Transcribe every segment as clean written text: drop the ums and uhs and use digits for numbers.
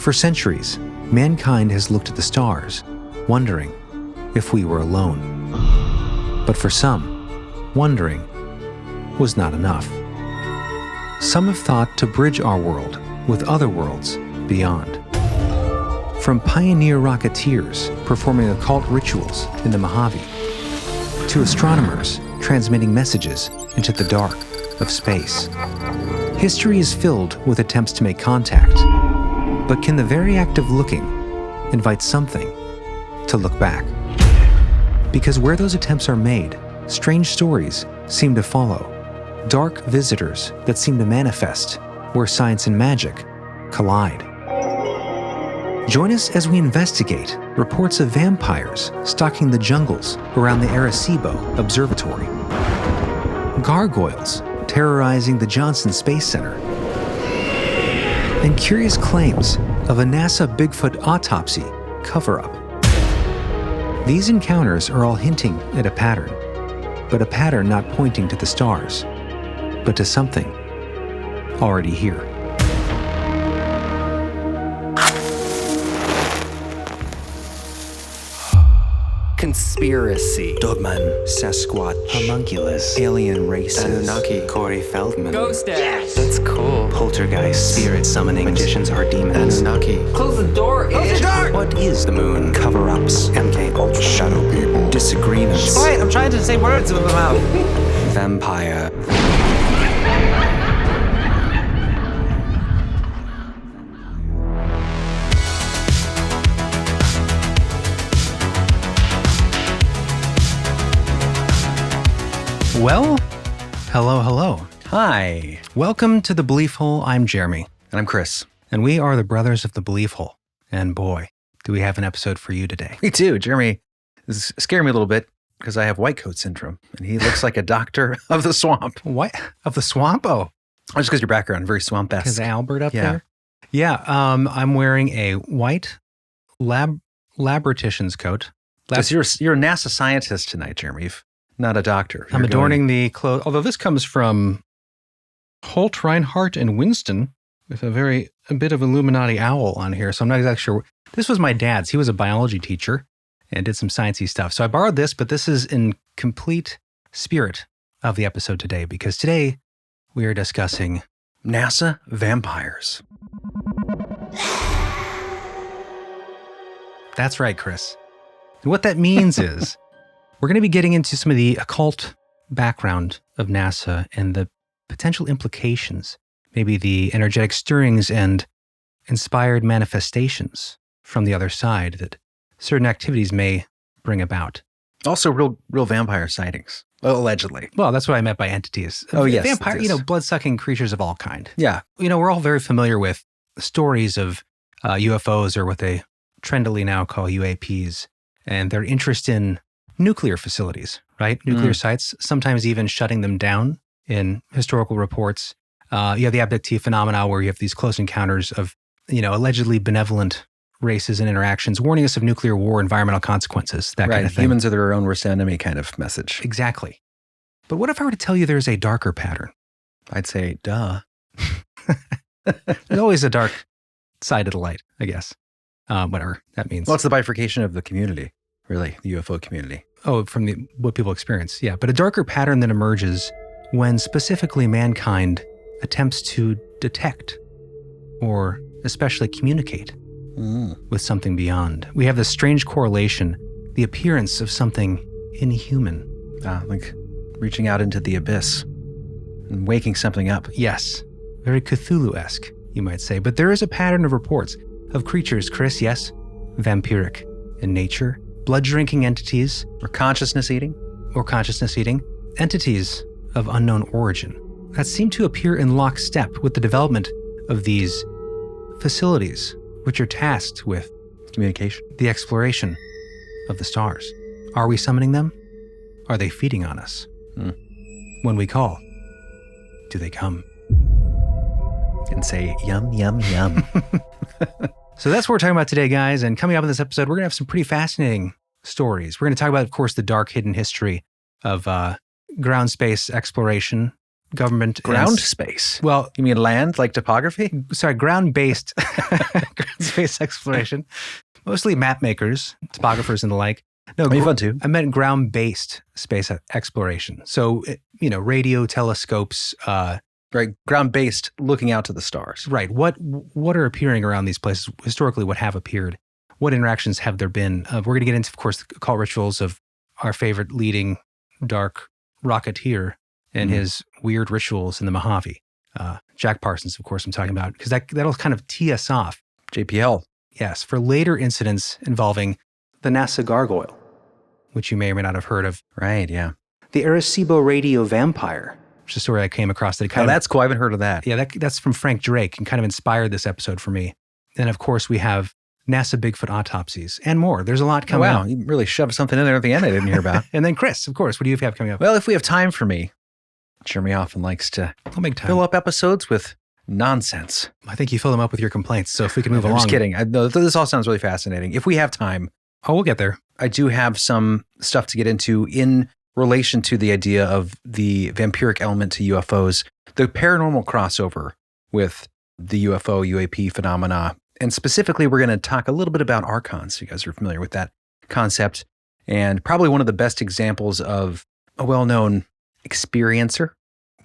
For centuries, mankind has looked at the stars, wondering if we were alone. But for some, wondering was not enough. Some have thought to bridge our world with other worlds beyond. From pioneer rocketeers performing occult rituals in the Mojave, to astronomers transmitting messages into the dark of space. History is filled with attempts to make contact, but can the very act of looking invite something to look back? Because where those attempts are made, strange stories seem to follow. Dark visitors that seem to manifest where science and magic collide. Join us as we investigate reports of vampires stalking the jungles around the Arecibo Observatory, gargoyles terrorizing the Johnson Space Center, and curious claims of a NASA Bigfoot autopsy cover-up. These encounters are all hinting at a pattern, but a pattern not pointing to the stars, but to something already here. Conspiracy. Dogman. Sasquatch. Homunculus. Alien races. Anunnaki. Corey Feldman. Ghost Dash. That's cool. Poltergeist. Spirit summoning. Magicians are demons. Anunnaki. Close the door, Close the door! What is the moon? Cover-ups. MK Ultra. Shadow people. Disagreements. Quiet, I'm trying to say words with my mouth. Vampire. Well, hello. Hi. Welcome to The Belief Hole. I'm Jeremy. And I'm Chris. And we are the brothers of The Belief Hole. And boy, do we have an episode for you today. Me too. Jeremy is scaring me a little bit because I have white coat syndrome. And he looks like a doctor of the swamp. What? Of the swamp? Oh. Just because your background, very swamp-esque. Is Albert up there? Yeah. I'm wearing a white laboratory's coat. So you're a NASA scientist tonight, Jeremy. Not a doctor. I'm adorning the clothes, although this comes from Holt, Reinhardt, and Winston with a bit of Illuminati owl on here, so I'm not exactly sure. This was my dad's. He was a biology teacher and did some sciencey stuff. So I borrowed this, but this is in complete spirit of the episode today, because today we are discussing NASA vampires. That's right, Chris. And what that means is we're going to be getting into some of the occult background of NASA and the potential implications, maybe the energetic stirrings and inspired manifestations from the other side that certain activities may bring about. Also, real vampire sightings, allegedly. Well, that's what I meant by entities. Oh, yes. Vampire, blood-sucking creatures of all kind. Yeah. We're all very familiar with stories of UFOs, or what they trendily now call UAPs, and their interest in nuclear facilities, right? Nuclear sites, sometimes even shutting them down in historical reports. You have the abductee phenomena where you have these close encounters of, allegedly benevolent races and interactions, warning us of nuclear war, environmental consequences, that kind of thing. Humans are their own worst enemy kind of message. Exactly. But what if I were to tell you there's a darker pattern? I'd say, duh. There's always a dark side of the light, I guess. Whatever that means. Well, it's the bifurcation of the community, really, the UFO community. Oh, from what people experience, yeah. But a darker pattern that emerges when specifically mankind attempts to detect or especially communicate with something beyond. We have this strange correlation, the appearance of something inhuman. Like reaching out into the abyss and waking something up. Yes, very Cthulhu-esque, you might say. But there is a pattern of reports of creatures, Chris, yes, vampiric in nature, blood-drinking entities. Or consciousness eating, entities of unknown origin that seem to appear in lockstep with the development of these facilities, which are tasked with communication, the exploration of the stars. Are we summoning them? Are they feeding on us? When we call, do they come? And say, yum, yum, yum. So that's what we're talking about today, guys. And coming up in this episode, we're going to have some pretty fascinating stories. We're going to talk about, of course, the dark hidden history of ground space exploration, government. Ground space. Well, You mean land, like topography? sorry, ground-based ground space exploration. Mostly map makers, topographers, and the like. No, Be fun too. I meant ground-based space exploration. So, radio telescopes. Right, ground-based, looking out to the stars. Right. What are appearing around these places? Historically, what have appeared? What interactions have there been? We're going to get into, of course, the occult rituals of our favorite leading dark rocketeer and his weird rituals in the Mojave. Jack Parsons, of course, I'm talking about, because that'll kind of tee us off. JPL. Yes, for later incidents involving the NASA Gargoyle, which you may or may not have heard of. Right, yeah. The Arecibo Radio Vampire, which is a story I came across that Oh, that's cool. I haven't heard of that. Yeah, that's from Frank Drake and kind of inspired this episode for me. And of course, we have NASA Bigfoot autopsies and more. There's a lot coming wow, up. you really shoved something in there at the end I didn't hear about. And then Chris, of course, what do you have coming up? Well, if we have time for me, Jeremy often likes to I'll make time. fill up episodes with nonsense. I think you fill them up with your complaints. So if we can move I'm along. just kidding. No, this all sounds really fascinating. If we have time, Oh, we'll get there. I do have some stuff to get into in relation to the idea of the vampiric element to UFOs, the paranormal crossover with the UFO, UAP phenomena. And specifically, we're going to talk a little bit about Archons. You guys are familiar with that concept. And probably one of the best examples of a well-known experiencer,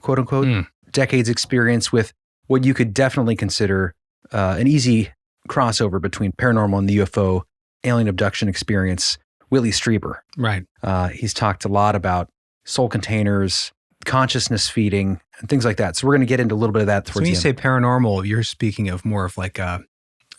quote unquote, decades experience with what you could definitely consider an easy crossover between paranormal and the UFO alien abduction experience, Whitley Strieber. Right. He's talked a lot about soul containers, consciousness feeding, and things like that. So we're going to get into a little bit of that So towards when you the say end. paranormal, you're speaking of more of like a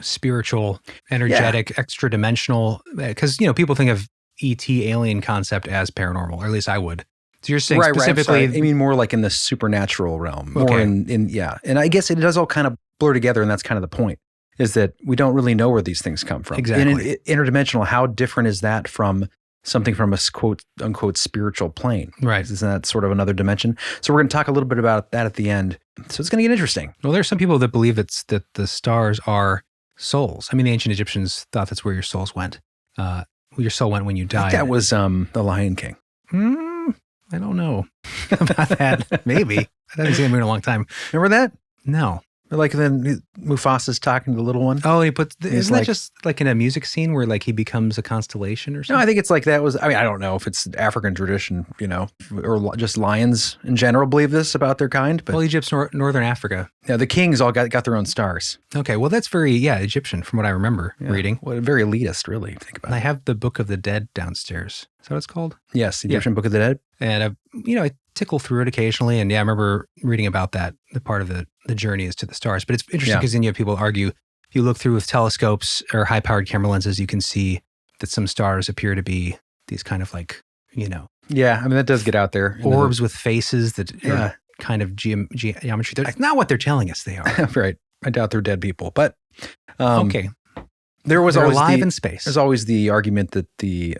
spiritual, energetic, extra-dimensional, because, people think of ET alien concept as paranormal, or at least I would. So you're saying Right, specifically, I mean more like in the supernatural realm. More Okay. in. And I guess it does all kind of blur together, and that's kind of the point, is that we don't really know where these things come from. Exactly. Interdimensional, how different is that from something from a quote unquote spiritual plane? right. Isn't that sort of another dimension? So we're going to talk a little bit about that at the end. So it's going to get interesting. Well, there's some people that believe that the stars are souls. I mean, the ancient Egyptians thought that's where your souls went. Your soul went when you I died. think that was the Lion King. I don't know about that. Maybe. I haven't seen him in a long time. Remember that? No. Like then Mufasa's talking to the little one. Oh, he puts. Isn't that like- just like in a music scene where like he becomes a constellation or No, something? I think it's like that was, I mean, I don't know if it's African tradition, or just lions in general believe this about their kind, but Well, Egypt's northern Africa. yeah, the kings all got their own stars. Okay, well that's very Egyptian from what I remember Yeah. reading. Well, very elitist, really, if you think about And I it. have the Book of the Dead downstairs. Is that what it's called? Yes, the Egyptian Book of the Dead. And I tickle through it occasionally, and I remember reading about that. The part of the journey is to the stars, but it's interesting Yeah. because then you have people argue. If you look through with telescopes or high-powered camera lenses, you can see that some stars appear to be these kind of like Yeah, I mean, that does get out there. orbs with faces that Yeah. are kind of geometry. That's not what they're telling us they are. Right. I doubt they're dead people, but Okay, there was they're always alive the, in space. there's always the argument that the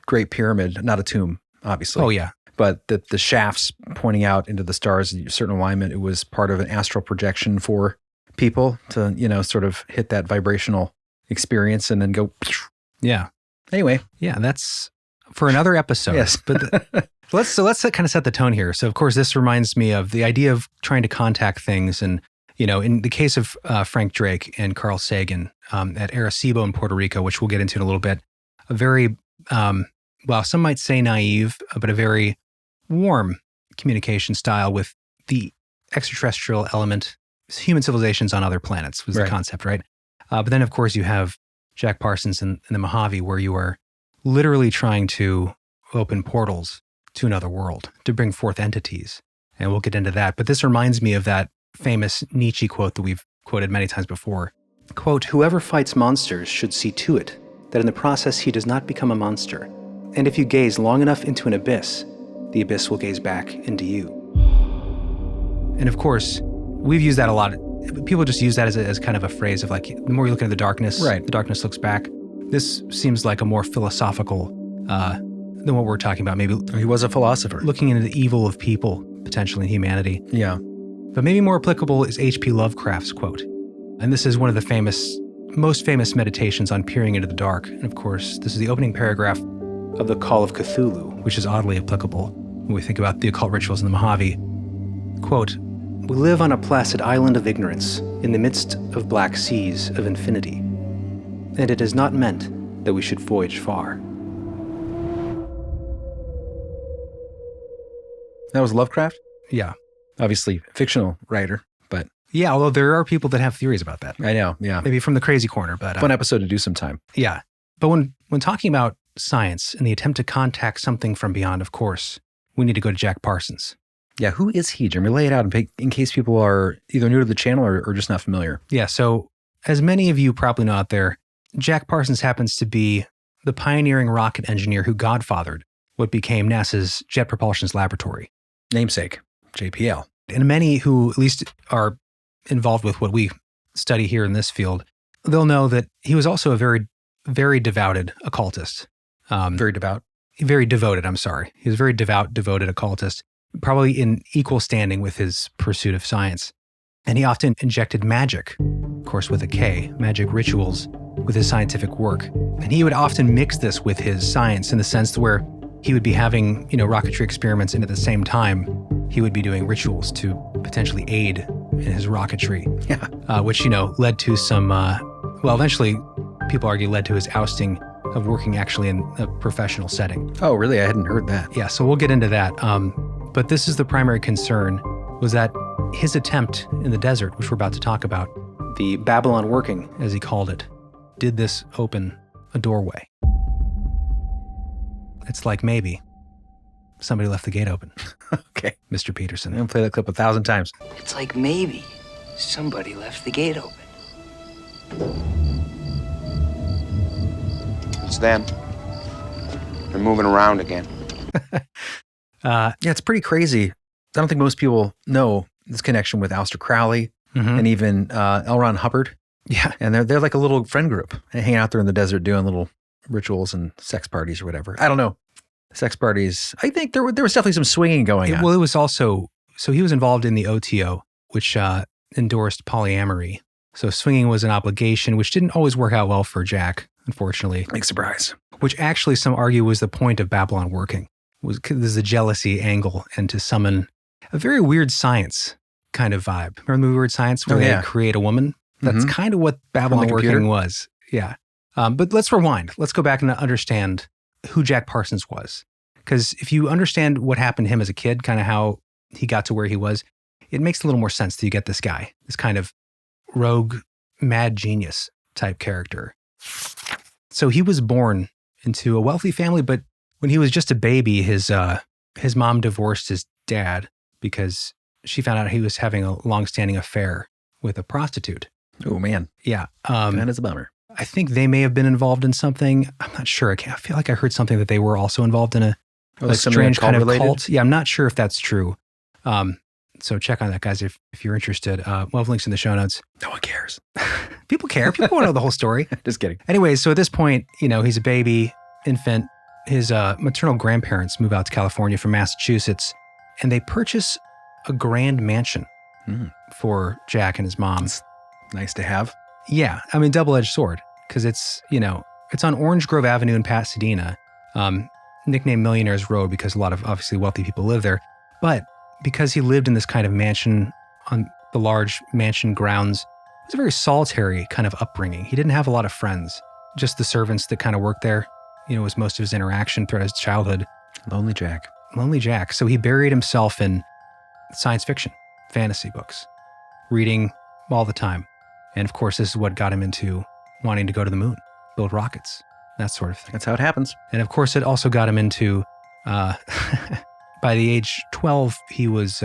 Great Pyramid, not a tomb, obviously. Oh yeah, But that the shafts pointing out into the stars in a certain alignment, it was part of an astral projection for people to, sort of hit that vibrational experience and then go. yeah, Anyway, yeah. That's for another episode. yes. But let's kind of set the tone here. So of course, this reminds me of the idea of trying to contact things, and in the case of Frank Drake and Carl Sagan at Arecibo in Puerto Rico, which we'll get into in a little bit, a very well, some might say naive, but a very warm communication style with the extraterrestrial element. Human civilizations on other planets was Right. the concept, right? But then, of course, you have Jack Parsons in the Mojave, where you are literally trying to open portals to another world, to bring forth entities. And we'll get into that. But this reminds me of that famous Nietzsche quote that we've quoted many times before. Quote, "Whoever fights monsters should see to it that in the process he does not become a monster. And if you gaze long enough into an abyss, the abyss will gaze back into you." And of course, we've used that a lot. People just use that as kind of a phrase of like, the more you look into the darkness, Right. the darkness looks back. This seems like a more philosophical than what we're talking about. Maybe He was a philosopher. looking into the evil of people, potentially in humanity. Yeah. But maybe more applicable is H.P. Lovecraft's quote. And this is one of the most famous meditations on peering into the dark. And of course, this is the opening paragraph of The Call of Cthulhu, which is oddly applicable when we think about the occult rituals in the Mojave. Quote, "We live on a placid island of ignorance in the midst of black seas of infinity, and it is not meant that we should voyage far." That was Lovecraft? Yeah. Obviously, fictional writer, but Yeah, although there are people that have theories about that. I know, yeah. Maybe from the crazy corner, but... Fun episode to do sometime. Yeah. But when talking about science and the attempt to contact something from beyond, of course, we need to go to Jack Parsons. Yeah, who is he, Jeremy? Lay it out in case people are either new to the channel or just not familiar. Yeah, so as many of you probably know out there, Jack Parsons happens to be the pioneering rocket engineer who godfathered what became NASA's Jet Propulsion's laboratory. Namesake, JPL. And many who at least are involved with what we study here in this field, they'll know that he was also a very, very devoted occultist. Very devout. Very devoted, I'm sorry. He was a very devoted occultist, probably in equal standing with his pursuit of science. And he often injected magic, of course with a K, magic rituals, with his scientific work. And he would often mix this with his science in the sense where he would be having, rocketry experiments, and at the same time, he would be doing rituals to potentially aid in his rocketry. Yeah. Which, led to some, eventually, people argue led to his ousting of working actually in a professional setting. Oh, really? I hadn't heard that. Yeah, so we'll get into that. But this is the primary concern, was that his attempt in the desert, which we're about to talk about, the Babylon working, as he called it, did this open a doorway. It's like maybe somebody left the gate open. Okay. Mr. Peterson. I'm going to play that clip 1,000 times. It's like maybe somebody left the gate open. It's them. They're moving around again. Yeah, it's pretty crazy. I don't think most people know this connection with Aleister Crowley and even L. Ron Hubbard. Yeah. And they're like a little friend group hanging out there in the desert doing little rituals and sex parties or whatever. I don't know. Sex parties. I think there was definitely some swinging going on. Well, it was also, so he was involved in the OTO, which endorsed polyamory. So swinging was an obligation, which didn't always work out well for Jack, unfortunately. Big surprise. Which actually some argue was the point of Babylon working. There's a jealousy angle and to summon a very weird science kind of vibe. Remember the movie Weird Science where they create a woman? That's kind of what Babylon working was. Yeah. But let's rewind. Let's go back and understand who Jack Parsons was. Because if you understand what happened to him as a kid, kind of how he got to where he was, it makes a little more sense that you get this guy, this kind of rogue, mad genius type character. So he was born into a wealthy family, but when he was just a baby, his mom divorced his dad because she found out he was having a long-standing affair with a prostitute. Oh, man. Yeah. That is a bummer. I think they may have been involved in something. I'm not sure. I feel like I heard something that they were also involved in a strange kind of cult. Yeah, I'm not sure if that's true. So check on that, guys, if you're interested. We'll have links in the show notes. No one cares. People care. People want to know the whole story. Just kidding. Anyways, so at this point, he's a baby, infant. His maternal grandparents move out to California from Massachusetts, and they purchase a grand mansion for Jack and his mom. It's nice to have. Yeah, I mean, double-edged sword, because it's on Orange Grove Avenue in Pasadena, nicknamed Millionaire's Road because a lot of obviously wealthy people live there. But because he lived in this kind of mansion on the large mansion grounds, it was a very solitary kind of upbringing. He didn't have a lot of friends, just the servants that kind of worked there, was most of his interaction throughout his childhood. Lonely Jack. Lonely Jack. So he buried himself in science fiction, fantasy books, reading all the time. And of course, this is what got him into wanting to go to the moon, build rockets, that sort of thing. That's how it happens. And of course, it also got him into, by the age 12, he was,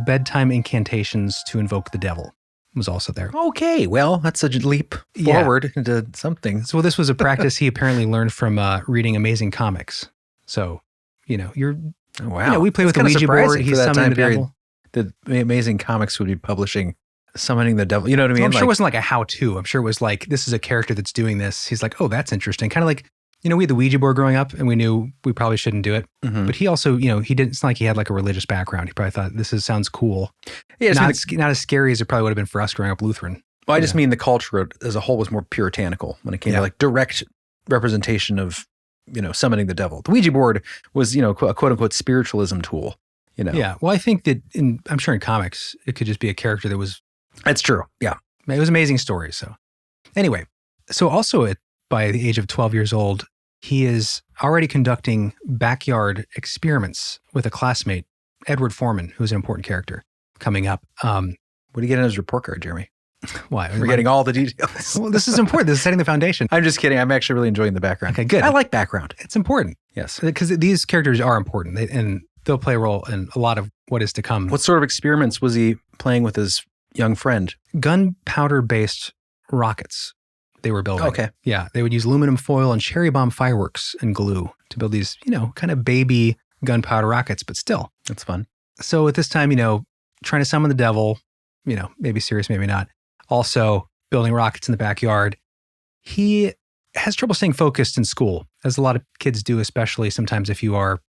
bedtime incantations to invoke the devil was also there. Okay, well, that's a leap forward into something. So this was a practice he apparently learned from reading Amazing Comics. So, you're, oh, wow. We play with the Ouija board. He's summoning the devil. The Amazing Comics would be publishing summoning the devil. You know what I mean? Well, I'm sure it wasn't like a how-to. I'm sure it was like, this is a character that's doing this. He's like, oh, that's interesting. Kind of like, we had the Ouija board growing up and we knew we probably shouldn't do it. Mm-hmm. But he also, he didn't, it's not like he had like a religious background. He probably thought sounds cool. Yeah, not as scary as it probably would have been for us growing up Lutheran. Well, I just mean the culture as a whole was more puritanical when it came to like direct representation of, summoning the devil. The Ouija board was, a quote unquote spiritualism tool. you know. Yeah. Well, I think that I'm sure in comics, it could just be a character that was, That's true. Yeah. it was amazing stories. So anyway, so also by the age of 12 years old, he is already conducting backyard experiments with a classmate, Edward Foreman, who's an important character coming up. What do you get in his report card, Jeremy? Why? We're getting all the details. Well, this is important. This is setting the foundation. I'm just kidding. I'm actually really enjoying the background. Okay, good. I like background. It's important. Yes. Because these characters are important and they'll play a role in a lot of what is to come. What sort of experiments was he playing with his young friend? Gunpowder-based rockets they were building. Okay. Yeah. They would use aluminum foil and cherry bomb fireworks and glue to build these, kind of baby gunpowder rockets, but still. That's fun. So at this time, trying to summon the devil, maybe serious, maybe not. Also building rockets in the backyard. He has trouble staying focused in school, as a lot of kids do, especially sometimes if you are,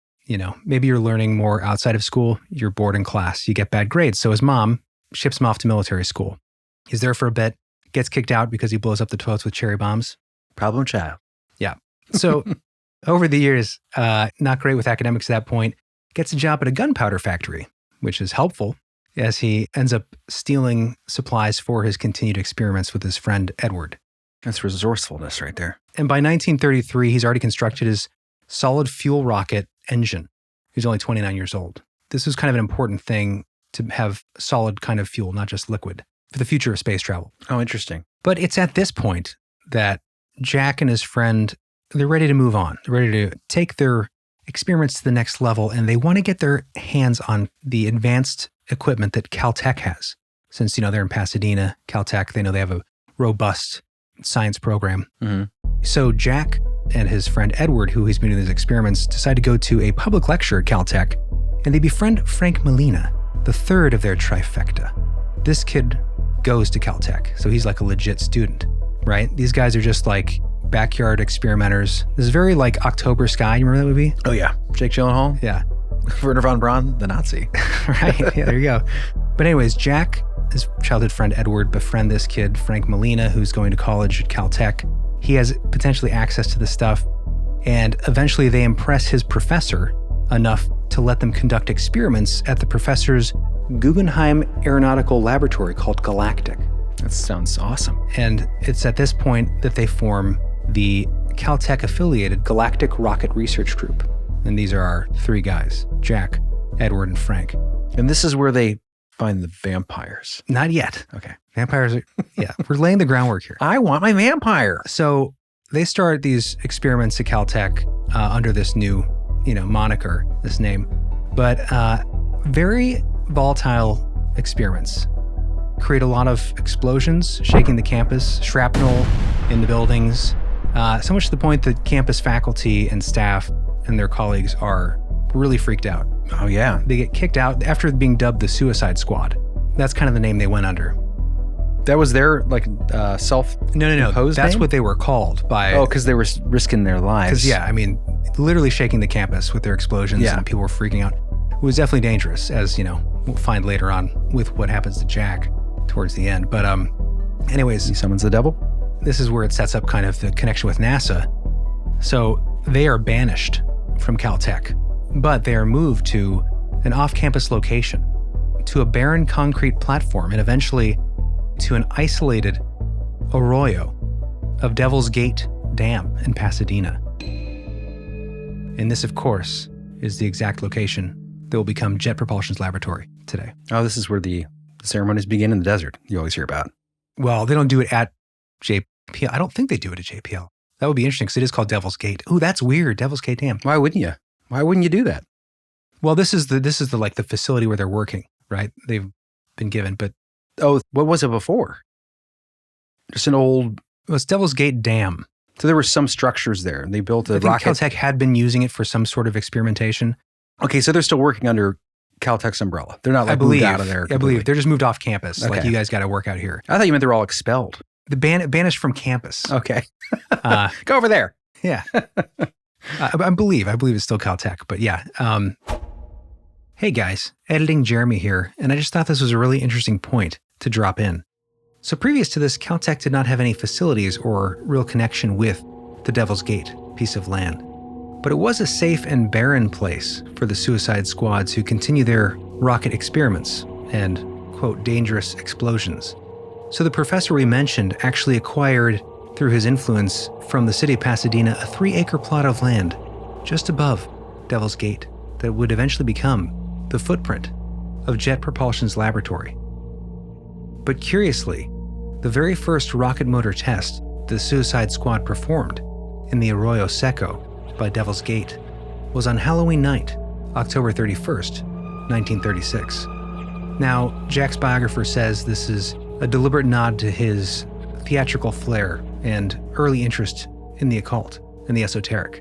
maybe you're learning more outside of school, you're bored in class, you get bad grades. So his mom ships him off to military school. He's there for a bit, gets kicked out because he blows up the toilets with cherry bombs. Problem child. Yeah. So over the years, not great with academics at that point, gets a job at a gunpowder factory, which is helpful as he ends up stealing supplies for his continued experiments with his friend Edward. That's resourcefulness right there. And by 1933, he's already constructed his solid fuel rocket engine. He's only 29 years old. This was kind of an important thing to have solid kind of fuel, not just liquid, for the future of space travel. Oh, interesting. But it's at this point that Jack and his friend, they're ready to move on. They're ready to take their experiments to the next level, and they want to get their hands on the advanced equipment that Caltech has. Since, they're in Pasadena, Caltech, they know they have a robust science program. Mm-hmm. So Jack and his friend Edward, who he's been doing these experiments, decide to go to a public lecture at Caltech, and they befriend Frank Molina, the third of their trifecta. This kid goes to Caltech, so he's like a legit student, right? These guys are just like backyard experimenters. This is very like October Sky. You remember that movie? Oh, yeah. Jake Gyllenhaal? Yeah. Werner von Braun, the Nazi. Right. Yeah, there you go. But anyways, Jack, his childhood friend Edward, befriend this kid, Frank Molina, who's going to college at Caltech. He has potentially access to this stuff. And eventually they impress his professor enough to let them conduct experiments at the professor's Guggenheim Aeronautical Laboratory called Galactic. That sounds awesome. And it's at this point that they form the Caltech-affiliated Galactic Rocket Research Group. And these are our three guys, Jack, Edward, and Frank. And this is where they find the vampires. Not yet. Okay. Vampires are, we're laying the groundwork here. I want my vampire. So they start these experiments at Caltech under this new, moniker, this name. But very volatile experiments. Create a lot of explosions, shaking the campus, shrapnel in the buildings, so much to the point that campus faculty and staff and their colleagues are really freaked out. Oh, yeah. They get kicked out after being dubbed the Suicide Squad. That's kind of the name they went under. That was their, self-imposed No. That's name? what they were called by... Oh, because they were risking their lives. Because, literally shaking the campus with their explosions and people were freaking out. It was definitely dangerous, as, we'll find later on with what happens to Jack towards the end. But anyways... He summons the devil? This is where it sets up kind of the connection with NASA. So they are banished from Caltech, but they are moved to an off-campus location, to a barren concrete platform, and eventually to an isolated arroyo of Devil's Gate Dam in Pasadena. And this, of course, is the exact location that will become Jet Propulsion's laboratory today. Oh, this is where the ceremonies begin in the desert, you always hear about. Well, they don't do it at JPL. I don't think they do it at JPL. That would be interesting because it is called Devil's Gate. Ooh, that's weird. Devil's Gate Dam. Why wouldn't you? Why wouldn't you do that? Well, this is the the facility where they're working, right? They've been given, but Oh, what was it before? Just an old... Well, it's Devil's Gate Dam. So there were some structures there, and they built a I think rocket. Caltech had been using it for some sort of experimentation. Okay, so they're still working under Caltech's umbrella. They're not moved out of there. I believe they're just moved off campus. Okay. Like, you guys got to work out here. I thought you meant they were all expelled. The banished from campus. Okay. Go over there. Yeah. I believe it's still Caltech, but yeah. Hey guys, editing Jeremy here, and I just thought this was a really interesting point to drop in. So previous to this, Caltech did not have any facilities or real connection with the Devil's Gate piece of land. But it was a safe and barren place for the suicide squads who continue their rocket experiments and, quote, dangerous explosions. So the professor we mentioned actually acquired, through his influence from the city of Pasadena, a 3-acre plot of land just above Devil's Gate that would eventually become the footprint of Jet Propulsion's laboratory. But curiously, the very first rocket motor test the Suicide Squad performed in the Arroyo Seco by Devil's Gate was on Halloween night, October 31st, 1936. Now, Jack's biographer says this is a deliberate nod to his theatrical flair and early interest in the occult and the esoteric.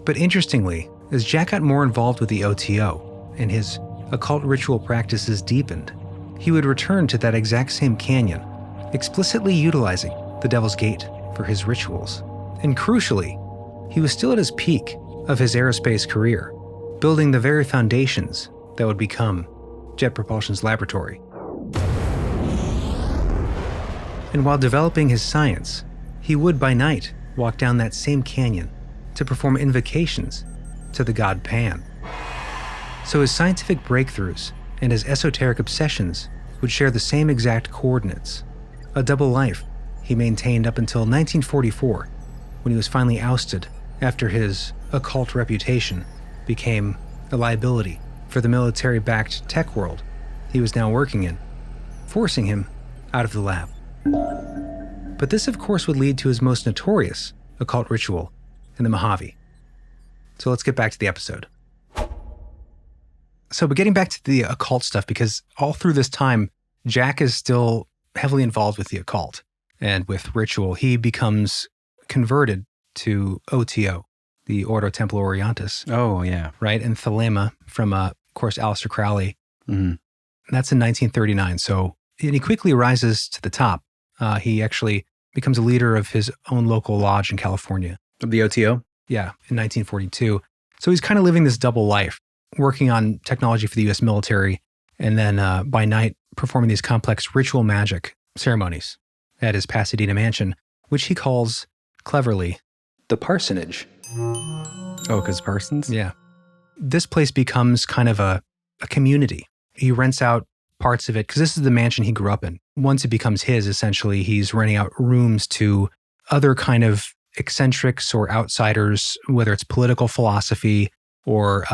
But interestingly, as Jack got more involved with the OTO and his occult ritual practices deepened, he would return to that exact same canyon, explicitly utilizing the Devil's Gate for his rituals. And crucially, he was still at his peak of his aerospace career, building the very foundations that would become Jet Propulsion's laboratory. And while developing his science, he would by night walk down that same canyon to perform invocations to the god Pan. So his scientific breakthroughs and his esoteric obsessions would share the same exact coordinates, a double life he maintained up until 1944, when he was finally ousted after his occult reputation became a liability for the military-backed tech world he was now working in, forcing him out of the lab. But this, of course, would lead to his most notorious occult ritual in the Mojave. So let's get back to the episode. But getting back to the occult stuff, because all through this time, Jack is still heavily involved with the occult and with ritual. He becomes converted to OTO, the Ordo Templi Orientis. Oh, yeah. Right? And Thelema from, of course, Aleister Crowley. Mm-hmm. That's in 1939. And he quickly rises to the top. He actually becomes a leader of his own local lodge in California. Of the OTO? Yeah, in 1942. So he's kind of living this double life, working on technology for the U.S. military, and then by night performing these complex ritual magic ceremonies at his Pasadena mansion, which he calls, cleverly, the Parsonage. Oh, because Parsons? Yeah. This place becomes kind of a community. He rents out parts of it, because this is the mansion he grew up in. Once it becomes his, essentially, he's renting out rooms to other kind of eccentrics or outsiders, whether it's political philosophy or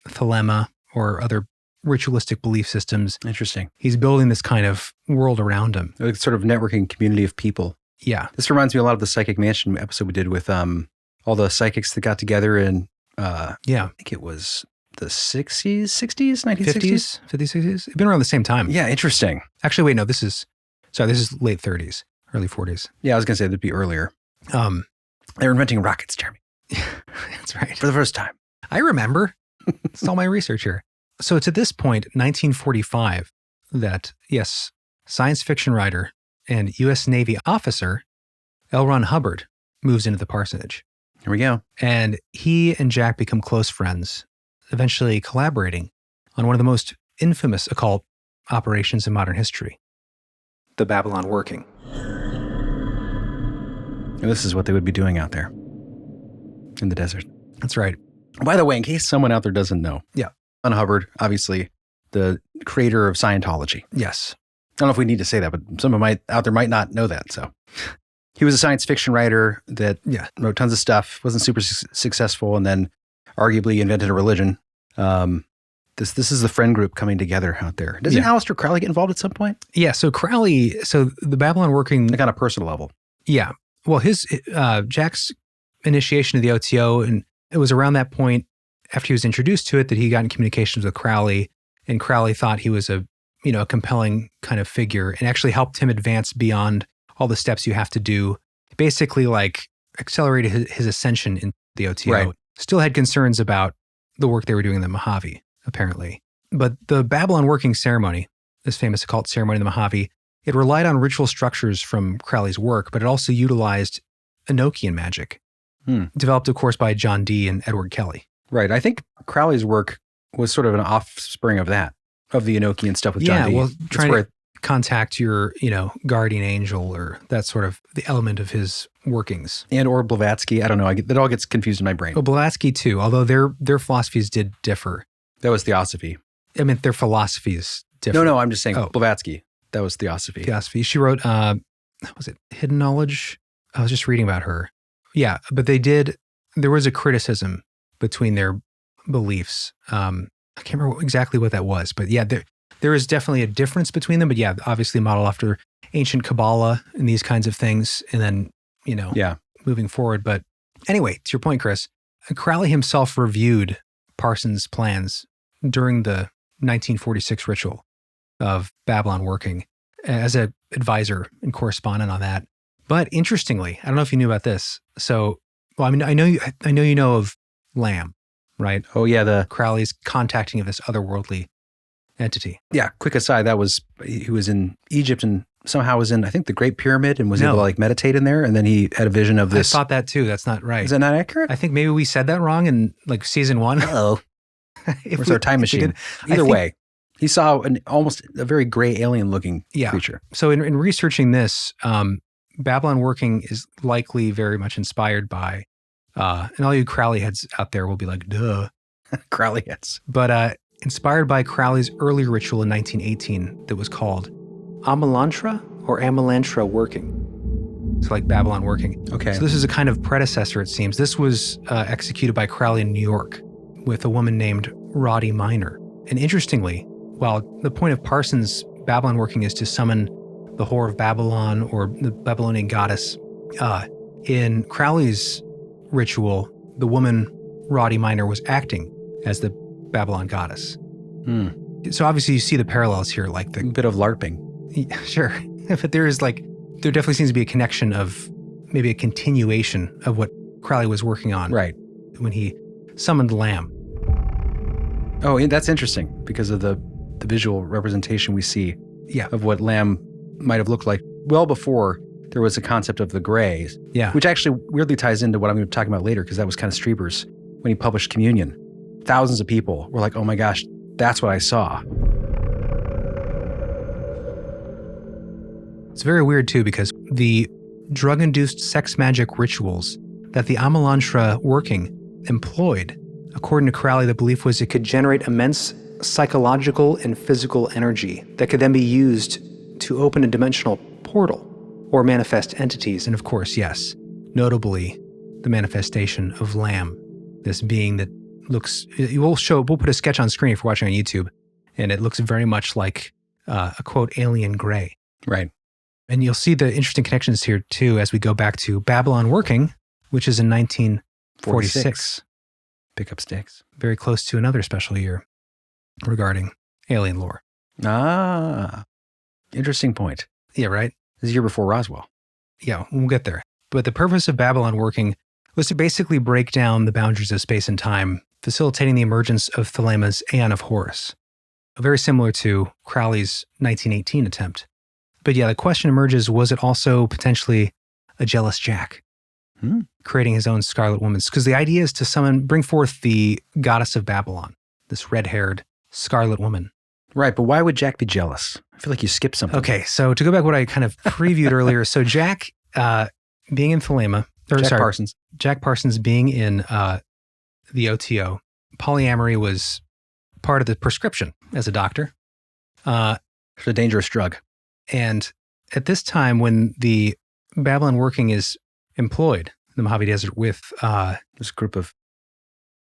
thelema or other ritualistic belief systems. Interesting. He's building this kind of world around him. Like sort of networking community of people. Yeah. This reminds me a lot of the Psychic Mansion episode we did with all the psychics that got together in, I think it was the 60s, 1960s? 50s, 60s? It's been around the same time. Yeah, interesting. Actually, wait, no, this is late 30s, early 40s. Yeah, I was going to say that'd be earlier. They were inventing rockets, Jeremy. That's right. For the first time. I remember. It's all my research here. So to this point, 1945, that, yes, science fiction writer and U.S. Navy officer L. Ron Hubbard moves into the parsonage. Here we go. And he and Jack become close friends, eventually collaborating on one of the most infamous occult operations in modern history, the Babylon Working. And this is what they would be doing out there in the desert. That's right. By the way, in case someone out there doesn't know. Yeah. Ron Hubbard, obviously the creator of Scientology. Yes. I don't know if we need to say that, but someone out there might not know that. So he was a science fiction writer that wrote tons of stuff, wasn't super successful, and then arguably invented a religion. This is the friend group coming together out there. Doesn't Aleister Crowley get involved at some point? Yeah. So the Babylon Working, like on a personal level. Yeah. Well, Jack's initiation of the OTO, and it was around that point after he was introduced to it that he got in communications with Crowley, and Crowley thought he was a compelling kind of figure and actually helped him advance beyond all the steps you have to do. Basically, like accelerated his ascension in the OTO. Right. Still had concerns about the work they were doing in the Mojave, apparently. But the Babylon Working ceremony, this famous occult ceremony in the Mojave, it relied on ritual structures from Crowley's work, but it also utilized Enochian magic, developed, of course, by John Dee and Edward Kelly. Right. I think Crowley's work was sort of an offspring of that, of the Enochian stuff with John Dee. Well, that's where contact your, guardian angel or that sort of the element of his workings. And or Blavatsky. I don't know. That all gets confused in my brain. Well, Blavatsky too, although their philosophies did differ. That was Theosophy. I mean, their philosophies differ. No, I'm just saying Blavatsky. That was Theosophy. Theosophy. She wrote, was it Hidden Knowledge? I was just reading about her. Yeah, but there was a criticism between their beliefs. I can't remember exactly what that was, but yeah, there is definitely a difference between them. But yeah, obviously modeled after ancient Kabbalah and these kinds of things. And then, moving forward. But anyway, to your point, Chris, Crowley himself reviewed Parsons' plans during the 1946 ritual of Babylon working as an advisor and correspondent on that. But interestingly, I don't know if you knew about this. So, I know you know of Lamb, right? Oh yeah, the Crowley's contacting of this otherworldly entity. Yeah, quick aside, he was in Egypt and somehow was in, I think, the Great Pyramid and was able to meditate in there. And then he had a vision of this. I thought that too. That's not right. Is that not accurate? I think maybe we said that wrong in season 1. Uh-oh. Where's our time machine? Either way, he saw almost a very gray alien looking creature. So in researching this, Babylon working is likely very much inspired by, and all you Crowley heads out there will be like, duh. Crowley heads. But inspired by Crowley's earlier ritual in 1918 that was called Amalantra or Amalantra working. So like Babylon working. Okay. So this is a kind of predecessor, it seems. This was executed by Crowley in New York with a woman named Roddy Minor. And interestingly, while the point of Parsons' Babylon working is to summon the whore of Babylon or the Babylonian goddess, in Crowley's ritual, the woman Roddy Minor was acting as the Babylon goddess. So obviously you see the parallels here, like the bit of LARPing. Sure. But there definitely seems to be a connection of maybe a continuation of what Crowley was working on. Right. When he summoned Lamb. Oh, and that's interesting because of the visual representation we see of what Lamb might have looked like well before there was a concept of the grays. Yeah. Which actually weirdly ties into what I'm going to be talking about later because that was kind of Strieber's when he published Communion. Thousands of people were like, oh my gosh, that's what I saw. It's very weird too because the drug-induced sex magic rituals that the Amalantra working employed, according to Crowley, the belief was it could generate immense psychological and physical energy that could then be used to open a dimensional portal or manifest entities. And of course, yes, notably the manifestation of Lamb, this being that looks, we'll put a sketch on screen if you're watching on YouTube, and it looks very much like a quote, alien gray. Right. And you'll see the interesting connections here too as we go back to Babylon working, which is in 1946. Pick up sticks. Very close to another special year regarding alien lore. Ah, interesting point. Yeah, right? This is a year before Roswell. Yeah, we'll get there. But the purpose of Babylon working was to basically break down the boundaries of space and time, facilitating the emergence of Thelema's Aeon of Horus, very similar to Crowley's 1918 attempt. But yeah, the question emerges, was it also potentially a jealous Jack creating his own Scarlet Woman? Because the idea is to bring forth the goddess of Babylon, this red-haired Scarlet Woman. Right, but why would Jack be jealous? I feel like you skipped something. Okay, so to go back to what I kind of previewed earlier, so Jack being in Thelema, Jack Parsons being in the OTO, polyamory was part of the prescription as a doctor. It's a dangerous drug. And at this time, when the Babylon working is employed in the Mojave Desert with this group of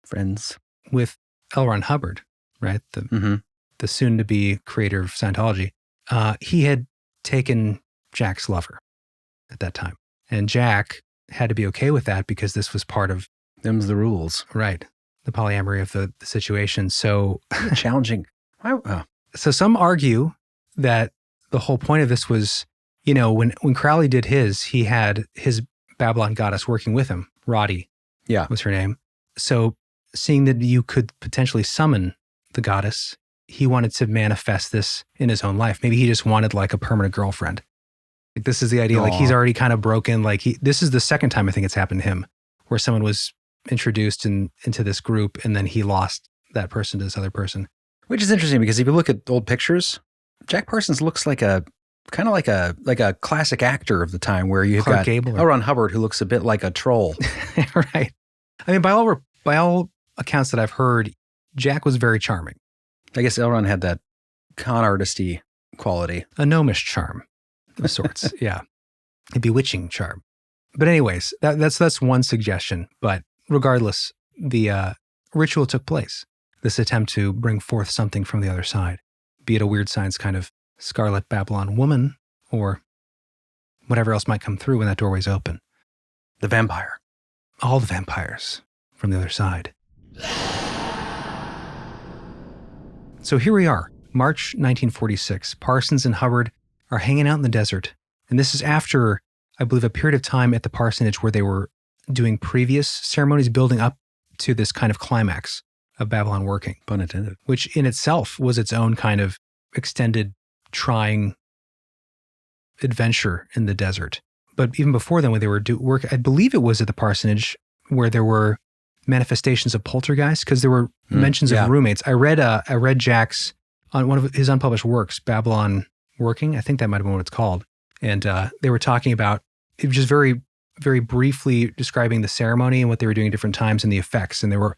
friends, with L. Ron Hubbard, right? The soon-to-be creator of Scientology, he had taken Jack's lover at that time. And Jack had to be okay with that because this was part of... Them's the rules. Right. The polyamory of the situation. So... Challenging. So some argue that the whole point of this was, when Crowley did his, he had his Babylon goddess working with him. Roddy was her name. So seeing that you could potentially summon the goddess, he wanted to manifest this in his own life. Maybe he just wanted like a permanent girlfriend. Like this is the idea. Aww. Like he's already kind of broken. Like this is the second time I think it's happened to him where someone was introduced into this group and then he lost that person to this other person. Which is interesting because if you look at old pictures Jack Parsons looks like a kind of like a classic actor of the time, where you've Clark got Gable L. Ron Hubbard, who looks a bit like a troll. Right. I mean, by all accounts that I've heard, Jack was very charming. I guess L. Ron had that con artisty quality. A gnomish charm of sorts. Yeah. A bewitching charm. But anyways, that's one suggestion. But regardless, the ritual took place. This attempt to bring forth something from the other side, be it a weird science kind of Scarlet Babylon woman or whatever else might come through when that doorway's open. The vampire. All the vampires from the other side. So here we are, March 1946. Parsons and Hubbard are hanging out in the desert. And this is after, I believe, a period of time at the parsonage where they were doing previous ceremonies building up to this kind of climax of Babylon working. Pun intended. Which in itself was its own kind of extended, trying adventure in the desert. But even before then, when they were doing work, I believe it was at the parsonage where there were manifestations of poltergeist, because there were mentions of roommates. I read Jack's, on one of his unpublished works, Babylon Working. I think that might have been what it's called. And they were talking about, it was just very, very briefly describing the ceremony and what they were doing at different times and the effects. And there were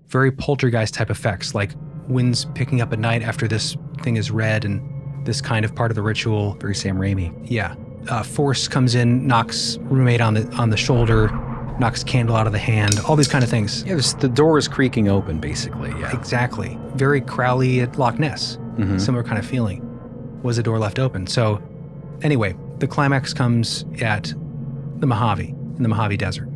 very poltergeist type effects, like winds picking up at night after this thing is read and this kind of part of the ritual. Very Sam Raimi. Yeah. Force comes in, knocks roommate on the shoulder, knocks candle out of the hand, all these kind of things. Yeah, the door is creaking open, basically. Yeah. Exactly. Very Crowley at Loch Ness. Similar kind of feeling. Was a door left open? So anyway, the climax comes at the Mojave, in the Mojave Desert.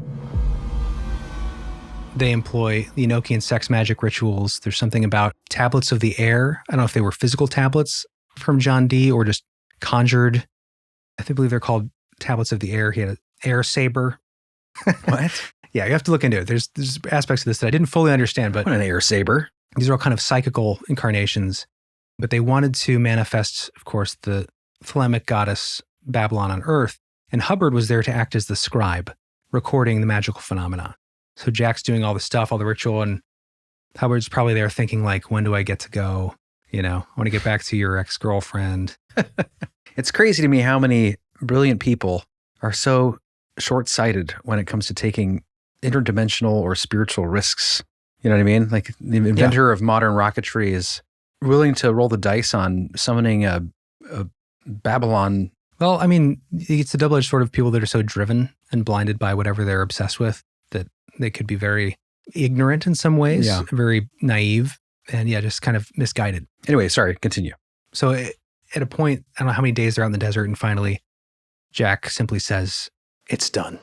They employ the Enochian sex magic rituals. There's something about tablets of the air. I don't know if they were physical tablets from John Dee or just conjured. I believe they're called tablets of the air. He had an air saber. What? Yeah, you have to look into it. There's aspects of this that I didn't fully understand, but what, an air saber? These are all kind of psychical incarnations. But they wanted to manifest, of course, the Thelemic goddess Babylon on Earth. And Hubbard was there to act as the scribe, recording the magical phenomena. So Jack's doing all the stuff, all the ritual, and Hubbard's probably there thinking like, when do I get to go? You know, I want to get back to your ex-girlfriend. It's crazy to me how many brilliant people are so short-sighted when it comes to taking interdimensional or spiritual risks. You know what I mean? Like the inventor of modern rocketry is willing to roll the dice on summoning a Babylon. Well, I mean, it's the double-edged sword of people that are so driven and blinded by whatever they're obsessed with that they could be very ignorant in some ways, very naive, and just kind of misguided. Anyway, sorry, continue. So at a point, I don't know how many days they're out in the desert, and finally Jack simply says, "It's done."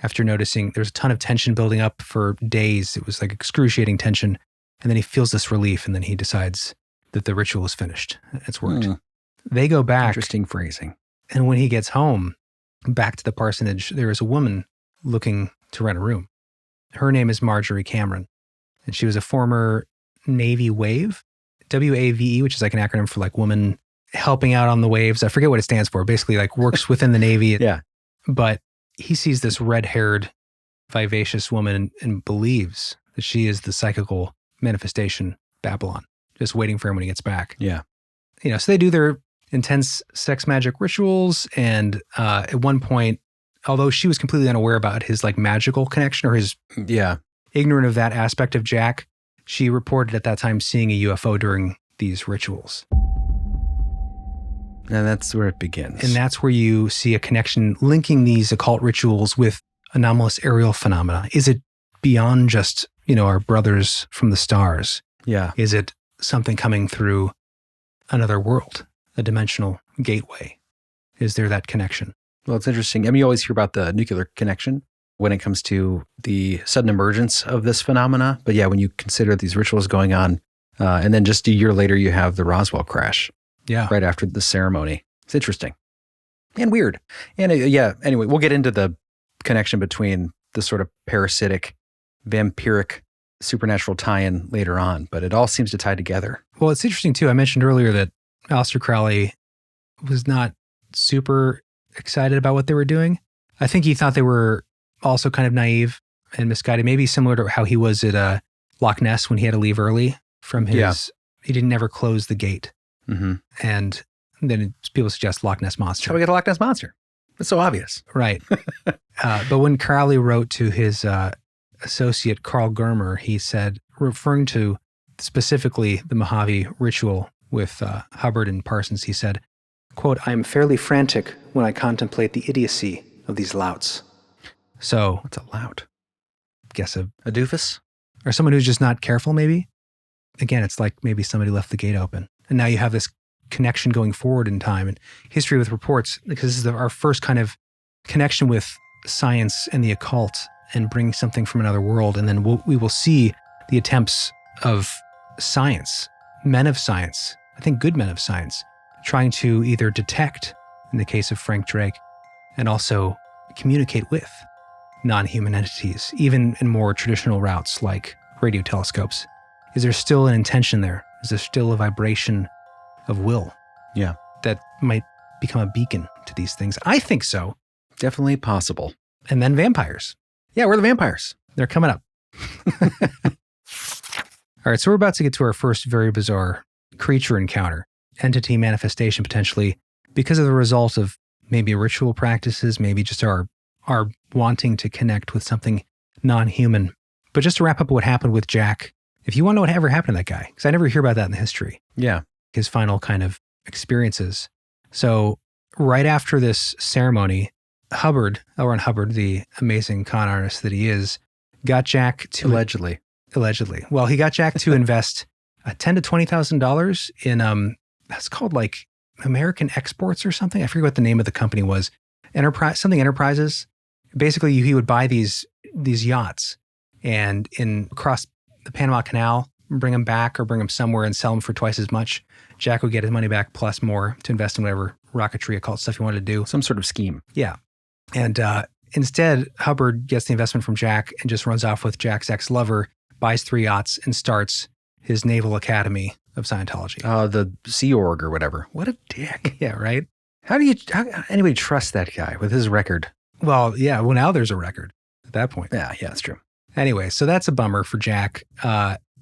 After noticing there's a ton of tension building up for days, it was like excruciating tension, and then he feels this relief, and then he decides that the ritual is finished. It's worked. They go back. Interesting phrasing. And when he gets home, back to the parsonage, there is a woman looking to rent a room. Her name is Marjorie Cameron, and she was a former Navy WAVE, WAVE, which is like an acronym for like woman helping out on the waves. I forget what it stands for. Basically, like works within the Navy. Yeah. But he sees this red-haired, vivacious woman and believes that she is the psychical manifestation Babylon, just waiting for him when he gets back. Yeah. You know, so they do their intense sex magic rituals. And at one point, although she was completely unaware about his like magical connection or his ignorant of that aspect of Jack, she reported at that time seeing a UFO during these rituals. And that's where it begins. And that's where you see a connection linking these occult rituals with anomalous aerial phenomena. Is it beyond just, our brothers from the stars? Yeah. Is it something coming through another world, a dimensional gateway? Is there that connection? Well, it's interesting. I mean, you always hear about the nuclear connection when it comes to the sudden emergence of this phenomena. But yeah, when you consider these rituals going on, and then just a year later, you have the Roswell crash. Yeah. Right after the ceremony. It's interesting and weird. And anyway, we'll get into the connection between the sort of parasitic, vampiric, supernatural tie-in later on, but it all seems to tie together. Well, it's interesting too. I mentioned earlier that Aleister Crowley was not super excited about what they were doing. I think he thought they were also kind of naive and misguided, maybe similar to how he was at Loch Ness when he had to leave early from his, he didn't ever close the gate. Mm-hmm. And then people suggest Loch Ness Monster. How do we get a Loch Ness Monster? It's so obvious. Right. But when Crowley wrote to his associate Carl Germer, he said, referring to specifically the Mojave ritual with Hubbard and Parsons, he said, quote, "I am fairly frantic when I contemplate the idiocy of these louts." So, What's a lout? guess A doofus? or someone who's just not careful, maybe. Again, it's like maybe somebody left the gate open. And now you have this connection going forward in time and history with reports, because this is our first kind of connection with science and the occult and bringing something from another world. And then we will see the attempts of science, men of science, I think good men of science, trying to either detect, in the case of Frank Drake, and also communicate with non-human entities, even in more traditional routes like radio telescopes. Is there still an intention there? Is there still a vibration of will? Yeah. That might become a beacon to these things? I think so. Definitely possible. And then vampires. Yeah, we're the vampires. They're coming up. All right, so we're about to get to our first very bizarre creature encounter, entity manifestation potentially, because of the result of maybe ritual practices, maybe just our wanting to connect with something non-human. But just to wrap up what happened with Jack, if you want to know what ever happened to that guy, because I never hear about that in the history, Yeah. his final kind of experiences. So right after this ceremony, Hubbard, L. Ron Hubbard, the amazing con artist that he is, got Jack to Allegedly. Well, he got Jack to invest $10,000 to $20,000 in that's called like American Exports or something. I forget what the name of the company was. Enterprises. Basically, he would buy these yachts and across the Panama Canal, bring them back or bring them somewhere and sell them for twice as much. Jack would get his money back plus more to invest in whatever rocketry, occult stuff he wanted to do. Some sort of scheme. Yeah. And instead, Hubbard gets the investment from Jack and just runs off with Jack's ex-lover, buys 3 yachts, and starts his Naval Academy of Scientology. The Sea Org or whatever. What a dick. Yeah, right? How anybody trust that guy with his record? Well, yeah. Well, now there's a record at that point. Yeah, that's true. Anyway, so that's a bummer for Jack.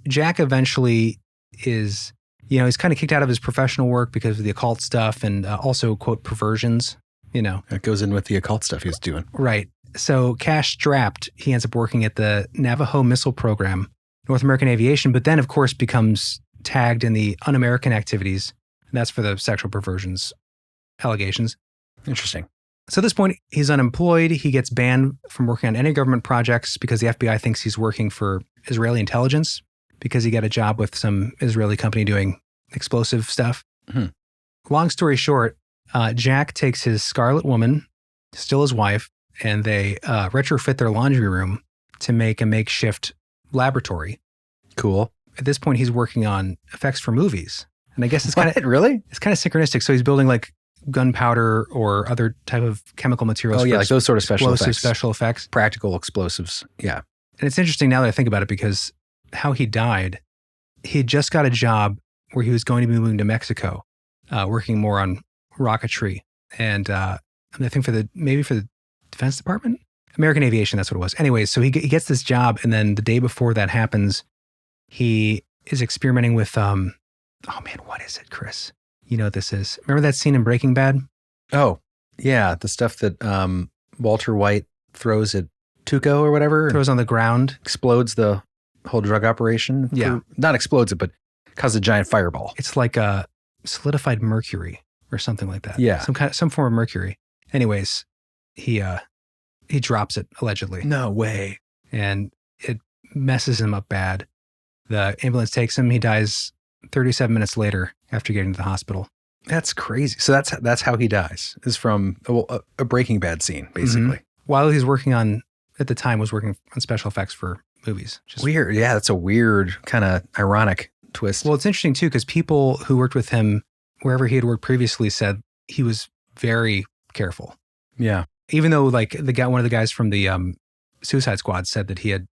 Jack eventually is, he's kind of kicked out of his professional work because of the occult stuff and also, quote, perversions, That goes in with the occult stuff he's doing. Right. So cash strapped, he ends up working at the Navajo Missile Program, North American Aviation, but then, of course, becomes tagged in the un-American activities. And that's for the sexual perversions allegations. Interesting. So at this point, he's unemployed. He gets banned from working on any government projects because the FBI thinks he's working for Israeli intelligence because he got a job with some Israeli company doing explosive stuff. Mm-hmm. Long story short, Jack takes his Scarlet Woman, still his wife, and they retrofit their laundry room to make a makeshift laboratory. Cool. At this point, he's working on effects for movies. And I guess it's kind of really? It's kind of synchronistic. So he's building like gunpowder or other type of chemical materials. Oh, yeah, like those sort of special effects. Practical explosives. Yeah. And it's interesting now that I think about it because how he died, he had just got a job where he was going to be moving to Mexico, working more on rocketry. And I think for the Defense Department? American Aviation, that's what it was. Anyways, so he gets this job, and then the day before that happens, he is experimenting with, what is it, Chris? You know what this is. Remember that scene in Breaking Bad? Oh, yeah. The stuff that Walter White throws at Tuco or whatever. Throws on the ground. Explodes the whole drug operation. Yeah. Not explodes it, but causes a giant fireball. It's like a solidified mercury or something like that. Yeah. Some form of mercury. Anyways, he drops it, allegedly. No way. And it messes him up bad. The ambulance takes him. He dies 37 minutes later after getting to the hospital. That's crazy. So that's how he dies, is from a Breaking Bad scene, basically. Mm-hmm. While he's working on special effects for movies. Just weird. Yeah, that's a weird, kind of ironic twist. Well, it's interesting, too, because people who worked with him, wherever he had worked previously, said he was very careful. Yeah. Even though, like, one of the guys from the Suicide Squad said that he had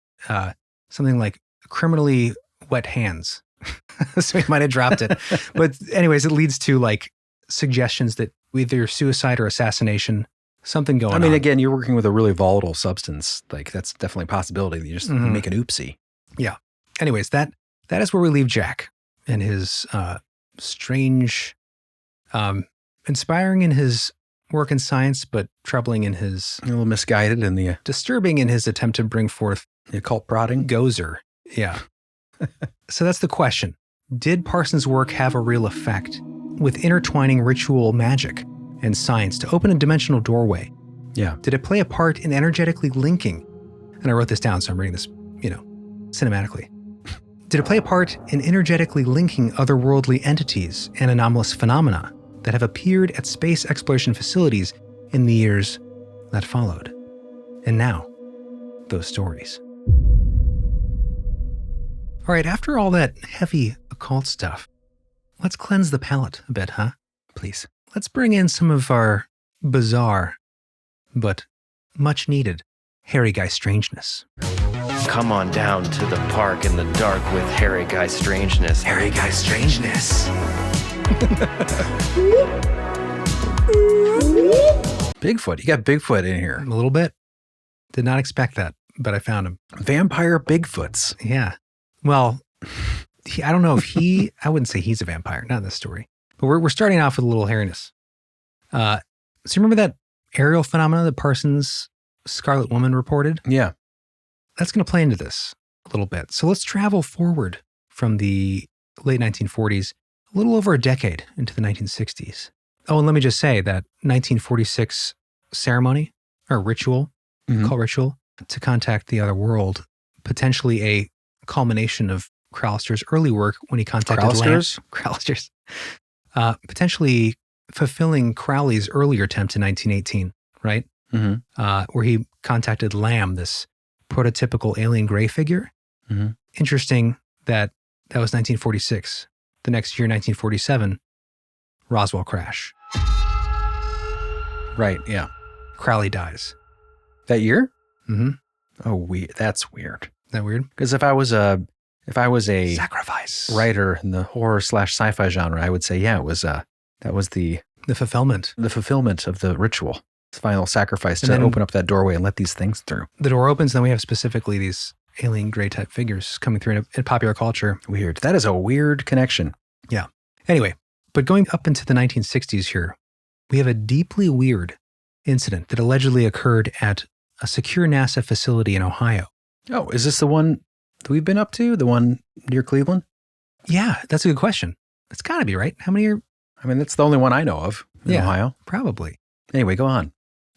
something like criminally wet hands. So he might have dropped it. But anyways, it leads to, like, suggestions that either suicide or assassination, something going on. I mean, again, you're working with a really volatile substance. Like, that's definitely a possibility that you just make an oopsie. Yeah. Anyways, that is where we leave Jack and his strange inspiring in his work in science, but troubling in his... A little misguided in the disturbing in his attempt to bring forth occult prodding. Gozer. Yeah. So that's the question. Did Parsons' work have a real effect with intertwining ritual magic and science to open a dimensional doorway? Yeah. Did it play a part in energetically linking? And I wrote this down, so I'm reading this, cinematically. Did it play a part in energetically linking otherworldly entities and anomalous phenomena that have appeared at space exploration facilities in the years that followed? And now, those stories. All right, after all that heavy occult stuff, let's cleanse the palate a bit, huh? Please. Let's bring in some of our bizarre, but much needed hairy guy strangeness. Come on down to the park in the dark with hairy guy strangeness. Hairy guy strangeness. Bigfoot. You got Bigfoot in here. A little bit. Did not expect that, but I found him. Vampire Bigfoots. Yeah. Well, I don't know if I wouldn't say he's a vampire, not in this story. But we're starting off with a little hairiness. So you remember that aerial phenomena that Parsons' Scarlet Woman reported? Yeah. That's going to play into this a little bit. So let's travel forward from the late 1940s, a little over a decade into the 1960s. Oh, and let me just say that 1946 ceremony or ritual, called ritual, to contact the other world, potentially a culmination of Crowleyster's early work when he contacted Crowleyster's, potentially fulfilling Crowley's earlier attempt in 1918, right? Where he contacted Lamb, this prototypical alien gray figure. Interesting that was 1946. The next year, 1947, Roswell crash. Right, yeah. Crowley dies. That year? Mm-hmm. Oh, weird. That's weird. Is that weird? Because if I was a sacrifice writer in the horror/sci-fi genre, I would say, yeah, it was that was the fulfillment of the ritual. Final sacrifice and to then open up that doorway and let these things through. The door opens, and then we have specifically these alien gray type figures coming through in popular culture. Weird. That is a weird connection. Yeah. Anyway, but going up into the 1960s here, we have a deeply weird incident that allegedly occurred at a secure NASA facility in Ohio. Oh, is this the one that we've been up to? The one near Cleveland? Yeah, that's a good question. It's got to be, right? How many are... I mean, that's the only one I know of in Ohio. Probably. Anyway, go on.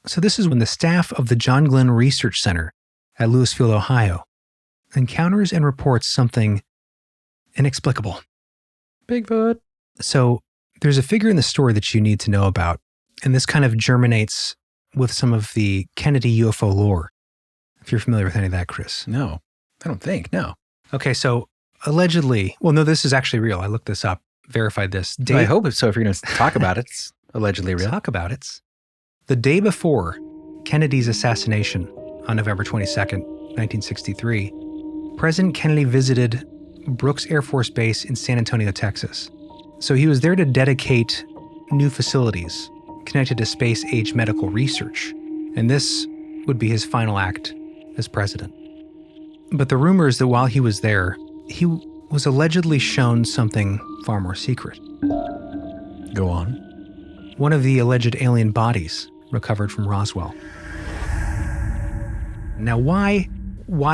So this is when the staff of the John Glenn Research Center at Louisville, Ohio, encounters and reports something inexplicable. Bigfoot. So there's a figure in the story that you need to know about, and this kind of germinates with some of the Kennedy UFO lore. If you're familiar with any of that, Chris. No, I don't think. No. Okay, so allegedly, well, no, this is actually real. I looked this up, verified this. I hope so. If you're going to talk about it, it's allegedly real. Talk about it. The day before Kennedy's assassination on November 22nd, 1963, President Kennedy visited Brooks Air Force Base in San Antonio, Texas. So he was there to dedicate new facilities connected to space-age medical research, and this would be his final act as president. But the rumor is that while he was there, he was allegedly shown something far more secret. Go on. One of the alleged alien bodies recovered from Roswell. Now, why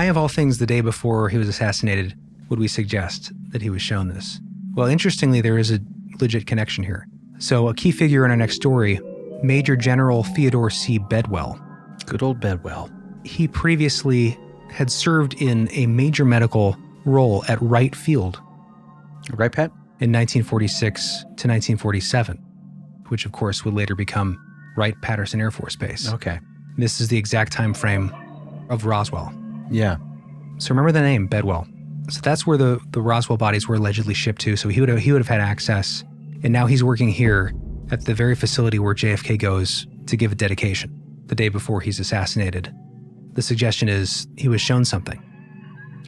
of all things the day before he was assassinated would we suggest that he was shown this? Well, interestingly, there is a legit connection here. So a key figure in our next story, Major General Theodore C. Bedwell. Good old Bedwell. He previously had served in a major medical role at Wright Field. Right, Pat? In 1946 to 1947, which of course would later become Wright-Patterson Air Force Base. Okay. This is the exact time frame of Roswell. Yeah. So remember the name, Bedwell. So that's where the Roswell bodies were allegedly shipped to. So he would have had access. And now he's working here at the very facility where JFK goes to give a dedication the day before he's assassinated. The suggestion is he was shown something.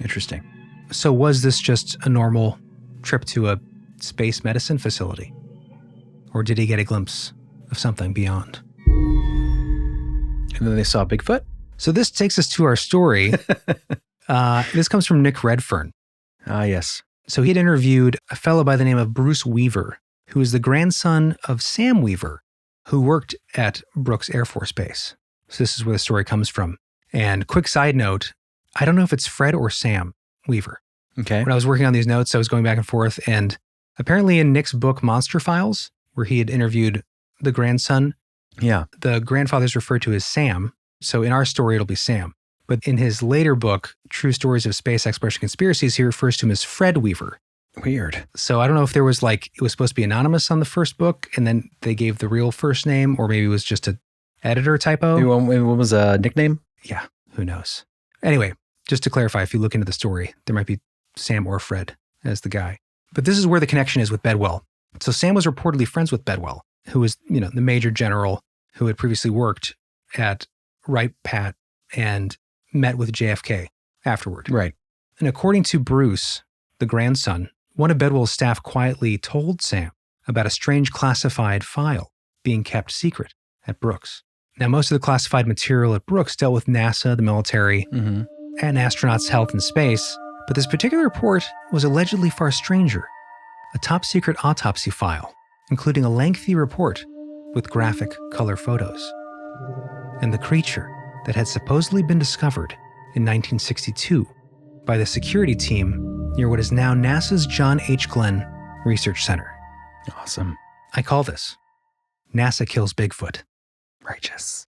Interesting. So was this just a normal trip to a space medicine facility? Or did he get a glimpse of something beyond? And then they saw Bigfoot? So this takes us to our story. This comes from Nick Redfern. Ah, yes. So he had interviewed a fellow by the name of Bruce Weaver, who is the grandson of Sam Weaver, who worked at Brooks Air Force Base. So this is where the story comes from. And quick side note, I don't know if it's Fred or Sam Weaver. Okay. When I was working on these notes, I was going back and forth, and apparently in Nick's book, Monster Files, where he had interviewed the grandson, the grandfather is referred to as Sam. So in our story, it'll be Sam. But in his later book, True Stories of Space Exploration Conspiracies, he refers to him as Fred Weaver. Weird. So I don't know if there was it was supposed to be anonymous on the first book, and then they gave the real first name, or maybe it was just an editor typo. What was a nickname? Yeah, who knows? Anyway, just to clarify, if you look into the story, there might be Sam or Fred as the guy. But this is where the connection is with Bedwell. So Sam was reportedly friends with Bedwell, who was, the major general who had previously worked at Wright Pat and met with JFK afterward. Right. And according to Bruce, the grandson, one of Bedwell's staff quietly told Sam about a strange classified file being kept secret at Brooks. Now, most of the classified material at Brooks dealt with NASA, the military, and astronauts' health in space, but this particular report was allegedly far stranger, a top-secret autopsy file, including a lengthy report with graphic color photos. And the creature that had supposedly been discovered in 1962 by the security team near what is now NASA's John H. Glenn Research Center. Awesome. I call this NASA Kills Bigfoot. Righteous.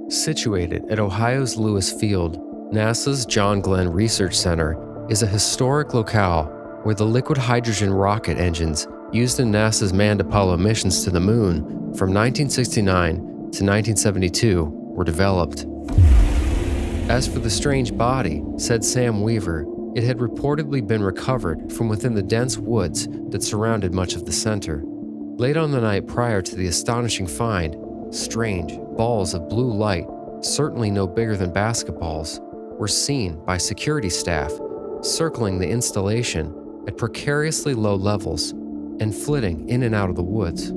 Situated at Ohio's Lewis Field, NASA's John Glenn Research Center is a historic locale where the liquid hydrogen rocket engines used in NASA's manned Apollo missions to the moon from 1969 to 1972 were developed. As for the strange body, said Sam Weaver, it had reportedly been recovered from within the dense woods that surrounded much of the center. Late on the night prior to the astonishing find, strange balls of blue light, certainly no bigger than basketballs, were seen by security staff circling the installation at precariously low levels and flitting in and out of the woods.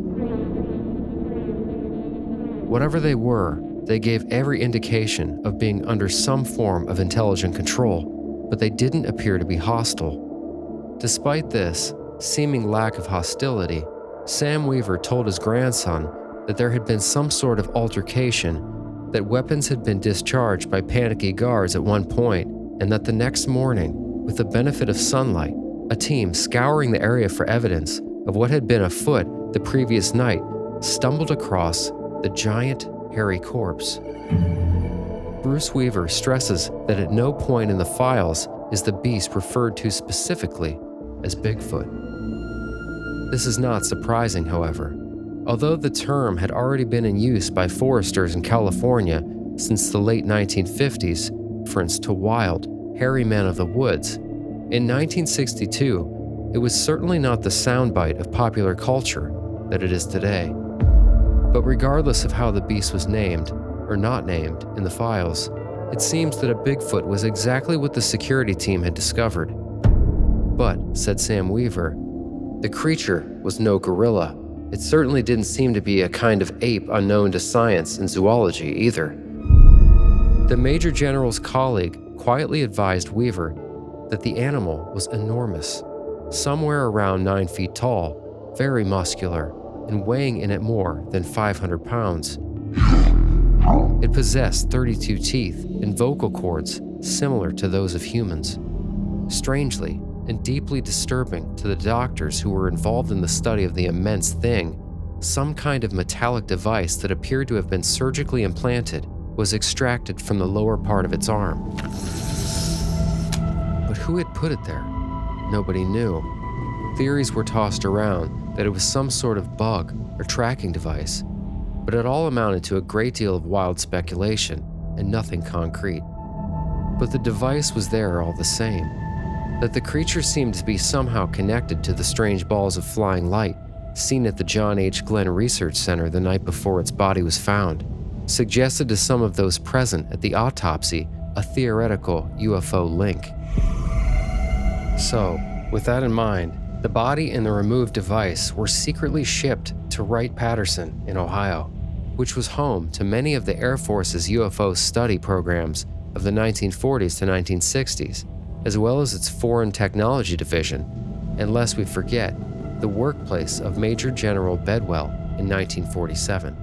Whatever they were, they gave every indication of being under some form of intelligent control, but they didn't appear to be hostile. Despite this seeming lack of hostility, Sam Weaver told his grandson that there had been some sort of altercation, that weapons had been discharged by panicky guards at one point, and that the next morning, with the benefit of sunlight, a team scouring the area for evidence of what had been afoot the previous night stumbled across the giant, hairy corpse. Bruce Weaver stresses that at no point in the files is the beast referred to specifically as Bigfoot. This is not surprising, however. Although the term had already been in use by foresters in California since the late 1950s, reference to wild, hairy men of the woods, in 1962, it was certainly not the soundbite of popular culture that it is today. But regardless of how the beast was named, or not named, in the files, it seems that a Bigfoot was exactly what the security team had discovered. But, said Sam Weaver, the creature was no gorilla. It certainly didn't seem to be a kind of ape unknown to science and zoology either. The Major General's colleague quietly advised Weaver that the animal was enormous, somewhere around 9 feet tall, very muscular, and weighing in at more than 500 pounds. It possessed 32 teeth and vocal cords similar to those of humans. Strangely, and deeply disturbing to the doctors who were involved in the study of the immense thing, some kind of metallic device that appeared to have been surgically implanted was extracted from the lower part of its arm. But who had put it there? Nobody knew. Theories were tossed around that it was some sort of bug or tracking device, but it all amounted to a great deal of wild speculation and nothing concrete. But the device was there all the same. That the creature seemed to be somehow connected to the strange balls of flying light seen at the John H. Glenn Research Center the night before its body was found, suggested to some of those present at the autopsy a theoretical UFO link. So, with that in mind, the body and the removed device were secretly shipped to Wright-Patterson in Ohio, which was home to many of the Air Force's UFO study programs of the 1940s to 1960s, as well as its Foreign Technology Division, and lest we forget, the workplace of Major General Bedwell in 1947.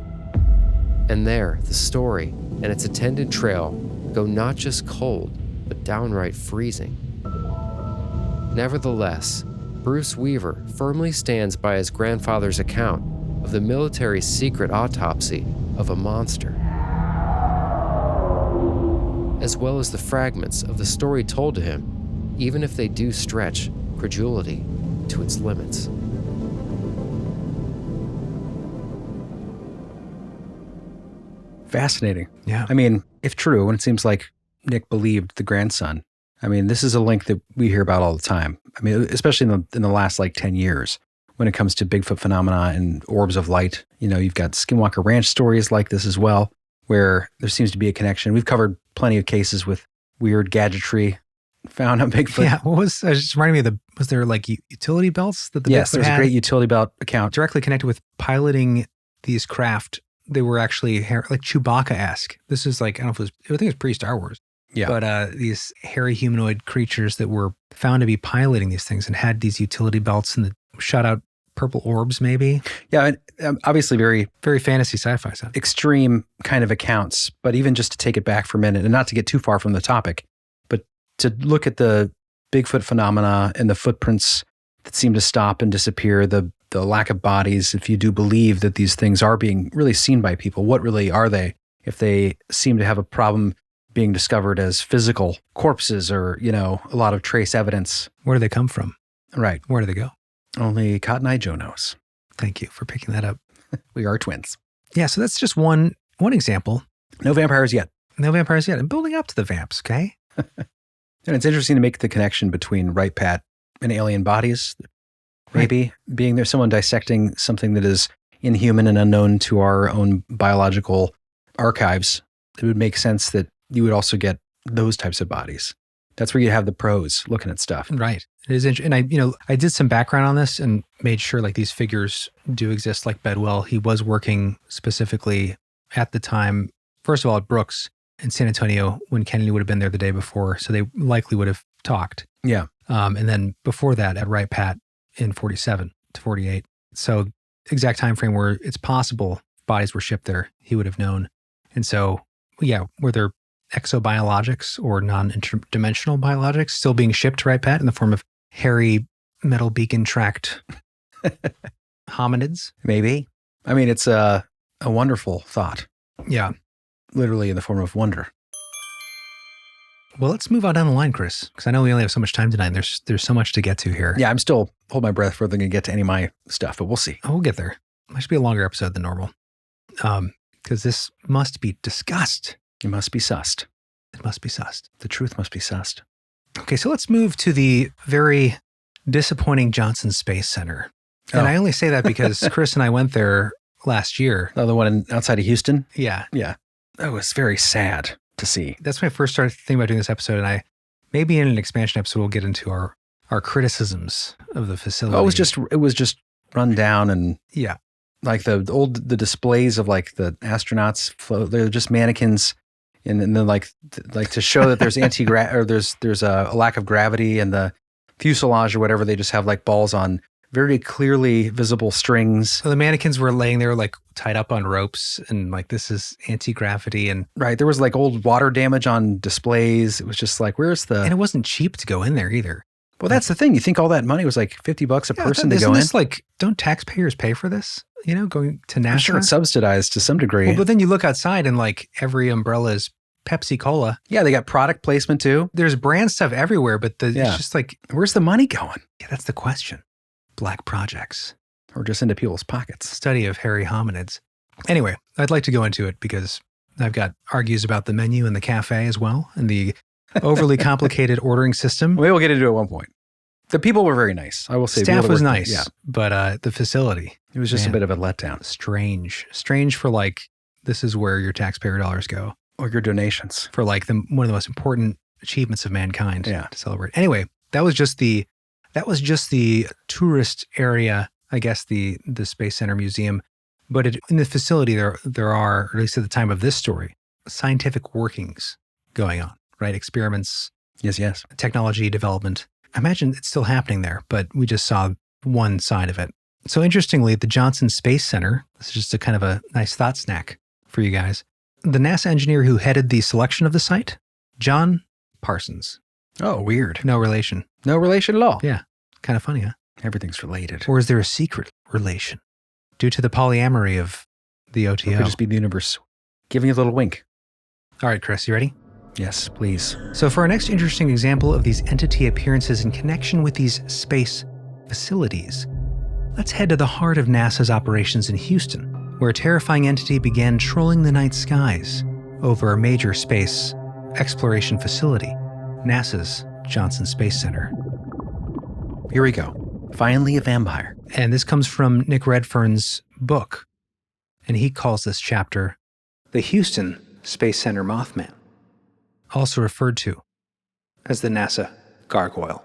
And there, the story and its attendant trail go not just cold, but downright freezing. Nevertheless, Bruce Weaver firmly stands by his grandfather's account of the military's secret autopsy of a monster, as well as the fragments of the story told to him, even if they do stretch credulity to its limits. Fascinating. Yeah. I mean, if true, and it seems like Nick believed the grandson, I mean, this is a link that we hear about all the time. I mean, especially in the last 10 years when it comes to Bigfoot phenomena and orbs of light. You know, you've got Skinwalker Ranch stories like this as well, where there seems to be a connection. We've covered plenty of cases with weird gadgetry found on Bigfoot. Yeah. Just reminding me was there utility belts that the Yes, Bigfoot there's a had? great utility belt account. Directly connected with piloting these craft. They were actually like Chewbacca-esque. This is I think it was pre-Star Wars. Yeah. But these hairy humanoid creatures that were found to be piloting these things and had these utility belts and shot out purple orbs, maybe. Yeah, and obviously very Very fantasy sci-fi stuff. extreme kind of accounts, but even just to take it back for a minute and not to get too far from the topic, but to look at the Bigfoot phenomena and the footprints that seem to stop and disappear, the lack of bodies, if you do believe that these things are being really seen by people, what really are they? If they seem to have a problem being discovered as physical corpses or, a lot of trace evidence. Where do they come from? Right. Where do they go? Only Cotton Eye Joe knows. Thank you for picking that up. We are twins. Yeah, so that's just one example. No vampires yet. No vampires yet. And building up to the vamps, okay? And it's interesting to make the connection between Right Pat and alien bodies. Maybe being there, someone dissecting something that is inhuman and unknown to our own biological archives. It would make sense that you would also get those types of bodies. That's where you have the pros looking at stuff. Right. It is interesting. And I did some background on this and made sure these figures do exist, like Bedwell. He was working specifically at the time, first of all, at Brooks in San Antonio when Kennedy would have been there the day before. So they likely would have talked. Yeah. And then before that at Right Pat in 47 to 48. So exact time frame where it's possible bodies were shipped there, he would have known. And so, yeah, were there exobiologics or non-interdimensional biologics still being shipped to Right Pat in the form of hairy metal beacon tracked hominids? Maybe. I mean, it's a wonderful thought. Yeah. Literally in the form of wonder. Well, let's move on down the line, Chris, because I know we only have so much time tonight. There's so much to get to here. Yeah, I'm still hold my breath for they're going to get to any of my stuff, but we'll see. Oh, we'll get there. It should be a longer episode than normal. Because this must be discussed. It must be sussed. It must be sussed. The truth must be sussed. Okay, so let's move to the very disappointing Johnson Space Center. And I only say that because Chris and I went there last year. The one outside of Houston? Yeah. Yeah. That was very sad to see. That's when I first started thinking about doing this episode. And maybe in an expansion episode, we'll get into our criticisms of the facility. Oh, it was just run down and like the displays of the astronauts float. They're just mannequins. And then like to show that there's there's a lack of gravity and the fuselage or whatever, they just have balls on very clearly visible strings. So the mannequins were laying there tied up on ropes and this is anti-gravity and right. There was old water damage on displays. It was just where's the... And it wasn't cheap to go in there either. Well, that's the thing. You think all that money was $50 a person to go in? Don't taxpayers pay for this? Going to NASA? I'm sure it's subsidized to some degree. Well, but then you look outside and every umbrella is Pepsi Cola. Yeah, they got product placement too. There's brand stuff everywhere, but it's just where's the money going? Yeah, that's the question. Black projects. Or just into people's pockets. Study of hairy hominids. Anyway, I'd like to go into it because I've got argues about the menu and the cafe as well and the overly complicated ordering system. Maybe we'll get into it at one point. The people were very nice. I will say. Staff was nice, but the facility. It was just a bit of a letdown. Strange for this is where your taxpayer dollars go. Or your donations. For one of the most important achievements of mankind to celebrate. Anyway, that was just the tourist area, I guess, the Space Center Museum. But in the facility, there are, or at least at the time of this story, scientific workings going on, right? Experiments. Yes. Technology development. I imagine it's still happening there, but we just saw one side of it. So interestingly, the Johnson Space Center, this is just a kind of a nice thought snack for you guys. The NASA engineer who headed the selection of the site, John Parsons. Oh, weird. No relation. No relation at all. Yeah. Kind of funny, huh? Everything's related. Or is there a secret relation? Due to the polyamory of the OTO. It could just be the universe giving you a little wink. All right, Chris, you ready? Yes, please. So for our next interesting example of these entity appearances in connection with these space facilities, let's head to the heart of NASA's operations in Houston, where a terrifying entity began trolling the night skies over a major space exploration facility, NASA's Johnson Space Center. Here we go. Finally a vampire. And this comes from Nick Redfern's book, and he calls this chapter The Houston Space Center Mothman, also referred to as the NASA Gargoyle.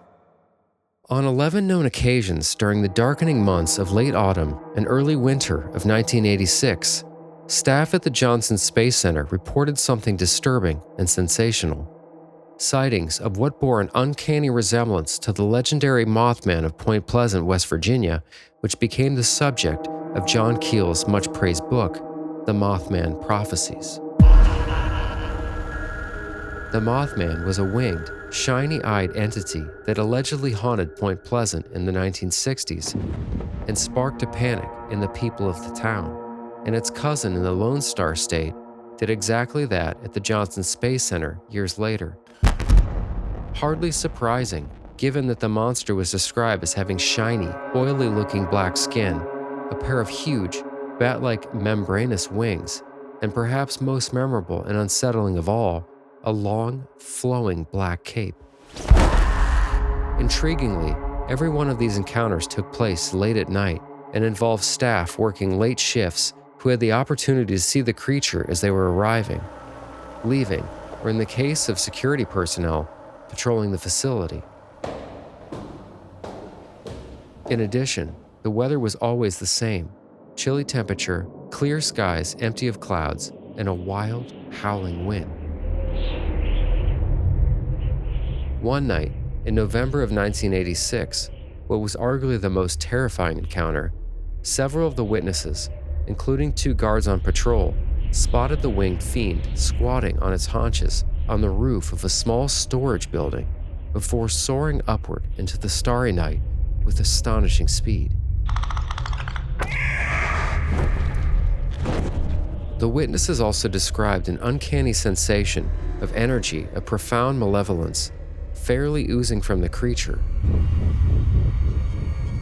On 11 known occasions during the darkening months of late autumn and early winter of 1986, staff at the Johnson Space Center reported something disturbing and sensational. Sightings of what bore an uncanny resemblance to the legendary Mothman of Point Pleasant, West Virginia, which became the subject of John Keel's much-praised book, The Mothman Prophecies. The Mothman was a winged, shiny-eyed entity that allegedly haunted Point Pleasant in the 1960s and sparked a panic in the people of the town, and its cousin in the Lone Star State did exactly that at the Johnson Space Center years later. Hardly surprising, given that the monster was described as having shiny, oily-looking black skin, a pair of huge, bat-like membranous wings, and perhaps most memorable and unsettling of all, a long, flowing black cape. Intriguingly, every one of these encounters took place late at night and involved staff working late shifts who had the opportunity to see the creature as they were arriving, leaving, or in the case of security personnel, patrolling the facility. In addition, the weather was always the same: chilly temperature, clear skies empty of clouds, and a wild, howling wind. One night, in November of 1986, what was arguably the most terrifying encounter, several of the witnesses, including 2 guards on patrol, spotted the winged fiend squatting on its haunches on the roof of a small storage building before soaring upward into the starry night with astonishing speed. The witnesses also described an uncanny sensation of energy of profound malevolence fairly oozing from the creature.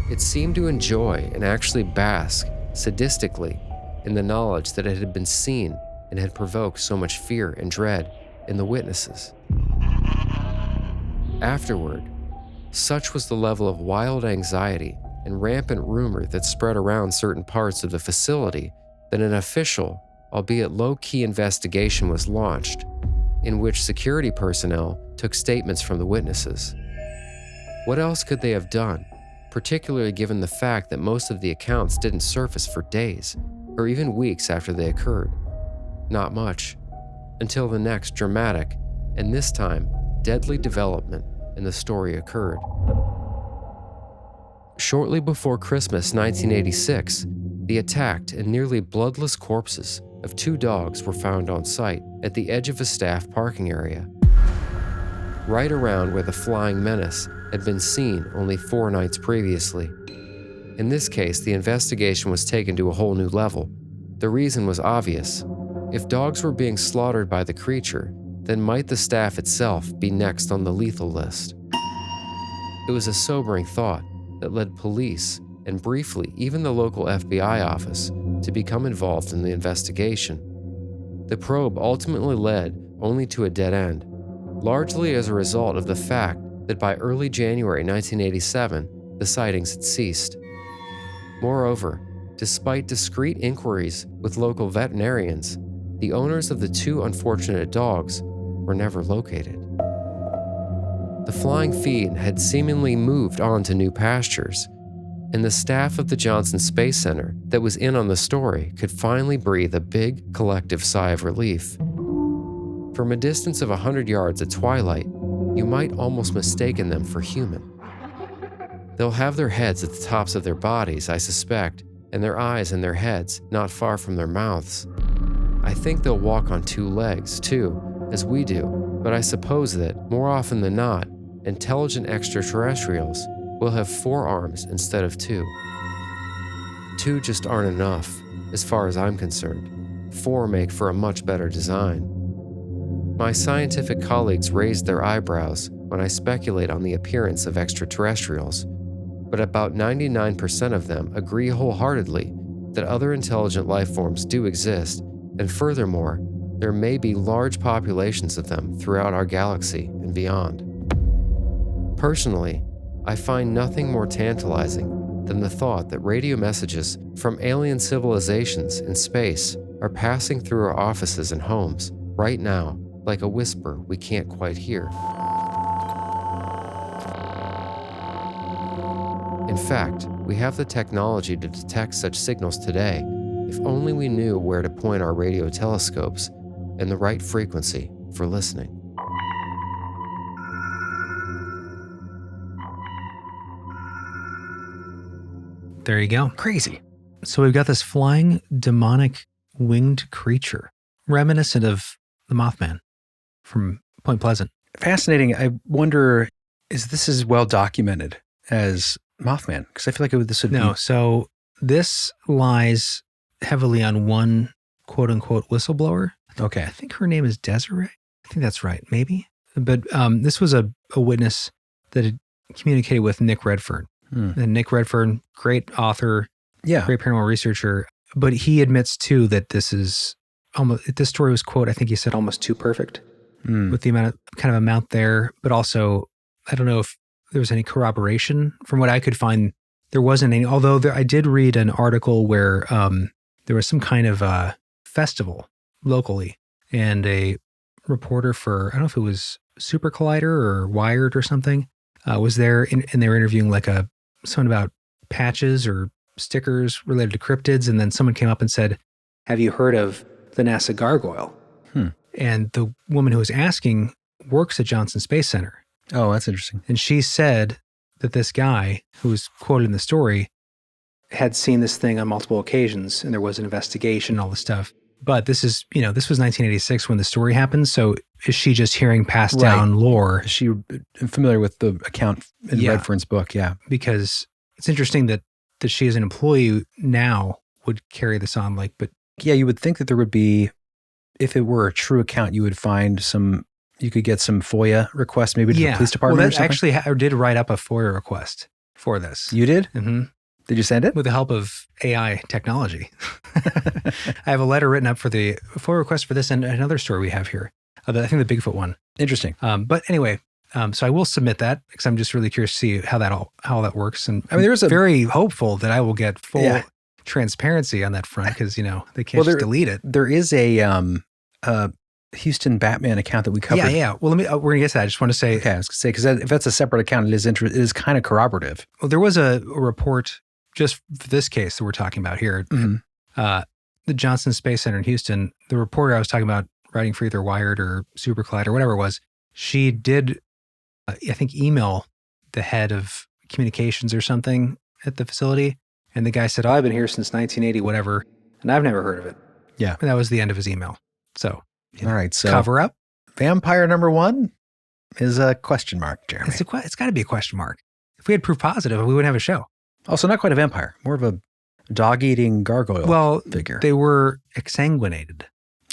It seemed to enjoy and actually bask sadistically in the knowledge that it had been seen and had provoked so much fear and dread in the witnesses. Afterward, such was the level of wild anxiety and rampant rumor that spread around certain parts of the facility that an official, albeit low-key investigation was launched, in which security personnel took statements from the witnesses. What else could they have done, particularly given the fact that most of the accounts didn't surface for days, or even weeks after they occurred? Not much, until the next dramatic, and this time, deadly development in the story occurred. Shortly before Christmas 1986, the attacked and nearly bloodless corpses of 2 dogs were found on site at the edge of a staff parking area, right around where the flying menace had been seen only 4 nights previously. In this case, the investigation was taken to a whole new level. The reason was obvious. If dogs were being slaughtered by the creature, then might the staff itself be next on the lethal list? It was a sobering thought that led police, and briefly even the local FBI office, to become involved in the investigation. The probe ultimately led only to a dead end, largely as a result of the fact that by early January 1987, the sightings had ceased. Moreover, despite discreet inquiries with local veterinarians, the owners of the 2 unfortunate dogs were never located. The flying fiend had seemingly moved on to new pastures, and the staff of the Johnson Space Center that was in on the story could finally breathe a big collective sigh of relief. From a distance of 100 yards at twilight, you might almost mistaken them for human. They'll have their heads at the tops of their bodies, I suspect, and their eyes in their heads, not far from their mouths. I think they'll walk on two legs, too, as we do, but I suppose that, more often than not, intelligent extraterrestrials will have 4 arms instead of 2. 2 just aren't enough, as far as I'm concerned. 4 make for a much better design. My scientific colleagues raise their eyebrows when I speculate on the appearance of extraterrestrials, but about 99% of them agree wholeheartedly that other intelligent life forms do exist, and furthermore, there may be large populations of them throughout our galaxy and beyond. Personally, I find nothing more tantalizing than the thought that radio messages from alien civilizations in space are passing through our offices and homes right now, like a whisper we can't quite hear. In fact, we have the technology to detect such signals today, if only we knew where to point our radio telescopes and the right frequency for listening. There you go. Crazy. So we've got this flying, demonic, winged creature, reminiscent of the Mothman from Point Pleasant. Fascinating. I wonder, is this as well documented as Mothman? Because I feel like this would No, be... so this lies heavily on one quote-unquote whistleblower. Okay. I think her name is Desiree. I think that's right, maybe. But this was a witness that had communicated with Nick Redfern. And Nick Redfern, great author, Yeah. great paranormal researcher. But he admits, too, that this story was, quote, I think he said almost too perfect with the amount there. But also, I don't know if there was any corroboration. From what I could find, there wasn't any. Although I did read an article where there was some kind of festival locally, and a reporter for, I don't know if it was Super Collider or Wired or something, was there, and they were interviewing someone about patches or stickers related to cryptids, and then someone came up and said, have you heard of the NASA Gargoyle? And the woman who was asking works at Johnson Space Center. Oh, that's interesting. And she said that this guy who was quoted in the story had seen this thing on multiple occasions, and there was an investigation, all this stuff. But this is, this was 1986 when the story happened. So is she just hearing passed down lore? Is she familiar with the account in Redfern's book? Yeah. Because it's interesting that she as an employee now would carry this on. But yeah, you would think that there would be, if it were a true account, you would find you could get some FOIA requests maybe to the police department or something. Actually, I did write up a FOIA request for this. You did? Mm-hmm. Did you send it? With the help of AI technology. I have a letter written up for the FOIA request for this and another story we have here. I think the Bigfoot one. Interesting. But anyway, so I will submit that because I'm just really curious to see how that works. And I mean, there's very hopeful that I will get full transparency on that front because, they can't just delete it. There is a Houston Batman account that we covered. Yeah. Well, we're going to get to that. I just want to say. Okay, I was going to say, because if that's a separate account, it is kind of corroborative. Well, there was a report just for this case that we're talking about here. The Johnson Space Center in Houston, the reporter I was talking about writing for either Wired or Super Collider or whatever it was, she did, I think, email the head of communications or something at the facility. And the guy said, I've been here since 1980, whatever, and I've never heard of it. Yeah. And that was the end of his email. So, all right. So cover up. Vampire number 1 is a question mark, Jeremy. It's got to be a question mark. If we had proof positive, we wouldn't have a show. Also, not quite a vampire, more of a dog-eating gargoyle figure. They were exsanguinated.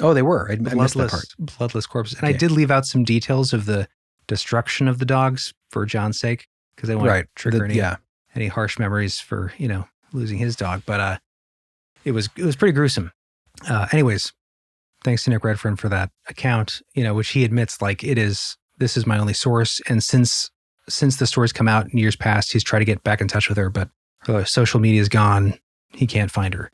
Oh, they were. I missed that part. Bloodless corpses. And I did leave out some details of the destruction of the dogs for John's sake, because they want to trigger any harsh memories for, losing his dog. But it was pretty gruesome. Anyways, thanks to Nick Redfern for that account, which he admits this is my only source. And since the stories come out in years past, he's tried to get back in touch with her, but her social media is gone. He can't find her.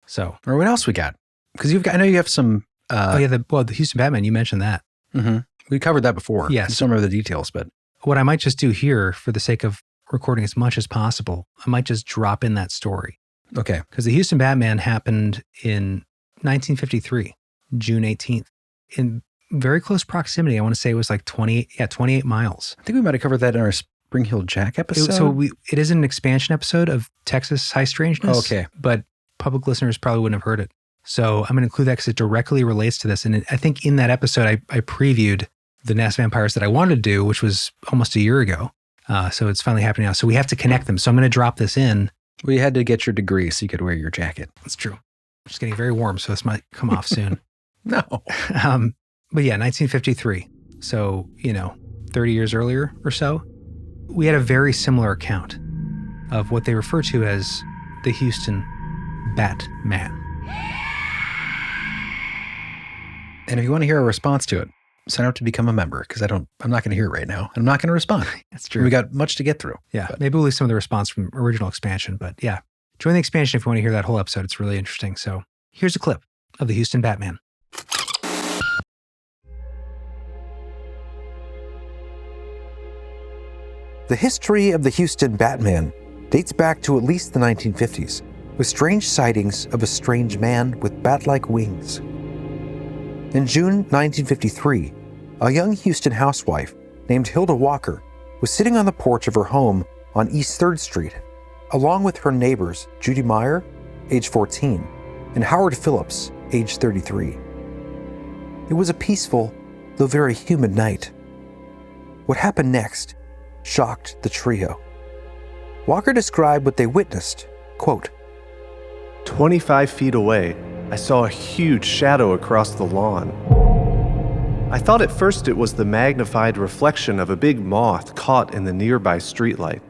So, or what else we got? Because I know you have some. The Houston Batman. You mentioned that. Mm-hmm. We covered that before. Yes. I just don't remember the details, but what I might just do here, for the sake of recording as much as possible, I might just drop in that story. Okay. Because the Houston Batman happened in 1953, June 18th. And very close proximity. I want to say it was like 28 miles. I think we might have covered that in our Spring Hill Jack episode. It is an expansion episode of Texas High Strangeness. Okay. But public listeners probably wouldn't have heard it. So I'm going to include that because it directly relates to this. And I think in that episode, I previewed the NASA Vampires that I wanted to do, which was almost a year ago. So it's finally happening now. So we have to connect them. So I'm going to drop this in. We had to get your degree so you could wear your jacket. That's true. It's getting very warm, so this might come off soon. No. But yeah, 1953. So, 30 years earlier or so, we had a very similar account of what they refer to as the Houston Batman. And if you want to hear a response to it, sign up to become a member because I'm not going to hear it right now. I'm not going to respond. That's true. We got much to get through. Yeah. Maybe we'll leave some of the response from original expansion, but yeah. Join the expansion if you want to hear that whole episode. It's really interesting. So here's a clip of the Houston Batman. The history of the Houston Batman dates back to at least the 1950s, with strange sightings of a strange man with bat-like wings. In June 1953, a young Houston housewife named Hilda Walker was sitting on the porch of her home on East 3rd Street, along with her neighbors Judy Meyer, age 14, and Howard Phillips, age 33. It was a peaceful, though very humid night. What happened next shocked the trio. Walker described what they witnessed, quote, 25 feet away, I saw a huge shadow across the lawn. I thought at first it was the magnified reflection of a big moth caught in the nearby streetlight.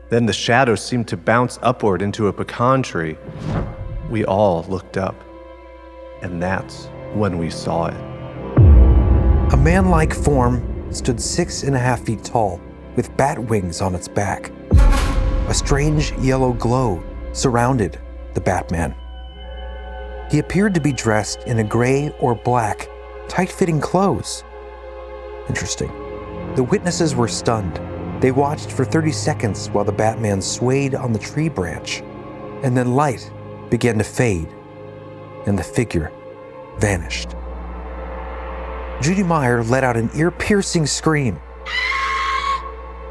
Then the shadow seemed to bounce upward into a pecan tree. We all looked up, and that's when we saw it. A man-like form stood 6.5 feet tall, with bat wings on its back. A strange yellow glow surrounded the Batman. He appeared to be dressed in a gray or black, tight-fitting clothes. Interesting. The witnesses were stunned. They watched for 30 seconds while the Batman swayed on the tree branch, and then light began to fade, and the figure vanished. Judy Meyer let out an ear-piercing scream.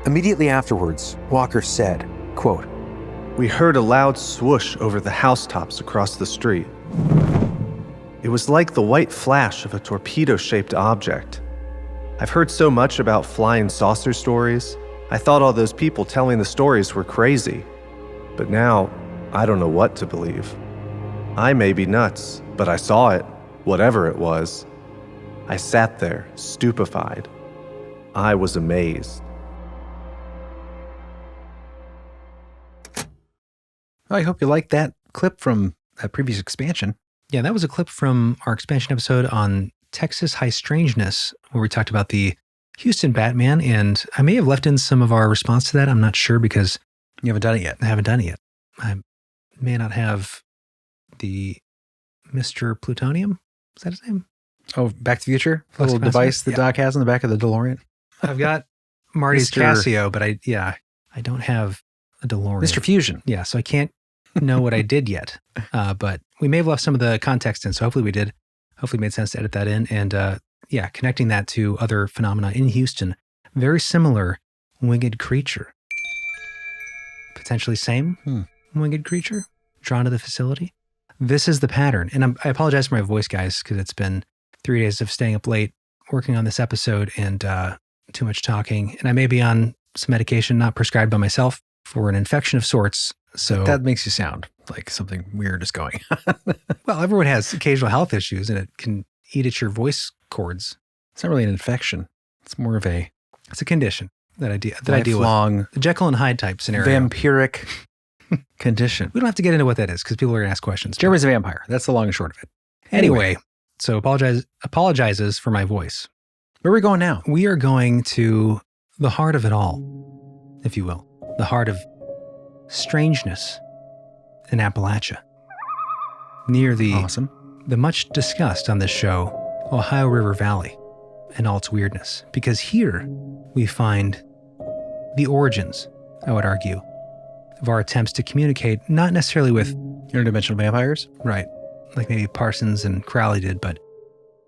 Immediately afterwards, Walker said, quote, We heard a loud swoosh over the housetops across the street. It was like the white flash of a torpedo-shaped object. I've heard so much about flying saucer stories. I thought all those people telling the stories were crazy. But now, I don't know what to believe. I may be nuts, but I saw it, whatever it was. I sat there, stupefied. I was amazed. I hope you liked that clip from that previous expansion. Yeah, that was a clip from our expansion episode on Texas High Strangeness, where we talked about the Houston Batman, and I may have left in some of our response to that. I'm not sure because You haven't done it yet. I haven't done it yet. I may not have the Mr. Plutonium. Is that his name? Oh, Back to the Future? The little Flux device capacitor? that Yeah. Doc has in the back of the DeLorean. I've got Marty's Mr. Casio, but I don't have a DeLorean. Mr. Fusion. Yeah, so I can't know what I did yet. But we may have left some of the context in, so hopefully we did. Hopefully it made sense to edit that in. And connecting that to other phenomena in Houston. Very similar winged creature. Potentially same winged creature drawn to the facility. This is the pattern. And I apologize for my voice, guys, because it's been 3 days of staying up late working on this episode and too much talking. And I may be on some medication not prescribed by myself for an infection of sorts. So That makes you sound like something weird is going on. well, everyone has occasional health issues and it can eat at your voice cords. It's not really an infection. It's more of a It's a condition that I deal with. lifelong The Jekyll and Hyde type scenario. vampiric condition. We don't have to get into what that is because people are going to ask questions. Jeremy's a vampire. That's the long and short of it. Anyway, so apologizes for my voice. Where are we going now? We are going to the heart of it all, if you will. The heart of strangeness in Appalachia. Near the Awesome. the much discussed on this show, Ohio River Valley and all its weirdness. Because here we find the origins, I would argue, of our attempts to communicate, not necessarily with, Interdimensional vampires? right, like maybe Parsons and Crowley did, but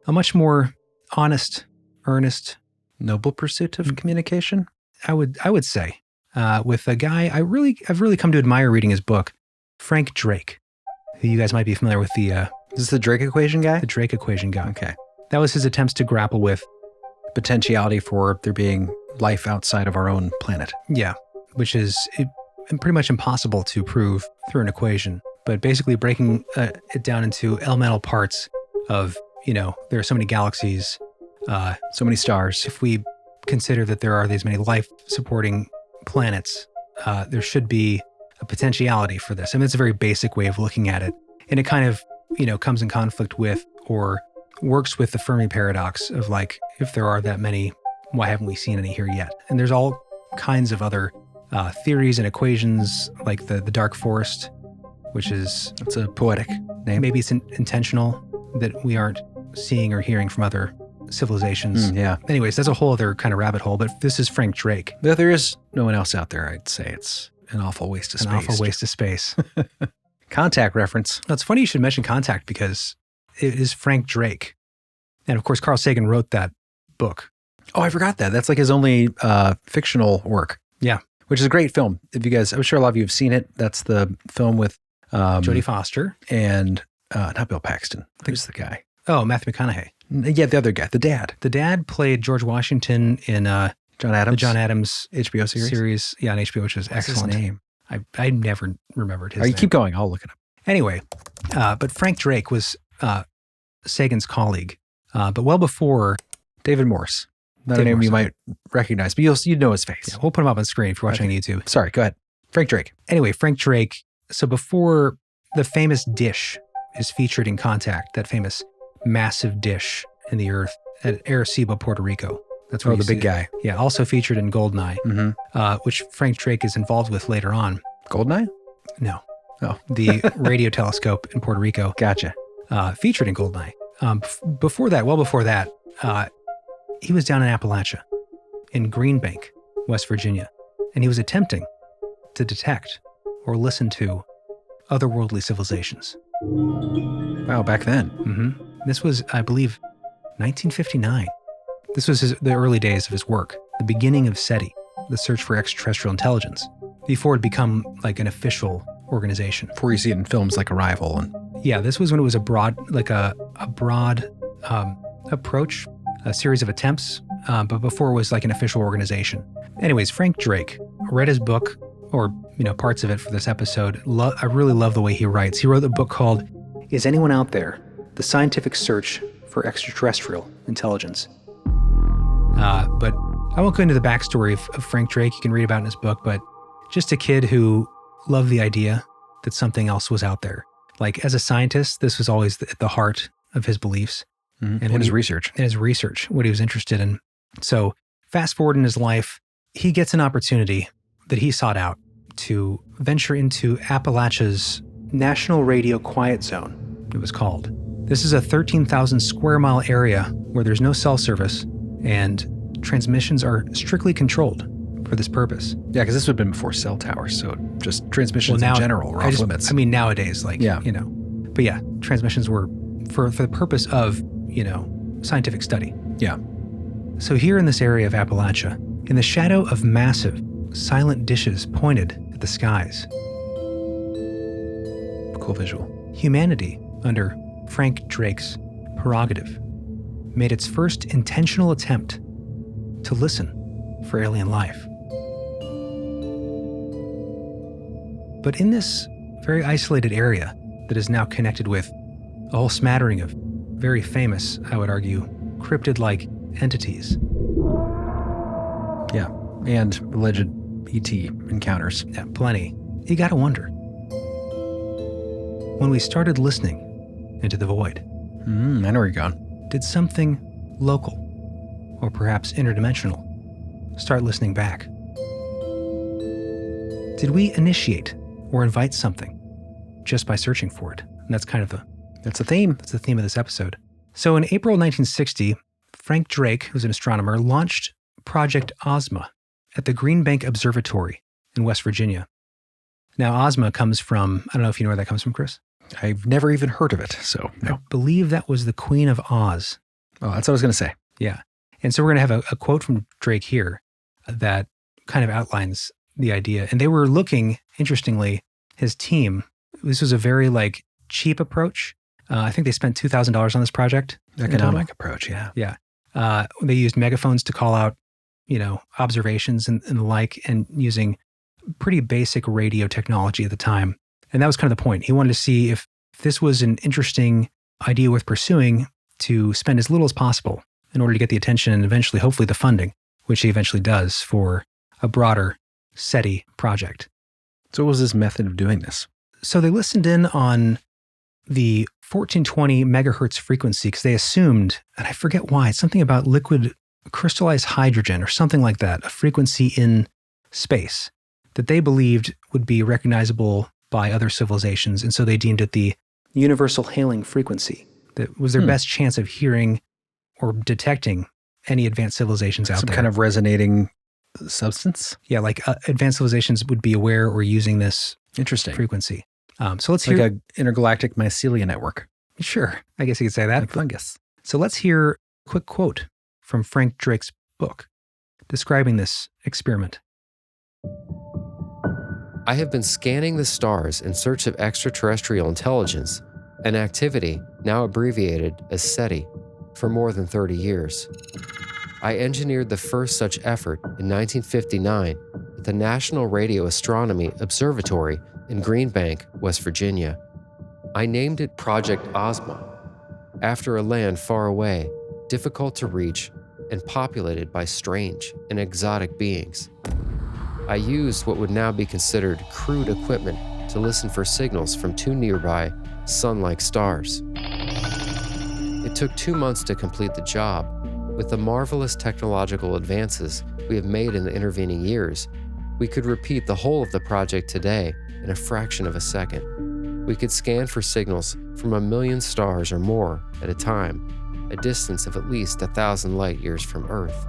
a much more honest, earnest, Noble pursuit of communication? I would say, with a guy I've really come to admire reading his book, Frank Drake, who you guys might be familiar with, Is this the Drake equation guy? the Drake equation guy. Okay. That was his attempts to grapple with, Potentiality for there being life outside of our own planet. yeah, which is pretty much impossible to prove through an equation, but basically breaking it down into elemental parts of, there are so many galaxies. So many stars. If we consider that there are these many life-supporting planets, there should be a potentiality for this. I mean, it's a very basic way of looking at it. And it kind of, comes in conflict with or works with the Fermi paradox of like, if there are that many, why haven't we seen any here yet? And there's all kinds of other theories and equations, like the dark forest, which is... That's a poetic name. Maybe it's intentional that we aren't seeing or hearing from other civilizations. Yeah. Anyways, that's a whole other kind of rabbit hole, but this is Frank Drake. If there is no one else out there, I'd say it's an awful waste of space. An awful waste of space. Contact reference. Now, it's funny you should mention Contact because it is Frank Drake. And of course, Carl Sagan wrote that book. Oh, I forgot that. That's like his only fictional work. Yeah. Which is a great film. If you guys, I'm sure a lot of you have seen it. That's the film with Jodie Foster. And not Bill Paxton. Who's the guy? Oh, Matthew McConaughey. Yeah, the other guy, the dad. The dad played George Washington in John Adams. the John Adams HBO series. Yeah, on HBO, which is excellent. His name? I never remembered his You name. keep going. I'll look it up. Anyway, but Frank Drake was Sagan's colleague, but well before David Morse. Not David a name Morse. you might recognize, but you'd know his face. Yeah, we'll put him up on screen if you're watching on YouTube. Sorry, go ahead. Frank Drake. Anyway, Frank Drake, so before the famous dish is featured in Contact, that famous massive dish in the earth at Arecibo, Puerto Rico. That's where the you see big it. guy. Yeah, also featured in Goldeneye, Mm-hmm. which Frank Drake is involved with later on. Goldeneye? No. Oh. The radio telescope in Puerto Rico. Gotcha. Featured in Goldeneye. Before that, he was down in Appalachia, in Green Bank, West Virginia, and he was attempting to detect or listen to otherworldly civilizations. Wow, back then. Mm-hmm. This was, I believe, 1959. This was the early days of his work, the beginning of SETI, the search for extraterrestrial intelligence, before it had become like an official organization. Before you see it in films like Arrival. And Yeah, this was when it was a broad approach, a series of attempts, but before it was like an official organization. Anyways, Frank Drake, read his book, or parts of it for this episode. I really love the way he writes. He wrote a book called "Is Anyone Out There? The Scientific Search for Extraterrestrial Intelligence." But I won't go into the backstory of Frank Drake. You can read about it in his book, but just a kid who loved the idea that something else was out there. Like as a scientist, this was always at the heart of his beliefs. and his research. And his research, what he was interested in. So fast forward in his life, he gets an opportunity that he sought out to venture into Appalachia's National Radio Quiet Zone, it was called. This is a 13,000 square mile area where there's no cell service and transmissions are strictly controlled for this purpose. Yeah, because this would have been before cell towers, so just transmissions in general were off limits. I mean, nowadays, like, Yeah. But yeah, transmissions were for the purpose of, scientific study. Yeah. So here in this area of Appalachia, in the shadow of massive, silent dishes pointed at the skies, Cool visual. humanity, under Frank Drake's prerogative, made its first intentional attempt to listen for alien life. But in this very isolated area that is now connected with a whole smattering of very famous, I would argue, cryptid-like entities. Yeah. And alleged ET encounters. Yeah, plenty. You gotta wonder. When we started listening into the void, I know where you're going. did something local, or perhaps interdimensional, start listening back? Did we initiate or invite something just by searching for it? And that's kind of That's a theme. that's the theme of this episode. So in April 1960, Frank Drake, who's an astronomer, launched Project Ozma at the Green Bank Observatory in West Virginia. Now, Ozma comes from, I don't know if you know where that comes from, Chris. I've never even heard of it, so no. I believe that was the Queen of Oz. Oh, that's what I was going to say. Yeah. And so we're going to have a quote from Drake here that kind of outlines the idea. And they were looking, interestingly, his team, this was a very like cheap approach. I think they spent $2,000 on this project. Economic approach, yeah. Yeah. They used megaphones to call out, observations and the like, and using pretty basic radio technology at the time. And that was kind of the point. He wanted to see if this was an interesting idea worth pursuing, to spend as little as possible in order to get the attention and eventually, hopefully, the funding, which he eventually does for a broader SETI project. So what was his method of doing this? So they listened in on the 1420 megahertz frequency because they assumed, and I forget why, it's something about liquid crystallized hydrogen or something like that, a frequency in space that they believed would be recognizable by other civilizations. And so they deemed it the universal hailing frequency. That was their best chance of hearing or detecting any advanced civilizations out there. Some kind of resonating substance? Yeah, like advanced civilizations would be aware or using this Interesting frequency. So let's like hear... an intergalactic mycelia network. Sure, I guess you could say that. Like fungus. So let's hear a quick quote from Frank Drake's book describing this experiment. I have been scanning the stars in search of extraterrestrial intelligence, an activity now abbreviated as SETI, for more than 30 years. I engineered the first such effort in 1959 at the National Radio Astronomy Observatory in Green Bank, West Virginia. I named it Project Ozma, after a land far away, difficult to reach, and populated by strange and exotic beings. I used what would now be considered crude equipment to listen for signals from two nearby sun-like stars. It took 2 months to complete the job. With the marvelous technological advances we have made in the intervening years, we could repeat the whole of the project today in a fraction of a second. We could scan for signals from 1 million stars or more at a time, a distance of at least 1,000 light years from Earth.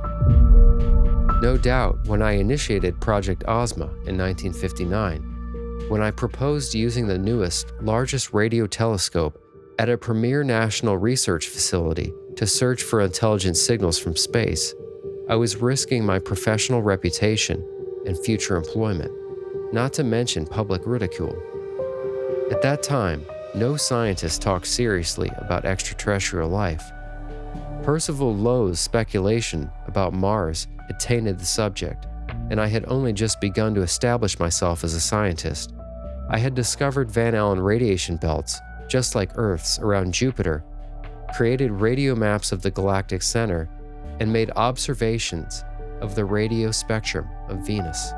No doubt, when I initiated Project Ozma in 1959, when I proposed using the newest, largest radio telescope at a premier national research facility to search for intelligent signals from space, I was risking my professional reputation and future employment, not to mention public ridicule. At that time, no scientist talked seriously about extraterrestrial life. Percival Lowell's speculation about Mars had tainted the subject, and I had only just begun to establish myself as a scientist. I had discovered Van Allen radiation belts, just like Earth's, around Jupiter, created radio maps of the galactic center, and made observations of the radio spectrum of Venus.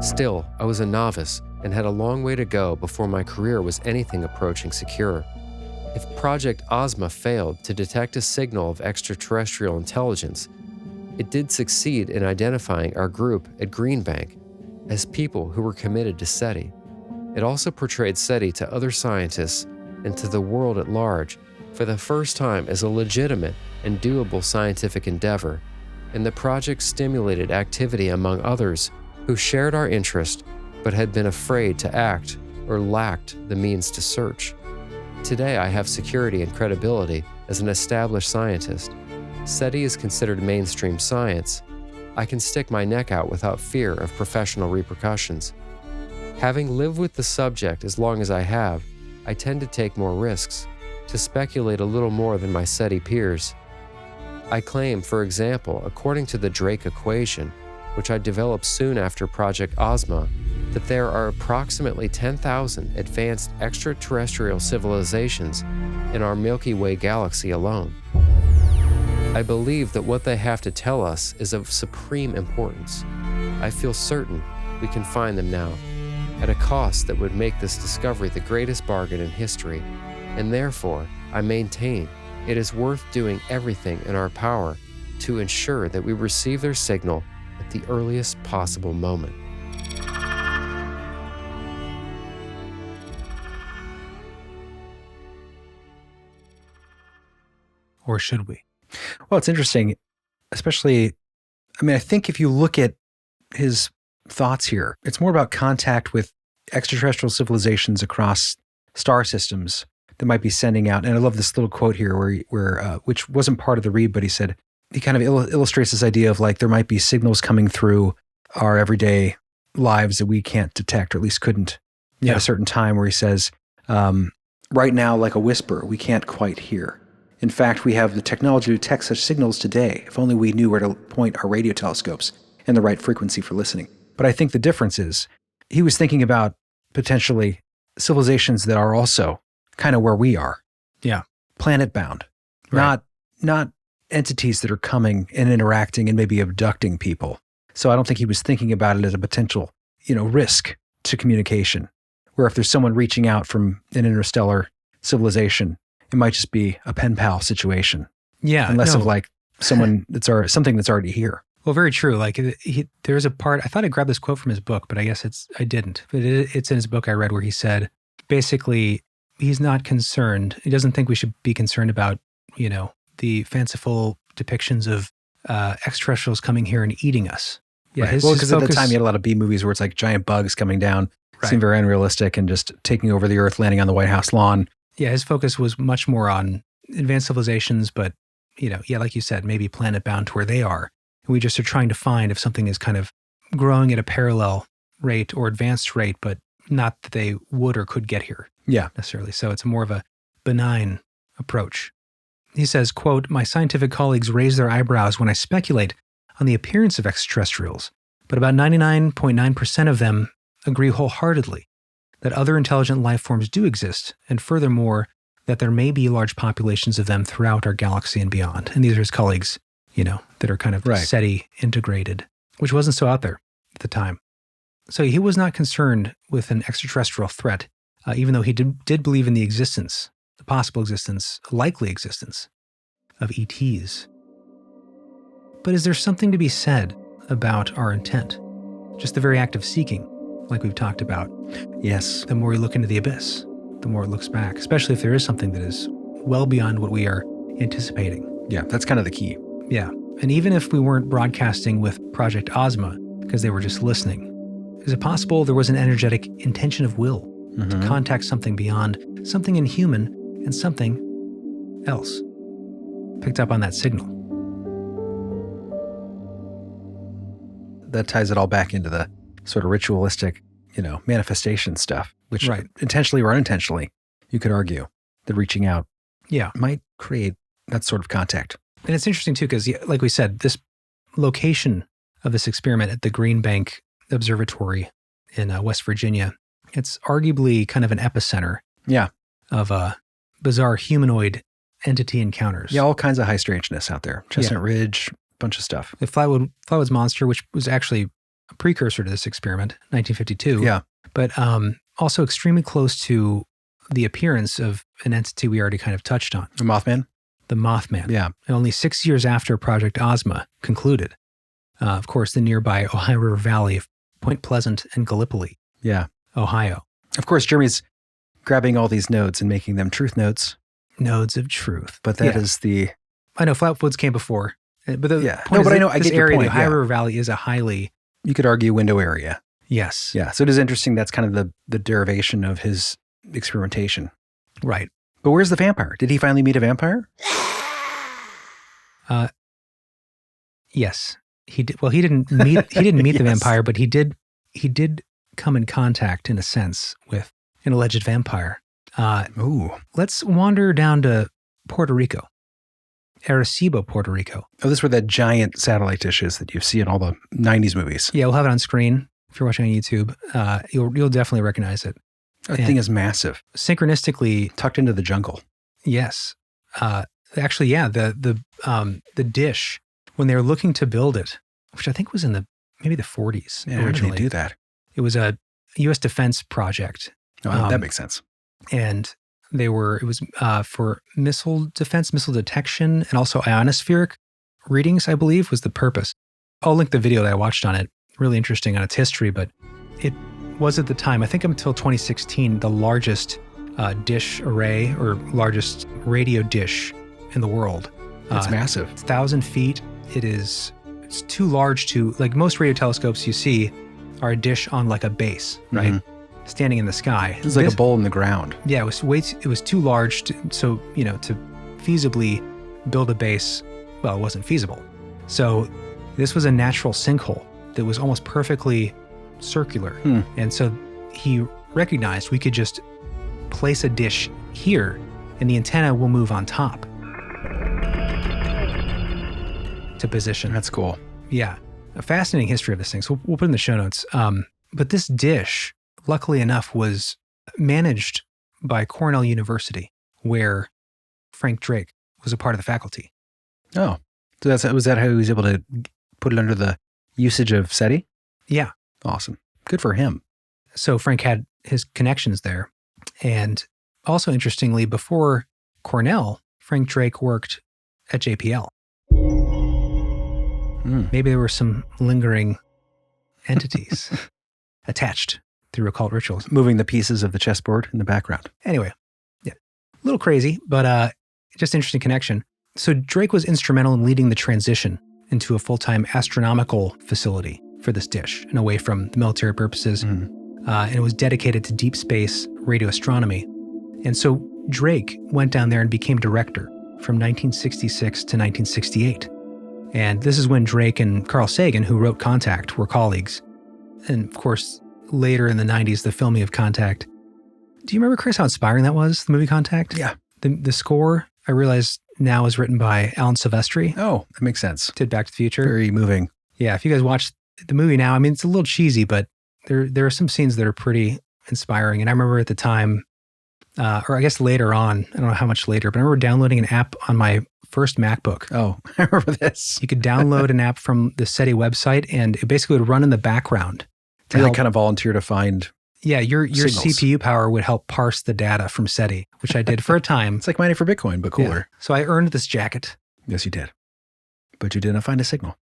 Still, I was a novice and had a long way to go before my career was anything approaching secure. If Project Ozma failed to detect a signal of extraterrestrial intelligence, it did succeed in identifying our group at Green Bank as people who were committed to SETI. It also portrayed SETI to other scientists and to the world at large for the first time as a legitimate and doable scientific endeavor, and the project stimulated activity among others who shared our interest but had been afraid to act or lacked the means to search. Today, I have security and credibility as an established scientist. SETI is considered mainstream science. I can stick my neck out without fear of professional repercussions. Having lived with the subject as long as I have, I tend to take more risks, to speculate a little more than my SETI peers. I claim, for example, according to the Drake equation, which I developed soon after Project Ozma, that there are approximately 10,000 advanced extraterrestrial civilizations in our Milky Way galaxy alone. I believe that what they have to tell us is of supreme importance. I feel certain we can find them now, at a cost that would make this discovery the greatest bargain in history, and therefore, I maintain it is worth doing everything in our power to ensure that we receive their signal at the earliest possible moment. Or should we? Well, it's interesting, especially, I think if you look at his thoughts here, it's more about contact with extraterrestrial civilizations across star systems that might be sending out. And I love this little quote here where which wasn't part of the read, but he said, he kind of illustrates this idea of like there might be signals coming through our everyday lives that we can't detect, or at least couldn't at a certain time, where he says, right now, like a whisper, we can't quite hear. In fact, we have the technology to detect such signals today, if only we knew where to point our radio telescopes and the right frequency for listening. But I think the difference is he was thinking about potentially civilizations that are also kind of where we are. Yeah. Planet bound. Right. Not entities that are coming and interacting and maybe abducting people. So I don't think he was thinking about it as a potential, risk to communication, where if there's someone reaching out from an interstellar civilization, it might just be a pen pal situation. Yeah. Unless of like something that's already here. Well, very true. Like there's a part, I thought I grabbed this quote from his book, but I guess I didn't. But it's in his book I read where he said, basically, he's not concerned. He doesn't think we should be concerned about, the fanciful depictions of extraterrestrials coming here and eating us. Yeah. Right. Well, because at the time you had a lot of B movies where it's like giant bugs coming down, seem very unrealistic and just taking over the earth, landing on the White House lawn. Yeah. His focus was much more on advanced civilizations, but, like you said, maybe planet bound to where they are. We just are trying to find if something is kind of growing at a parallel rate or advanced rate, but not that they would or could get here. Yeah. Necessarily. So it's more of a benign approach. He says, quote, "My scientific colleagues raise their eyebrows when I speculate on the appearance of extraterrestrials, but about 99.9% of them agree wholeheartedly that other intelligent life forms do exist, and furthermore, that there may be large populations of them throughout our galaxy and beyond." And these are his colleagues, that are kind of SETI integrated, which wasn't so out there at the time. So he was not concerned with an extraterrestrial threat, even though he did believe in the existence, the possible existence, likely existence of ETs. But is there something to be said about our intent? Just the very act of seeking, like we've talked about. Yes. The more you look into the abyss, the more it looks back, especially if there is something that is well beyond what we are anticipating. Yeah, that's kind of the key. Yeah. And even if we weren't broadcasting with Project Ozma because they were just listening, is it possible there was an energetic intention of will to contact something beyond, something inhuman, and something else? Picked up on that signal. That ties it all back into the sort of ritualistic, manifestation stuff, which intentionally or unintentionally, you could argue that reaching out might create that sort of contact. And it's interesting too, because like we said, this location of this experiment at the Green Bank Observatory in West Virginia, it's arguably kind of an epicenter of bizarre humanoid entity encounters. Yeah, all kinds of high strangeness out there. Chestnut Ridge, bunch of stuff. The Flywood's Monster, which was actually a precursor to this experiment, 1952. Yeah. But also extremely close to the appearance of an entity we already kind of touched on. The Mothman? The Mothman. Yeah. And only 6 years after Project Ozma concluded. Of course, the nearby Ohio River Valley of Point Pleasant and Gallipoli, Ohio. Of course, Jeremy's grabbing all these nodes and making them truth nodes. Nodes of truth. But that is the... I know Flatwoods came before. But the point is but I know, I this get your area, point. the Ohio River Valley is a highly... You could argue window area. Yes. Yeah. So it is interesting. That's kind of the derivation of his experimentation. Right. But where's the vampire? Did he finally meet a vampire? Yes. He did. Well, he didn't meet the vampire, but he did come in contact, in a sense, with an alleged vampire. Let's wander down to Puerto Rico. Arecibo, Puerto Rico. Oh, this is where that giant satellite dish is that you see in all the 90s movies. Yeah, we'll have it on screen. If you're watching on YouTube, you'll definitely recognize it. That thing is massive. Synchronistically tucked into the jungle. Yes. Actually, yeah, the dish, when they were looking to build it, which I think was in maybe the 40s originally. How did they do that? It was a U.S. defense project. Oh, that makes sense. And it was for missile defense, missile detection, and also ionospheric readings, I believe, was the purpose. I'll link the video that I watched on it. Really interesting on its history, but it was at the time, I think until 2016, the largest dish array or largest radio dish in the world. It's massive. It's 1,000 feet. It's too large to, like most radio telescopes you see are a dish on like a base, right? Standing in the sky. It's like a bowl in the ground. Yeah, it was too large to feasibly build a base well, it wasn't feasible. So this was a natural sinkhole that was almost perfectly circular. And so he recognized we could just place a dish here and the antenna will move on top to position. That's cool. Yeah. A fascinating history of this thing. So we'll put it in the show notes. But this dish, luckily enough, was managed by Cornell University, where Frank Drake was a part of the faculty. Oh, so was that how he was able to put it under the usage of SETI? Yeah. Awesome. Good for him. So Frank had his connections there. And also interestingly, before Cornell, Frank Drake worked at JPL. Maybe there were some lingering entities attached through occult rituals. Moving the pieces of the chessboard in the background. Anyway, yeah, a little crazy, but just interesting connection. So Drake was instrumental in leading the transition into a full-time astronomical facility for this dish and away from the military purposes. And it was dedicated to deep space radio astronomy. And so Drake went down there and became director from 1966 to 1968. And this is when Drake and Carl Sagan, who wrote Contact, were colleagues. And of course, later in the 90s, the filming of Contact. Do you remember, Chris, how inspiring that was, the movie Contact? Yeah. The score, I realize now, is written by Alan Silvestri. Oh, that makes sense. Did Back to the Future. Very moving. Yeah, if you guys watch the movie now, I mean, it's a little cheesy, but there are some scenes that are pretty inspiring. And I remember at the time, or I guess later on, I don't know how much later, but I remember downloading an app on my first MacBook. Oh, I remember this. You could download an app from the SETI website, and it basically would run in the background. To really kind of volunteer to find Yeah, your signals. CPU power would help parse the data from SETI, which I did for a time. It's like mining for Bitcoin, but cooler. Yeah. So I earned this jacket. Yes, you did. But you did not find a signal.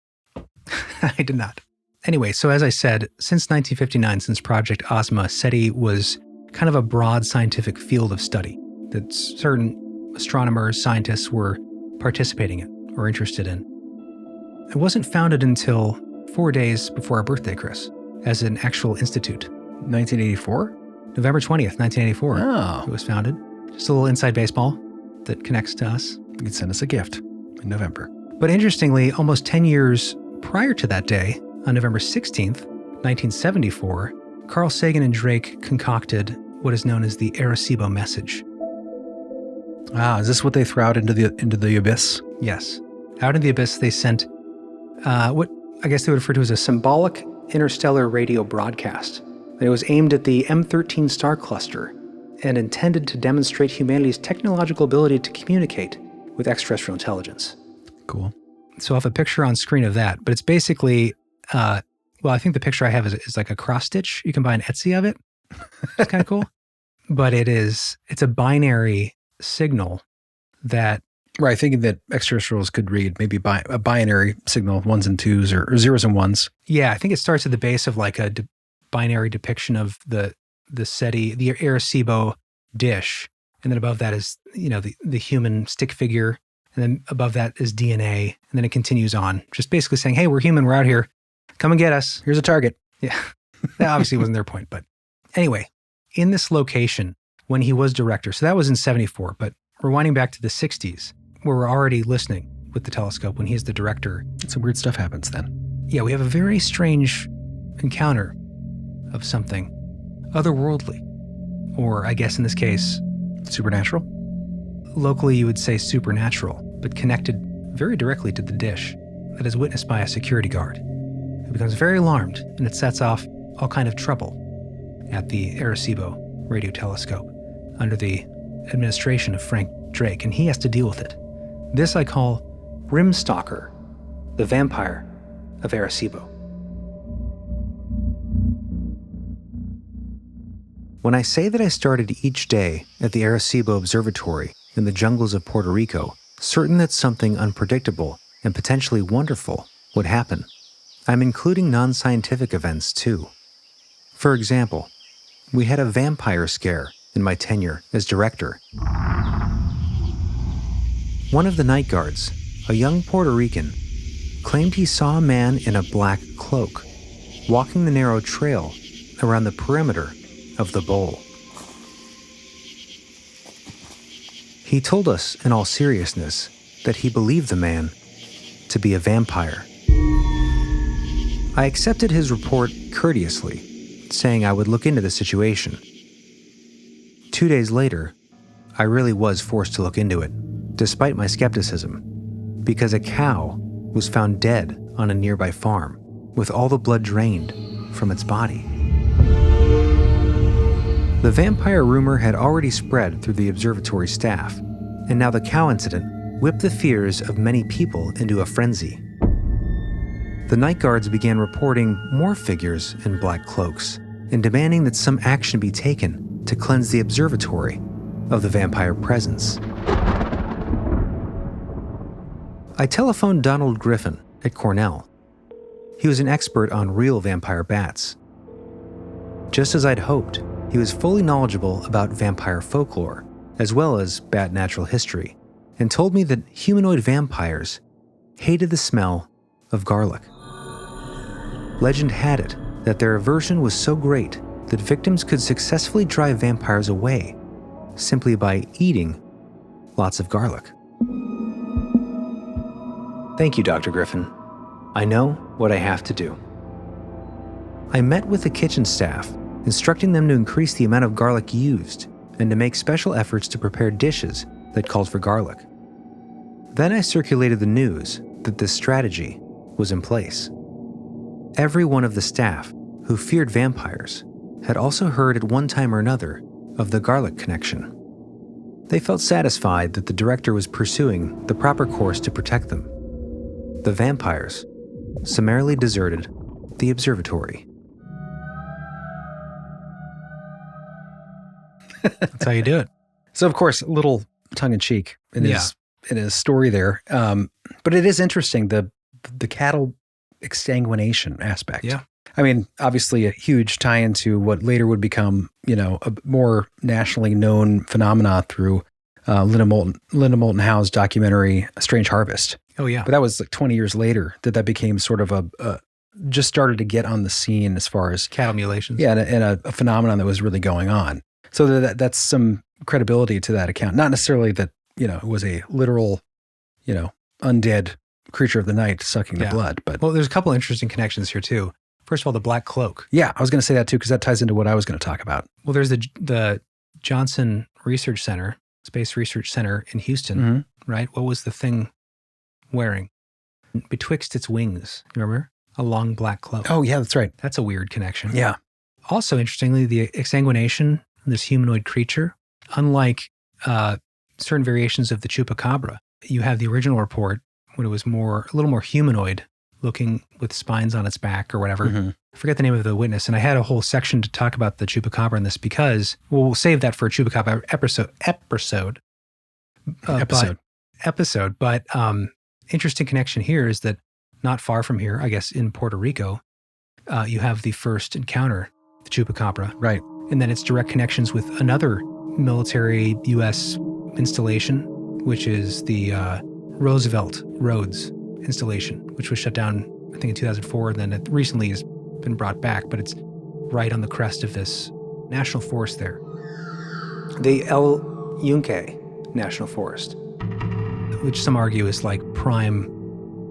I did not. Anyway, so as I said, since 1959, since Project Ozma, SETI was kind of a broad scientific field of study that certain astronomers, scientists were participating in or interested in. It wasn't founded until 4 days before our birthday, Chris, as an actual institute. 1984? November 20th, 1984. Oh. It was founded. Just a little inside baseball that connects to us. You can send us a gift in November. But interestingly, almost 10 years prior to that day, on November 16th, 1974, Carl Sagan and Drake concocted what is known as the Arecibo message. Ah, is this what they threw out into the abyss? Yes. Out in the abyss, they sent what I guess they would refer to as a symbolic interstellar radio broadcast. It was aimed at the M13 star cluster and intended to demonstrate humanity's technological ability to communicate with extraterrestrial intelligence. Cool. So I have a picture on screen of that, but it's basically, well, I think the picture I have is like a cross stitch. You can buy an Etsy of it. It's kind of cool. But it's a binary signal that... Right, thinking that extraterrestrials could read maybe a binary signal, ones and twos or zeros and ones. Yeah, I think it starts at the base of like a binary depiction of the SETI, the Arecibo dish. And then above that is, the human stick figure. And then above that is DNA. And then it continues on, just basically saying, hey, we're human, we're out here. Come and get us. Here's a target. Yeah. That obviously wasn't their point. But anyway, in this location, when he was director, so that was in 74, but rewinding back to the 60s, where we're already listening with the telescope when he's the director. Some weird stuff happens then. Yeah, we have a very strange encounter of something otherworldly, or I guess in this case, supernatural? Locally, you would say supernatural, but connected very directly to the dish that is witnessed by a security guard who becomes very alarmed, and it sets off all kind of trouble at the Arecibo Radio Telescope under the administration of Frank Drake, and he has to deal with it. This I call Rimstalker, the vampire of Arecibo. When I say that I started each day at the Arecibo Observatory in the jungles of Puerto Rico, certain that something unpredictable and potentially wonderful would happen, I'm including non-scientific events too. For example, we had a vampire scare in my tenure as director. One of the night guards, a young Puerto Rican, claimed he saw a man in a black cloak walking the narrow trail around the perimeter of the bowl. He told us in all seriousness that he believed the man to be a vampire. I accepted his report courteously, saying I would look into the situation. 2 days later, I really was forced to look into it, despite my skepticism, because a cow was found dead on a nearby farm, with all the blood drained from its body. The vampire rumor had already spread through the observatory staff, and now the cow incident whipped the fears of many people into a frenzy. The night guards began reporting more figures in black cloaks and demanding that some action be taken to cleanse the observatory of the vampire presence. I telephoned Donald Griffin at Cornell. He was an expert on real vampire bats. Just as I'd hoped, he was fully knowledgeable about vampire folklore, as well as bat natural history, and told me that humanoid vampires hated the smell of garlic. Legend had it that their aversion was so great that victims could successfully drive vampires away simply by eating lots of garlic. Thank you, Dr. Griffin. I know what I have to do. I met with the kitchen staff, instructing them to increase the amount of garlic used and to make special efforts to prepare dishes that called for garlic. Then I circulated the news that this strategy was in place. Every one of the staff who feared vampires had also heard at one time or another of the garlic connection. They felt satisfied that the director was pursuing the proper course to protect them. The vampires summarily deserted the observatory. That's how you do it. So, of course, a little tongue-in-cheek in his story there. But it is interesting, the cattle exsanguination aspect. Yeah. I mean, obviously a huge tie into what later would become, a more nationally known phenomena through Linda Moulton Howe's documentary, A Strange Harvest. Oh, yeah. But that was like 20 years later that became sort of just started to get on the scene as far as cattle mutilations. Yeah, and a phenomenon that was really going on. So that's some credibility to that account. Not necessarily that, it was a literal, undead creature of the night sucking the blood. But well, there's a couple interesting connections here too. First of all, the black cloak. Yeah, I was going to say that too, because that ties into what I was going to talk about. Well, there's the Johnson Research Center, Space Research Center in Houston, right? What was the thing wearing? Betwixt its wings, remember? A long black cloak. Oh, yeah, that's right. That's a weird connection. Yeah. Also, interestingly, the exsanguination, this humanoid creature, unlike certain variations of the chupacabra, you have the original report when it was a little more humanoid looking with spines on its back or whatever. I forget the name of the witness. And I had a whole section to talk about the chupacabra in this because, we'll save that for a chupacabra episode. But interesting connection here is that not far from here, I guess in Puerto Rico, you have the first encounter, the chupacabra. Right. And then its direct connections with another military U.S. installation, which is the Roosevelt Roads installation, which was shut down, I think, in 2004. And then it recently has been brought back, but it's right on the crest of this national forest there. The El Yunque National Forest, which some argue is like prime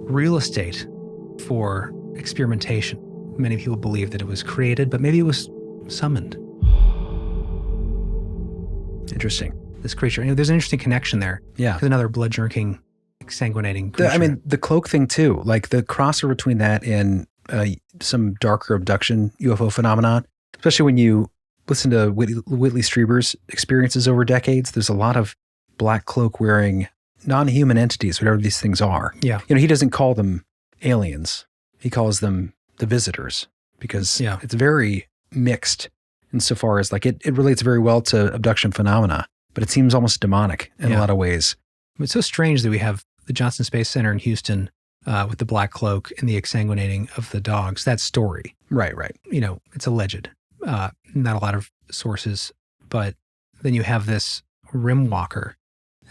real estate for experimentation. Many people believe that it was created, but maybe it was summoned. Interesting. This creature. There's an interesting connection there. Yeah. There's another blood-drinking, exsanguinating creature. The cloak thing too, like the crossover between that and some darker abduction UFO phenomenon, especially when you listen to Whitley Strieber's experiences over decades, there's a lot of black cloak wearing non-human entities, whatever these things are. Yeah. He doesn't call them aliens. He calls them the visitors because it's very mixed insofar as like it relates very well to abduction phenomena, but it seems almost demonic in a lot of ways. It's so strange that we have the Johnson Space Center in Houston with the black cloak and the exsanguinating of the dogs. That story. Right. It's alleged. Not a lot of sources, but then you have this rim walker,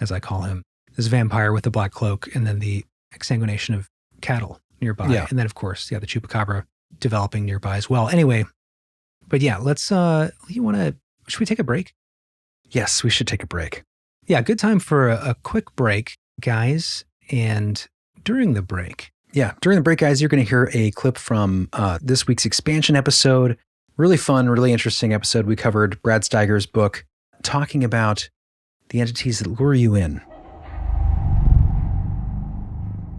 as I call him, this vampire with the black cloak, and then the exsanguination of cattle nearby. Yeah. And then, of course, the chupacabra developing nearby as well. Anyway, but let's, should we take a break? Yes, we should take a break. Yeah, good time for a quick break, guys and during the break. Yeah, during the break, guys, you're going to hear a clip from this week's expansion episode. Really fun, really interesting episode. We covered Brad Steiger's book talking about the entities that lure you in.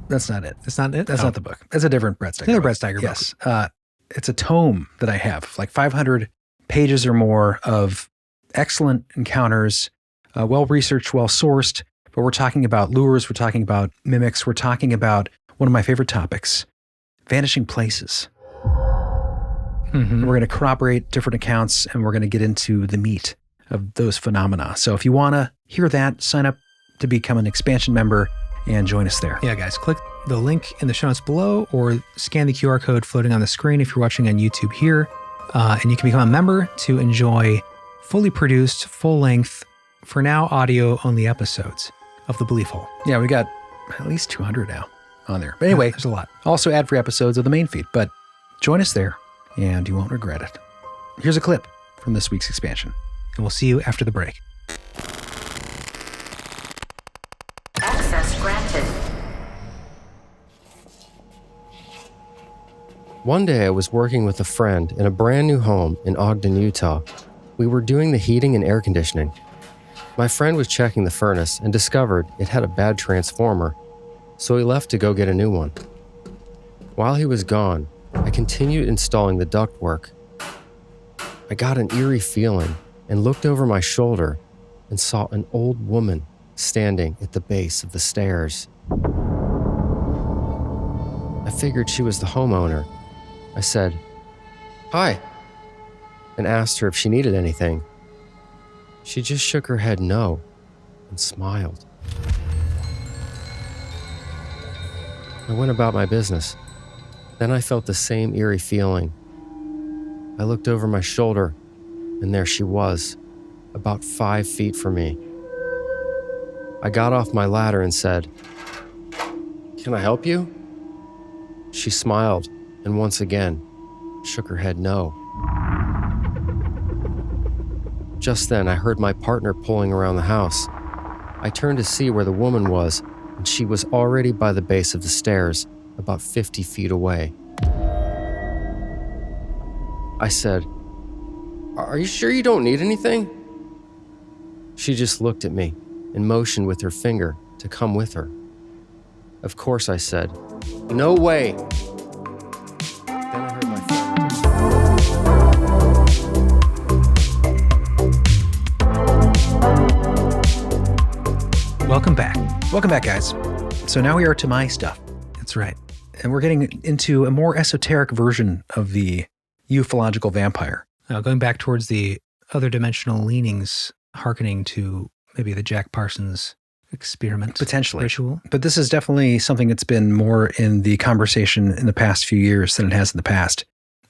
That's not it. That's not it? That's not the book. That's a different Brad Steiger Another book. Brad Steiger book. Yes. It's a tome that I have, like 500 pages or more of excellent encounters, well-researched, well-sourced. But we're talking about lures. We're talking about mimics. We're talking about one of my favorite topics, vanishing places. Mm-hmm. We're going to corroborate different accounts, and we're going to get into the meat of those phenomena. So if you want to hear that, sign up to become an expansion member and join us there. Yeah, guys, click the link in the show notes below or scan the QR code floating on the screen if you're watching on YouTube here. And you can become a member to enjoy fully produced, full-length, for now, audio-only episodes of The Belief Hole. Yeah, we got at least 200 now on there. But anyway, there's a lot. Also ad-free episodes of the main feed. But join us there, and you won't regret it. Here's a clip from this week's expansion. And we'll see you after the break. Access granted. One day I was working with a friend in a brand new home in Ogden, Utah. We were doing the heating and air conditioning. My friend was checking the furnace and discovered it had a bad transformer, so he left to go get a new one. While he was gone, I continued installing the ductwork. I got an eerie feeling and looked over my shoulder and saw an old woman standing at the base of the stairs. I figured she was the homeowner. I said, "Hi," and asked her if she needed anything. She just shook her head no and smiled. I went about my business. Then I felt the same eerie feeling. I looked over my shoulder, and there she was, about 5 feet from me. I got off my ladder and said, "Can I help you?" She smiled and once again shook her head no. Just then, I heard my partner pulling around the house. I turned to see where the woman was, and she was already by the base of the stairs, about 50 feet away. I said, "Are you sure you don't need anything?" She just looked at me and motioned with her finger to come with her. Of course, I said, "No way." Then I heard my friend. Welcome back. Welcome back, guys. So now we are to my stuff. That's right. And we're getting into a more esoteric version of the ufological vampire. Going back towards the other dimensional leanings, hearkening to maybe the Jack Parsons experiment. Potentially. Ritual. But this is definitely something that's been more in the conversation in the past few years than it has in the past.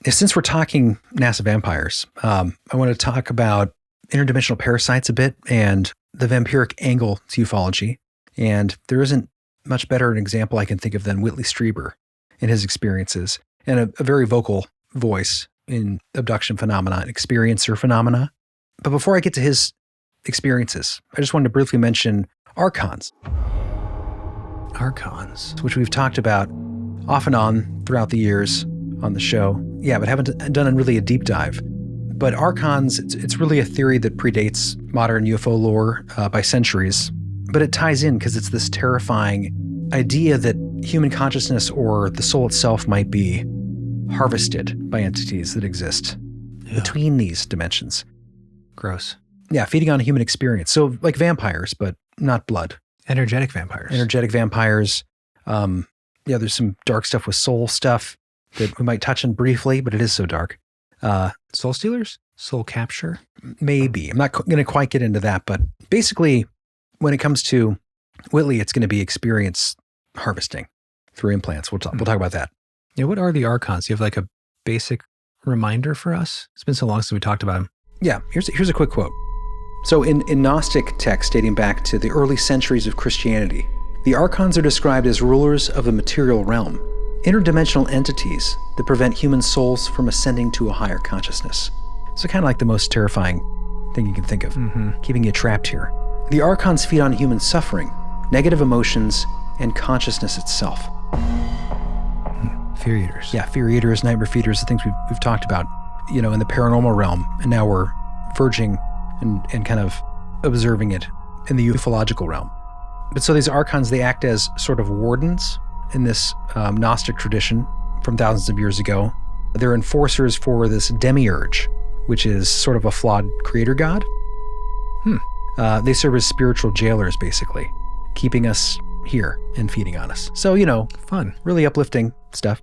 Since we're talking NASA vampires, I want to talk about interdimensional parasites a bit and the vampiric angle to ufology. And there isn't much better an example I can think of than Whitley Strieber and his experiences, and a very vocal voice in abduction phenomena, experiencer phenomena. But before I get to his experiences, I just wanted to briefly mention Archons. Archons. Which we've talked about off and on throughout the years on the show. Yeah, but haven't done really a deep dive. But Archons, it's really a theory that predates modern UFO lore by centuries. But it ties in because it's this terrifying idea that human consciousness or the soul itself might be harvested by entities that exist between these dimensions. Gross. Yeah, feeding on a human experience. So like vampires, but not blood. Energetic vampires. Energetic vampires. Yeah, there's some dark stuff with soul stuff that we might touch on briefly, but it is so dark. Soul stealers? Soul capture? Maybe. I'm not going to quite get into that, but basically, when it comes to Whitley, it's going to be experience harvesting through implants. We'll talk about that. Yeah, what are the Archons? Do you have like a basic reminder for us? It's been so long since we talked about them. Yeah, here's a quick quote. So in Gnostic texts dating back to the early centuries of Christianity, the Archons are described as rulers of the material realm, interdimensional entities that prevent human souls from ascending to a higher consciousness. So kind of like the most terrifying thing you can think of, keeping you trapped here. The Archons feed on human suffering, negative emotions, and consciousness itself. Fear eaters. Yeah, fear eaters, nightmare feeders, the things we've talked about, in the paranormal realm, and now we're verging and kind of observing it in the ufological realm. But so these Archons, they act as sort of wardens in this Gnostic tradition from thousands of years ago. They're enforcers for this demiurge, which is sort of a flawed creator god. They serve as spiritual jailers, basically, keeping us here and feeding on us. So, Fun. really uplifting stuff.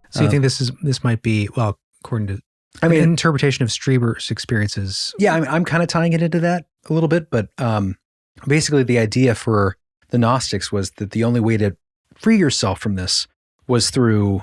So you think this might be, well, according to an interpretation of Strieber's experiences? Yeah, I'm kind of tying it into that a little bit, but basically the idea for the Gnostics was that the only way to free yourself from this was through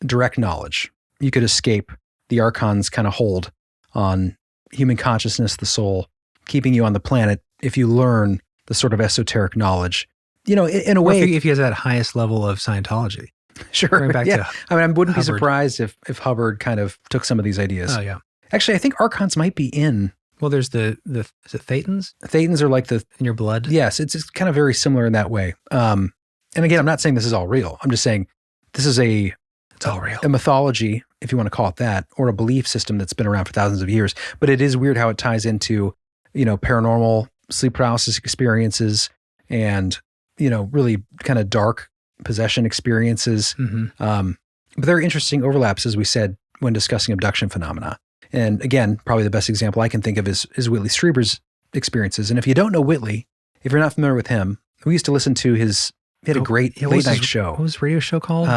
direct knowledge. You could escape the Archons' kind of hold on human consciousness, the soul, keeping you on the planet if you learn the sort of esoteric knowledge. In a way, if he has that highest level of Scientology. Sure. Going back to I wouldn't be Hubbard. surprised if Hubbard kind of took some of these ideas. Oh, yeah. Actually, I think Archons might be in. Well, there's is it Thetans? Thetans are like in your blood? Yes, it's kind of very similar in that way. And again, I'm not saying this is all real. I'm just saying this is it's all real. A mythology, if you want to call it that, or a belief system that's been around for thousands of years. But it is weird how it ties into, paranormal sleep paralysis experiences and, really kind of dark possession experiences. Mm-hmm. But there are interesting overlaps, as we said, when discussing abduction phenomena. And again, probably the best example I can think of is Whitley Strieber's experiences. And if you don't know Whitley, if you're not familiar with him, we used to listen to he had a great late night show. What was the radio show called?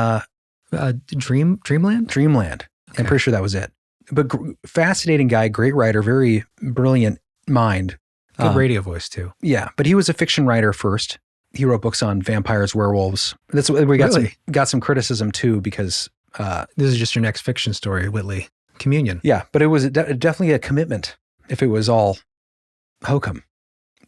Dreamland? Dreamland. Okay. I'm pretty sure that was it. But fascinating guy, great writer, very brilliant mind. Good radio voice too. Yeah, but he was a fiction writer first. He wrote books on vampires, werewolves. That's what we got some criticism too, because this is just your next fiction story, Whitley. Communion. Yeah, but it was definitely a commitment if it was all hokum.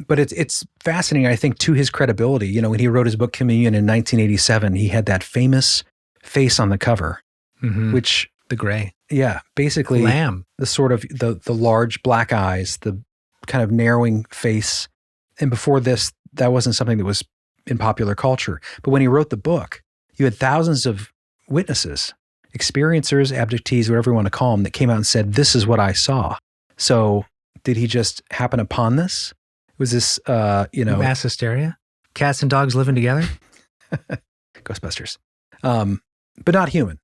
But it's fascinating, I think, to his credibility. When he wrote his book Communion in 1987, he had that famous face on the cover, which the gray. Yeah, basically lamb. The sort of the large black eyes, the kind of narrowing face. And before this, that wasn't something that was in popular culture. But when he wrote the book, you had thousands of witnesses, experiencers, abductees, whatever you want to call them, that came out and said, this is what I saw. So did he just happen upon this? Was this, mass hysteria? Cats and dogs living together? Ghostbusters. But not human.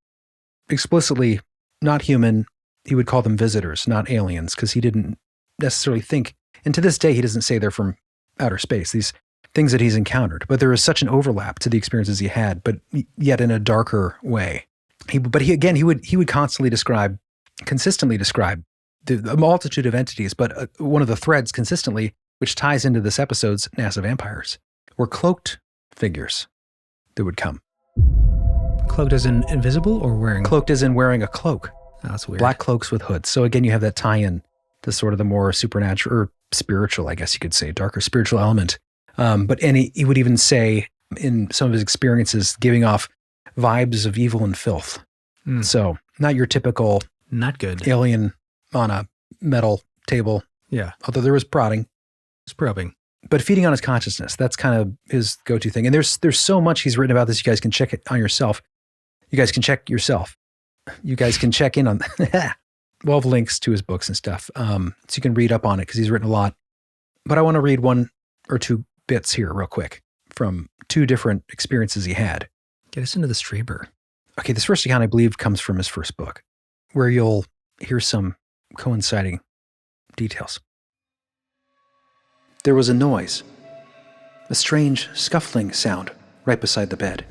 Explicitly not human. He would call them visitors, not aliens, because he didn't necessarily think, and to this day, he doesn't say they're from outer space, these things that he's encountered. But there is such an overlap to the experiences he had, but yet in a darker way. He would consistently describe the multitude of entities, but one of the threads consistently, which ties into this episode's NASA Vampires, were cloaked figures that would come. Cloaked as in invisible or wearing? Cloaked as in wearing a cloak. Oh, that's weird. Black cloaks with hoods. So again, you have that tie-in to sort of the more supernatural or spiritual, I guess you could say, darker spiritual element. But he would even say in some of his experiences, giving off vibes of evil and filth. So not your typical not good alien on a metal table. Yeah. Although there was prodding. It's probing. But feeding on his consciousness, that's kind of his go-to thing. And there's so much he's written about this. You guys can check it on yourself. You guys can check yourself. You guys can check in on we'll have links to his books and stuff. So you can read up on it because he's written a lot. But I want to read one or two bits here real quick from two different experiences he had. Get us into the Strieber. Okay, this first account, I believe, comes from his first book, where you'll hear some coinciding details. There was a noise, a strange scuffling sound right beside the bed.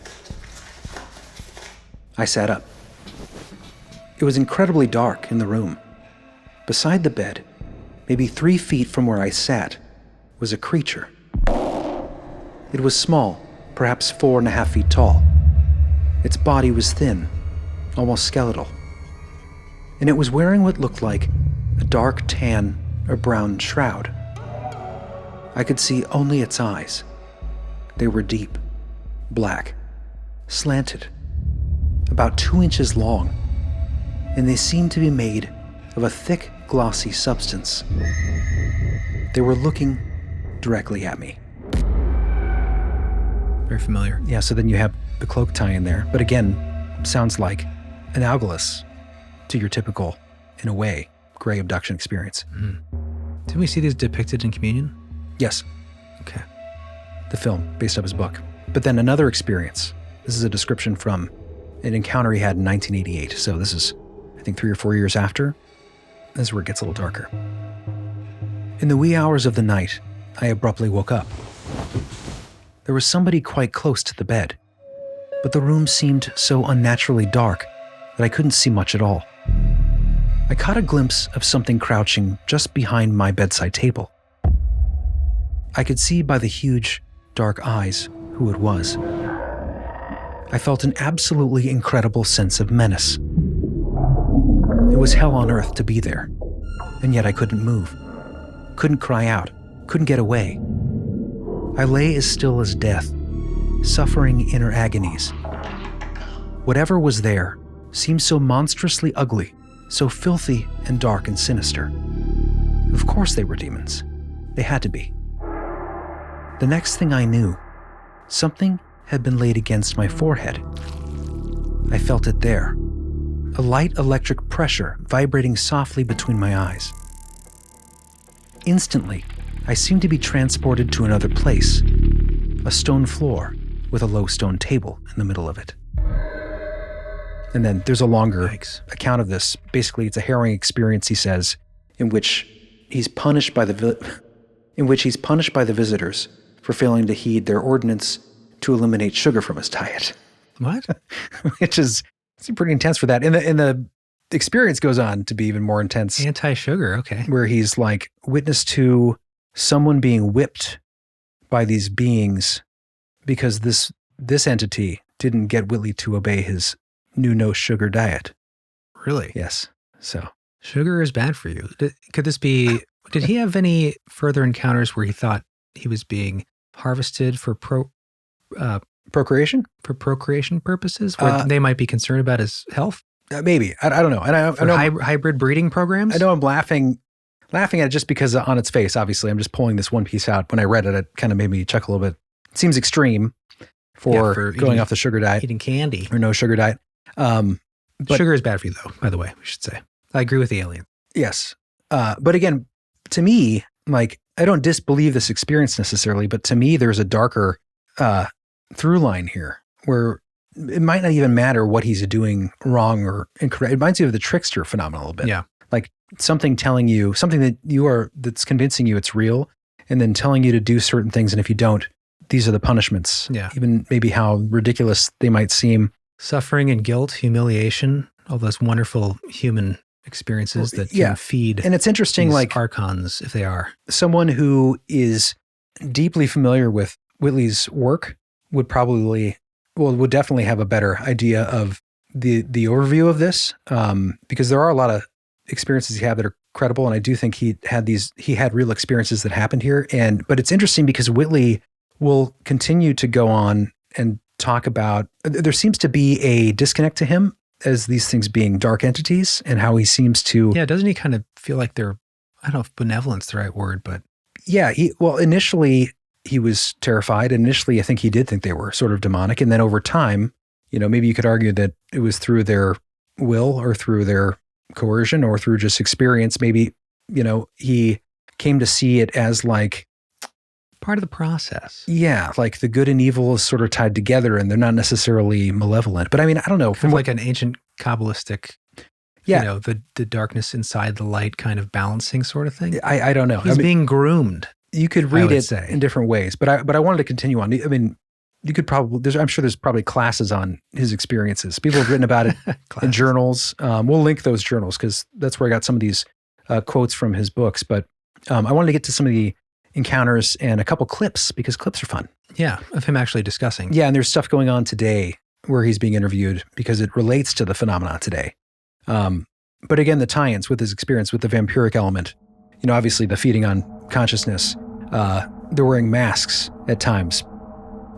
I sat up. It was incredibly dark in the room. Beside the bed, maybe 3 feet from where I sat, was a creature. It was small, perhaps 4.5 feet tall. Its body was thin, almost skeletal. And it was wearing what looked like a dark tan or brown shroud. I could see only its eyes. They were deep, black, slanted, about 2 inches long, and they seemed to be made of a thick, glossy substance. They were looking directly at me. Very familiar. Yeah, so then you have the cloak tie in there. But again, sounds like analogous to your typical, in a way, gray abduction experience. Didn't we see these depicted in Communion? Yes, Okay. the film based off his book. But then another experience. This is a description from an encounter he had in 1988. So this is, I think, 3 or 4 years after. This is where it gets a little darker. In the wee hours of the night, I abruptly woke up. There was somebody quite close to the bed, but the room seemed so unnaturally dark that I couldn't see much at all. I caught a glimpse of something crouching just behind my bedside table. I could see by the huge, dark eyes who it was. I felt an absolutely incredible sense of menace. It was hell on earth to be there, and yet I couldn't move, couldn't cry out, couldn't get away. I lay as still as death, suffering inner agonies. Whatever was there seemed so monstrously ugly, so filthy and dark and sinister. Of course they were demons. They had to be. The next thing I knew, something had been laid against my forehead. I felt it there, a light electric pressure vibrating softly between my eyes. Instantly, I seemed to be transported to another place, a stone floor with a low stone table in the middle of it. And then there's a longer account of this. Basically, it's a harrowing experience, he says, in which he's punished by the visitors for failing to heed their ordinance to eliminate sugar from his diet. What? Which is pretty intense for that. And the experience goes on to be even more intense. Anti-sugar, okay. Where he's like witness to someone being whipped by these beings because this entity didn't get Whitley to obey his new no sugar diet. Really? Yes. So sugar is bad for you. Could this be, did he have any further encounters where he thought he was being harvested for procreation? For procreation purposes, where they might be concerned about his health? Maybe. I don't know. And I know hybrid breeding programs? I know I'm laughing at it just because on its face, obviously. I'm just pulling this one piece out. When I read it, it kind of made me chuckle a little bit. It seems extreme for going off the sugar diet. Eating candy. Or no sugar diet. But sugar is bad for you, though, by the way, we should say. I agree with the alien. Yes. But again, to me, like, I don't disbelieve this experience necessarily, but to me, there's a darker through line here where it might not even matter what he's doing wrong or incorrect. It reminds you of the trickster phenomenon a little bit. Yeah. Like something telling you, something that's convincing you it's real, and then telling you to do certain things. And if you don't, these are the punishments. Yeah. Even maybe how ridiculous they might seem. Suffering and guilt, humiliation, all those wonderful human experiences that can feed. And it's interesting, like Archons, if they are. Someone who is deeply familiar with Whitley's work would definitely have a better idea of the overview of this, because there are a lot of experiences he had that are credible, and I do think he had real experiences that happened here. But it's interesting because Whitley will continue to go on and talk about, there seems to be a disconnect to him as these things being dark entities, and how he seems to... Yeah, doesn't he kind of feel like they're, I don't know if benevolent's the right word, but... Yeah, initially he was terrified. Initially, I think he did think they were sort of demonic. And then over time, maybe you could argue that it was through their will or through their coercion or through just experience. Maybe, he came to see it as like... part of the process. Yeah, like the good and evil is sort of tied together and they're not necessarily malevolent. But I mean, I don't know. From like an ancient Kabbalistic, the darkness inside the light kind of balancing sort of thing. I don't know. He's being groomed. You could read it in different ways, but I wanted to continue on. I mean, you could probably, I'm sure there's probably classes on his experiences. People have written about it in journals. We'll link those journals because that's where I got some of these quotes from his books. But I wanted to get to some of the encounters and a couple clips because clips are fun. Yeah, of him actually discussing. Yeah, and there's stuff going on today where he's being interviewed because it relates to the phenomena today. But again, the tie-ins with his experience with the vampiric element, obviously the feeding on consciousness, they're wearing masks at times,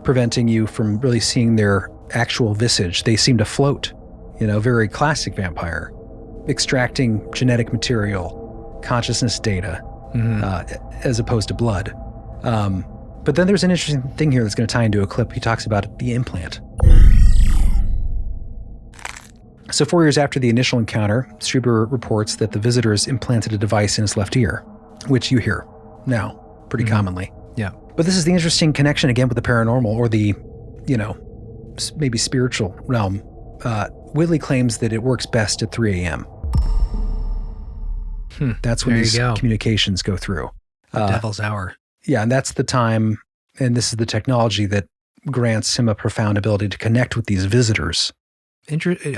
preventing you from really seeing their actual visage. They seem to float, very classic vampire, extracting genetic material, consciousness data, as opposed to blood. But then there's an interesting thing here that's going to tie into a clip. He talks about the implant. So 4 years after the initial encounter, Strieber reports that the visitors implanted a device in his left ear, which you hear now pretty commonly. Yeah. But this is the interesting connection again with the paranormal or the, maybe spiritual realm. Whitley claims that it works best at 3 a.m. That's when these communications go through. The devil's hour. Yeah, and that's the time, and this is the technology that grants him a profound ability to connect with these visitors.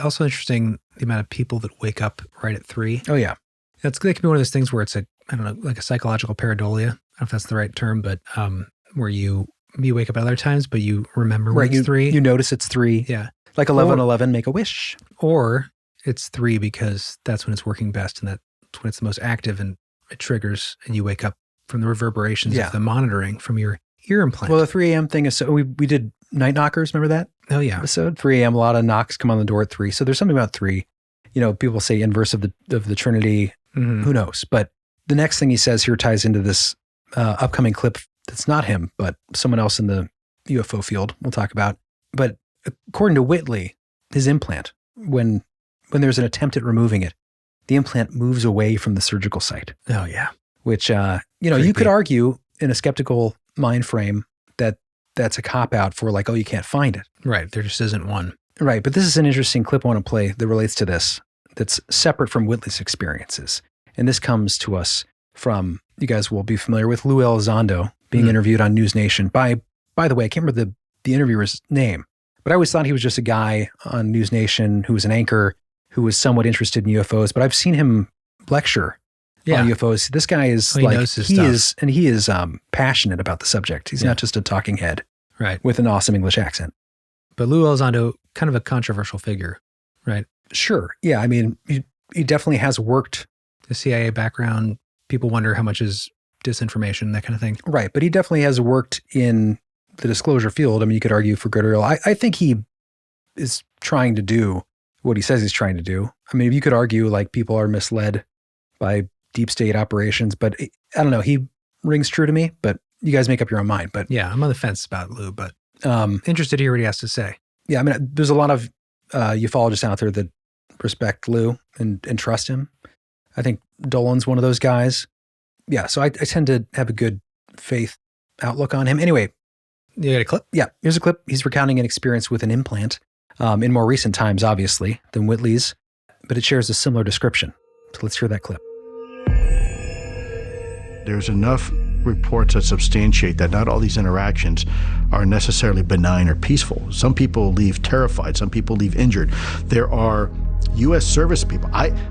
Also interesting, the amount of people that wake up right at 3. Oh, yeah. That could be one of those things where it's like a psychological pareidolia. I don't know if that's the right term, but where you wake up at other times, but you remember when it's 3. You notice it's 3. Yeah. Like 11:11, make a wish. Or it's 3 because that's when it's working best and that's when it's the most active and it triggers and you wake up from the reverberations of the monitoring from your ear implant. Well, the 3 a.m. thing is, so we did Night Knockers, remember that? Oh, yeah. Episode 3 a.m., a lot of knocks come on the door at 3. So there's something about 3. People say inverse of the Trinity. Who knows? But the next thing he says here ties into this upcoming clip that's not him, but someone else in the UFO field we'll talk about. But according to Whitley, his implant, when there's an attempt at removing it, the implant moves away from the surgical site. Oh, yeah. Which, you could argue in a skeptical mind frame that that's a cop-out for like, oh, you can't find it. Right. There just isn't one. Right. But this is an interesting clip I want to play that relates to this, that's separate from Whitley's experiences. And this comes to us from, you guys will be familiar with Lou Elizondo being interviewed on News Nation by the way, I can't remember the interviewer's name, but I always thought he was just a guy on News Nation who was an anchor who was somewhat interested in UFOs, but I've seen him lecture on UFOs. This guy is he knows his stuff. He is passionate about the subject. He's not just a talking head, right, with an awesome English accent. But Lou Elizondo, kind of a controversial figure, right? Sure. Yeah. I mean, he definitely has worked. The CIA background, people wonder how much is disinformation, that kind of thing. Right. But he definitely has worked in the disclosure field. I mean, you could argue for good or ill. I think he is trying to do what he says he's trying to do. I mean, you could argue like people are misled by deep state operations, but I don't know. He rings true to me, but you guys make up your own mind. But yeah, I'm on the fence about Lou, but interested to hear what he has to say. Yeah. I mean, there's a lot of ufologists out there that respect Lou and trust him. I think Dolan's one of those guys. Yeah. So I tend to have a good faith outlook on him. Anyway. You got a clip? Yeah. Here's a clip. He's recounting an experience with an implant in more recent times, obviously, than Whitley's, but it shares a similar description. So let's hear that clip. There's enough reports that substantiate that not all these interactions are necessarily benign or peaceful. Some people leave terrified. Some people leave injured. There are U.S. service people.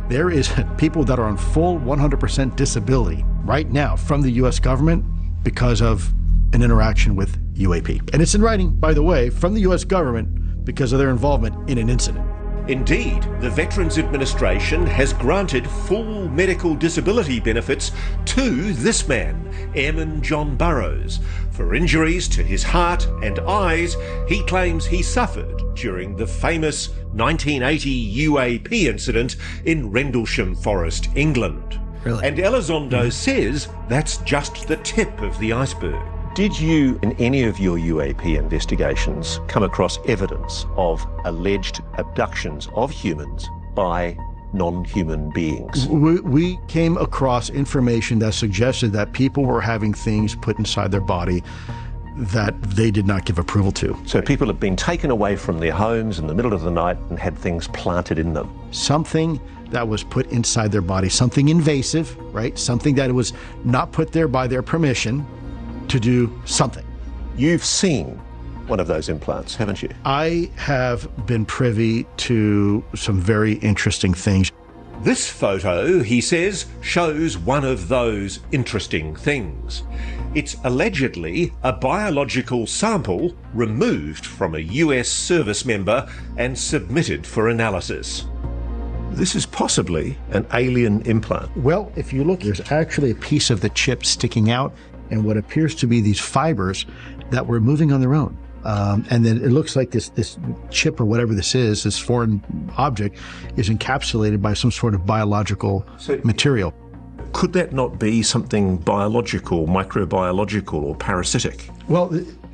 There is people that are on full 100% disability right now from the U.S. government because of an interaction with UAP. And it's in writing, by the way, from the U.S. government because of their involvement in an incident. Indeed, the Veterans Administration has granted full medical disability benefits to this man, Airman John Burroughs, for injuries to his heart and eyes he claims he suffered during the famous 1980 UAP incident in Rendlesham Forest, England. Really? And Elizondo says that's just the tip of the iceberg. Did you, in any of your UAP investigations, come across evidence of alleged abductions of humans by non-human beings? We came across information that suggested that people were having things put inside their body that they did not give approval to. So people have been taken away from their homes in the middle of the night and had things planted in them. Something that was put inside their body, something invasive, right? Something that was not put there by their permission to do something. You've seen one of those implants, haven't you? I have been privy to some very interesting things. This photo, he says, shows one of those interesting things. It's allegedly a biological sample removed from a US service member and submitted for analysis. This is possibly an alien implant. Well, if you look, there's actually a piece of the chip sticking out and what appears to be these fibers that were moving on their own. And then it looks like this chip or whatever this is, this foreign object, is encapsulated by some sort of biological material. Could that not be something biological, microbiological, or parasitic? Well,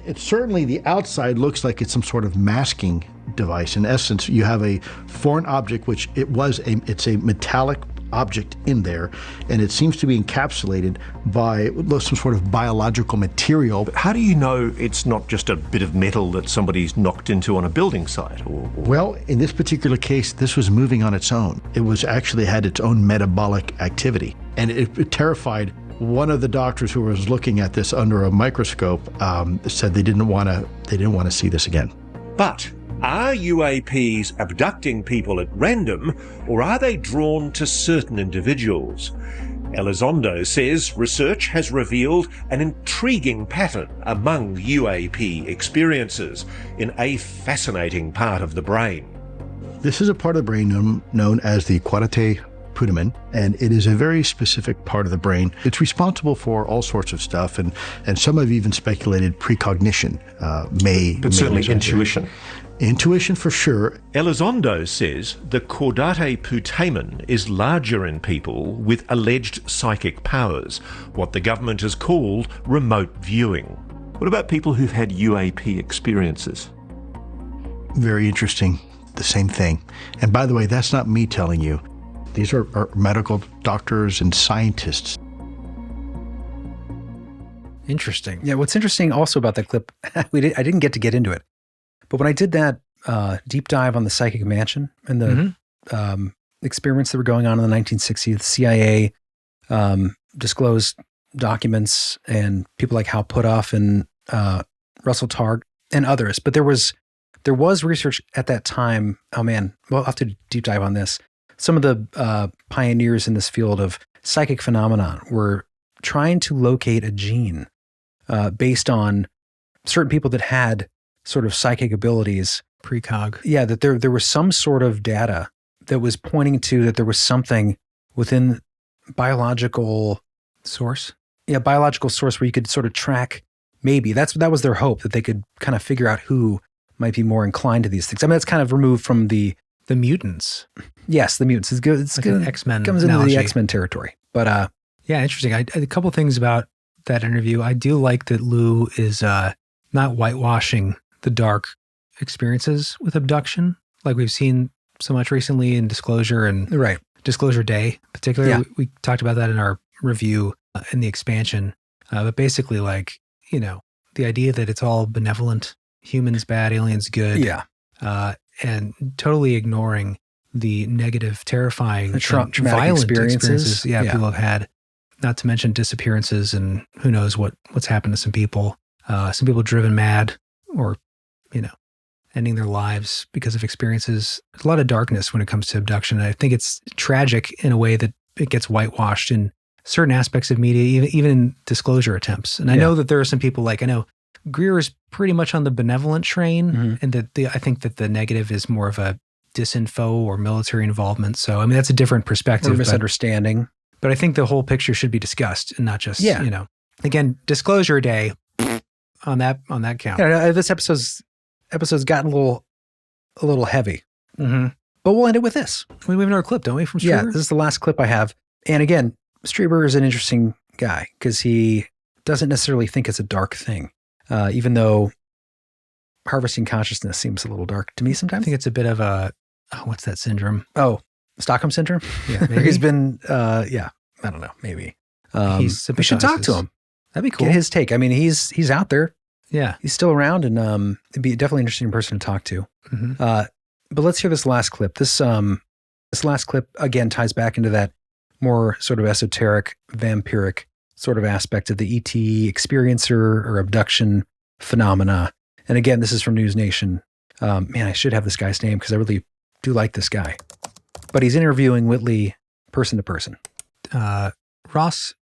it certainly, the outside looks like it's some sort of masking device. In essence, you have a foreign object, which it's a metallic object in there, and it seems to be encapsulated by some sort of biological material. But how do you know it's not just a bit of metal that somebody's knocked into on a building site? Well, in this particular case, this was moving on its own. It was actually had its own metabolic activity, and it terrified one of the doctors who was looking at this under a microscope. Said they didn't want to see this again. But are UAPs abducting people at random, or are they drawn to certain individuals? Elizondo says research has revealed an intriguing pattern among UAP experiences in a fascinating part of the brain. This is a part of the brain known as the quadrante putamen, and it is a very specific part of the brain. It's responsible for all sorts of stuff, and some have even speculated precognition But certainly intuition. Intuition for sure. Elizondo says the caudate putamen is larger in people with alleged psychic powers, what the government has called remote viewing. What about people who've had UAP experiences? Very interesting. The same thing. And by the way, that's not me telling you. These are medical doctors and scientists. Interesting. Yeah, what's interesting also about that clip, I didn't get into it, but when I did that deep dive on the psychic mansion and the experiments that were going on in the 1960s, the CIA disclosed documents and people like Hal Puthoff and Russell Targ and others. But there was research at that time. Oh man, we'll have to deep dive on this. Some of the pioneers in this field of psychic phenomenon were trying to locate a gene based on certain people that had sort of psychic abilities. Precog. Yeah, that there was some sort of data that was pointing to that there was something within biological source. Yeah, biological source where you could sort of track. Maybe that was their hope, that they could kind of figure out who might be more inclined to these things. I mean, that's kind of removed from the mutants. Yes, the mutants. It's good. It's like good. An X-Men comes analogy. Into the X-Men territory. But yeah, interesting. A couple things about that interview. I do like that Lou is not whitewashing the dark experiences with abduction, like we've seen so much recently in Disclosure and Disclosure Day, particularly. Yeah. We talked about that in our review in the expansion. But basically, like, you know, the idea that it's all benevolent, humans bad, aliens good. Yeah. And totally ignoring the negative, terrifying, traumatic violent experiences. Yeah, people have had, not to mention disappearances and who knows what's happened to some people. Some people driven mad or, you know, ending their lives because of experiences. There's a lot of darkness when it comes to abduction. And I think it's tragic in a way that it gets whitewashed in certain aspects of media, even in disclosure attempts. And I know that there are some people I know Greer is pretty much on the benevolent train, and that I think that the negative is more of a disinfo or military involvement. So, I mean, that's a different perspective. Or misunderstanding. But I think the whole picture should be discussed and not just, you know, again, Disclosure Day on that count. Yeah, this episode's gotten a little heavy. Mm-hmm. But we'll end it with this. We have another clip, don't we, from Strieber? Yeah, this is the last clip I have. And again, Strieber is an interesting guy because he doesn't necessarily think it's a dark thing, even though harvesting consciousness seems a little dark to me sometimes. I think it's a bit of a, what's that syndrome? Oh, Stockholm Syndrome? Yeah, maybe. He's been, I don't know, maybe. We should talk to him. That'd be cool. Get his take. I mean, he's out there. Yeah. He's still around, and it'd be definitely an interesting person to talk to. Mm-hmm. But let's hear this last clip. This last clip, again, ties back into that more sort of esoteric, vampiric sort of aspect of the ET experiencer or abduction phenomena. And again, this is from News Nation. Man, I should have this guy's name because I really do like this guy. But he's interviewing Whitley person to person. Ross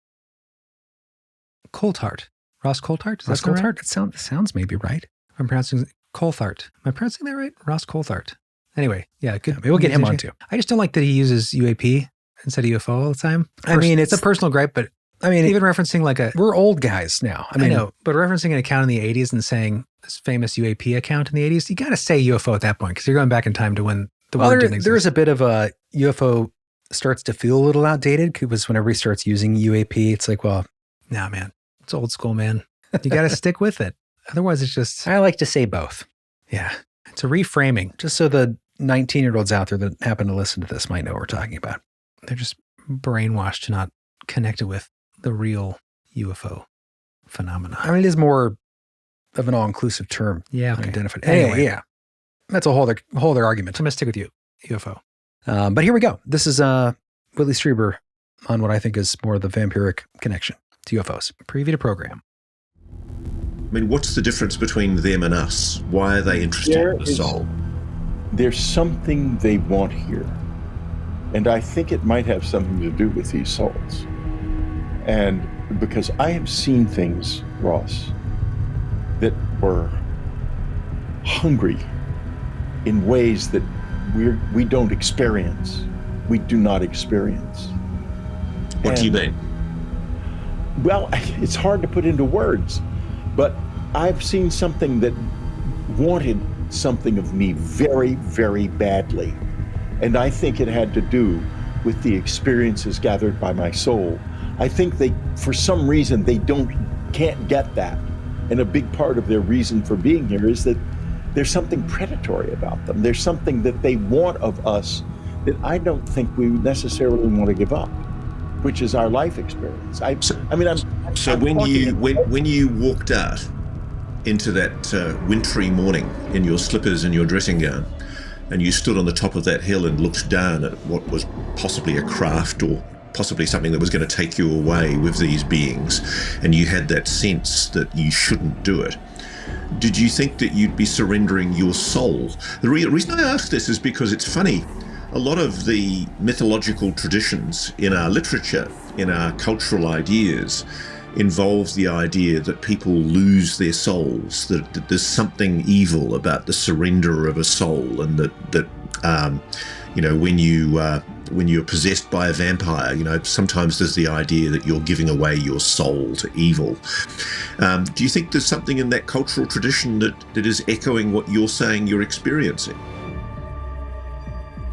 Coulthart. Ross Coulthart? Ross Coulthart? That sounds maybe right. I'm pronouncing Coulthart. Am I pronouncing that right? Ross Coulthart. Anyway, yeah, good. Yeah, maybe we'll get him on too. I just don't like that he uses UAP instead of UFO all the time. I mean, it's a personal gripe, but I mean, even referencing we're old guys now. I know, but referencing an account in the 80s and saying this famous UAP account in the 80s, you got to say UFO at that point because you're going back in time to when the word didn't exist. There is a bit of a UFO starts to feel a little outdated because when everybody starts using UAP, it's like, well, nah, man, it's old school, man. You got to stick with it. Otherwise, it's just. I like to say both. Yeah. It's a reframing. Just so the 19-year-olds out there that happen to listen to this might know what we're talking about. They're just brainwashed to not connect it with the real UFO phenomena. I mean, it is more of an all-inclusive term. Yeah. Okay. Identified. Anyway, yeah. That's a whole other argument. I'm going to stick with you, UFO. But here we go. This is Whitley Strieber on what I think is more the vampiric connection to UFOs. Preview to program. I mean, what's the difference between them and us? Why are they interested in the soul? There's something they want here. And I think it might have something to do with these souls. And because I have seen things, Ross, that were hungry in ways that we don't experience. We do not experience. What do you mean? Well, it's hard to put into words, but I've seen something that wanted something of me very, very badly. And I think it had to do with the experiences gathered by my soul. I think for some reason, they can't get that. And a big part of their reason for being here is that there's something predatory about them. There's something that they want of us that I don't think we necessarily want to give up, which is our life experience. When you walked out into that wintry morning in your slippers and your dressing gown, and you stood on the top of that hill and looked down at what was possibly a craft or possibly something that was going to take you away with these beings, and you had that sense that you shouldn't do it, did you think that you'd be surrendering your soul? The reason I ask this is because it's funny. A lot of the mythological traditions in our literature, in our cultural ideas, involves the idea that people lose their souls, that there's something evil about the surrender of a soul, and that when you're possessed by a vampire, sometimes there's the idea that you're giving away your soul to evil. Do you think there's something in that cultural tradition that is echoing what you're saying you're experiencing?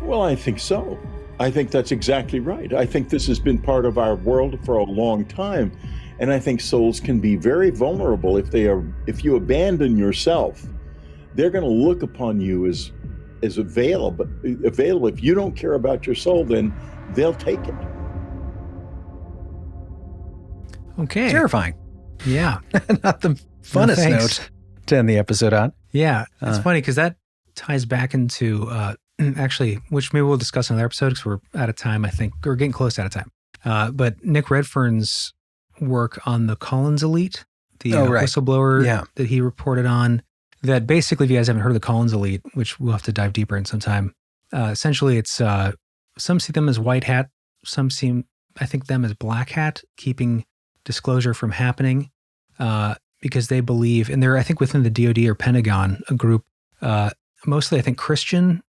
Well, I think so. I think that's exactly right. I think this has been part of our world for a long time. And I think souls can be very vulnerable if you abandon yourself. They're going to look upon you as available. If you don't care about your soul, then they'll take it. Okay. Terrifying. Yeah. Not the funnest note to end the episode on. Yeah. It's funny because that ties back into, actually, which maybe we'll discuss in another episode because we're out of time, I think. We're getting close to out of time. But Nick Redfern's work on the Collins Elite, the whistleblower that he reported on, that basically, if you guys haven't heard of the Collins Elite, which we'll have to dive deeper in sometime, essentially it's, some see them as white hat, some see, I think, them as black hat, keeping disclosure from happening, because they believe, and they're, I think, within the DoD or Pentagon, a group, mostly, I think, Christian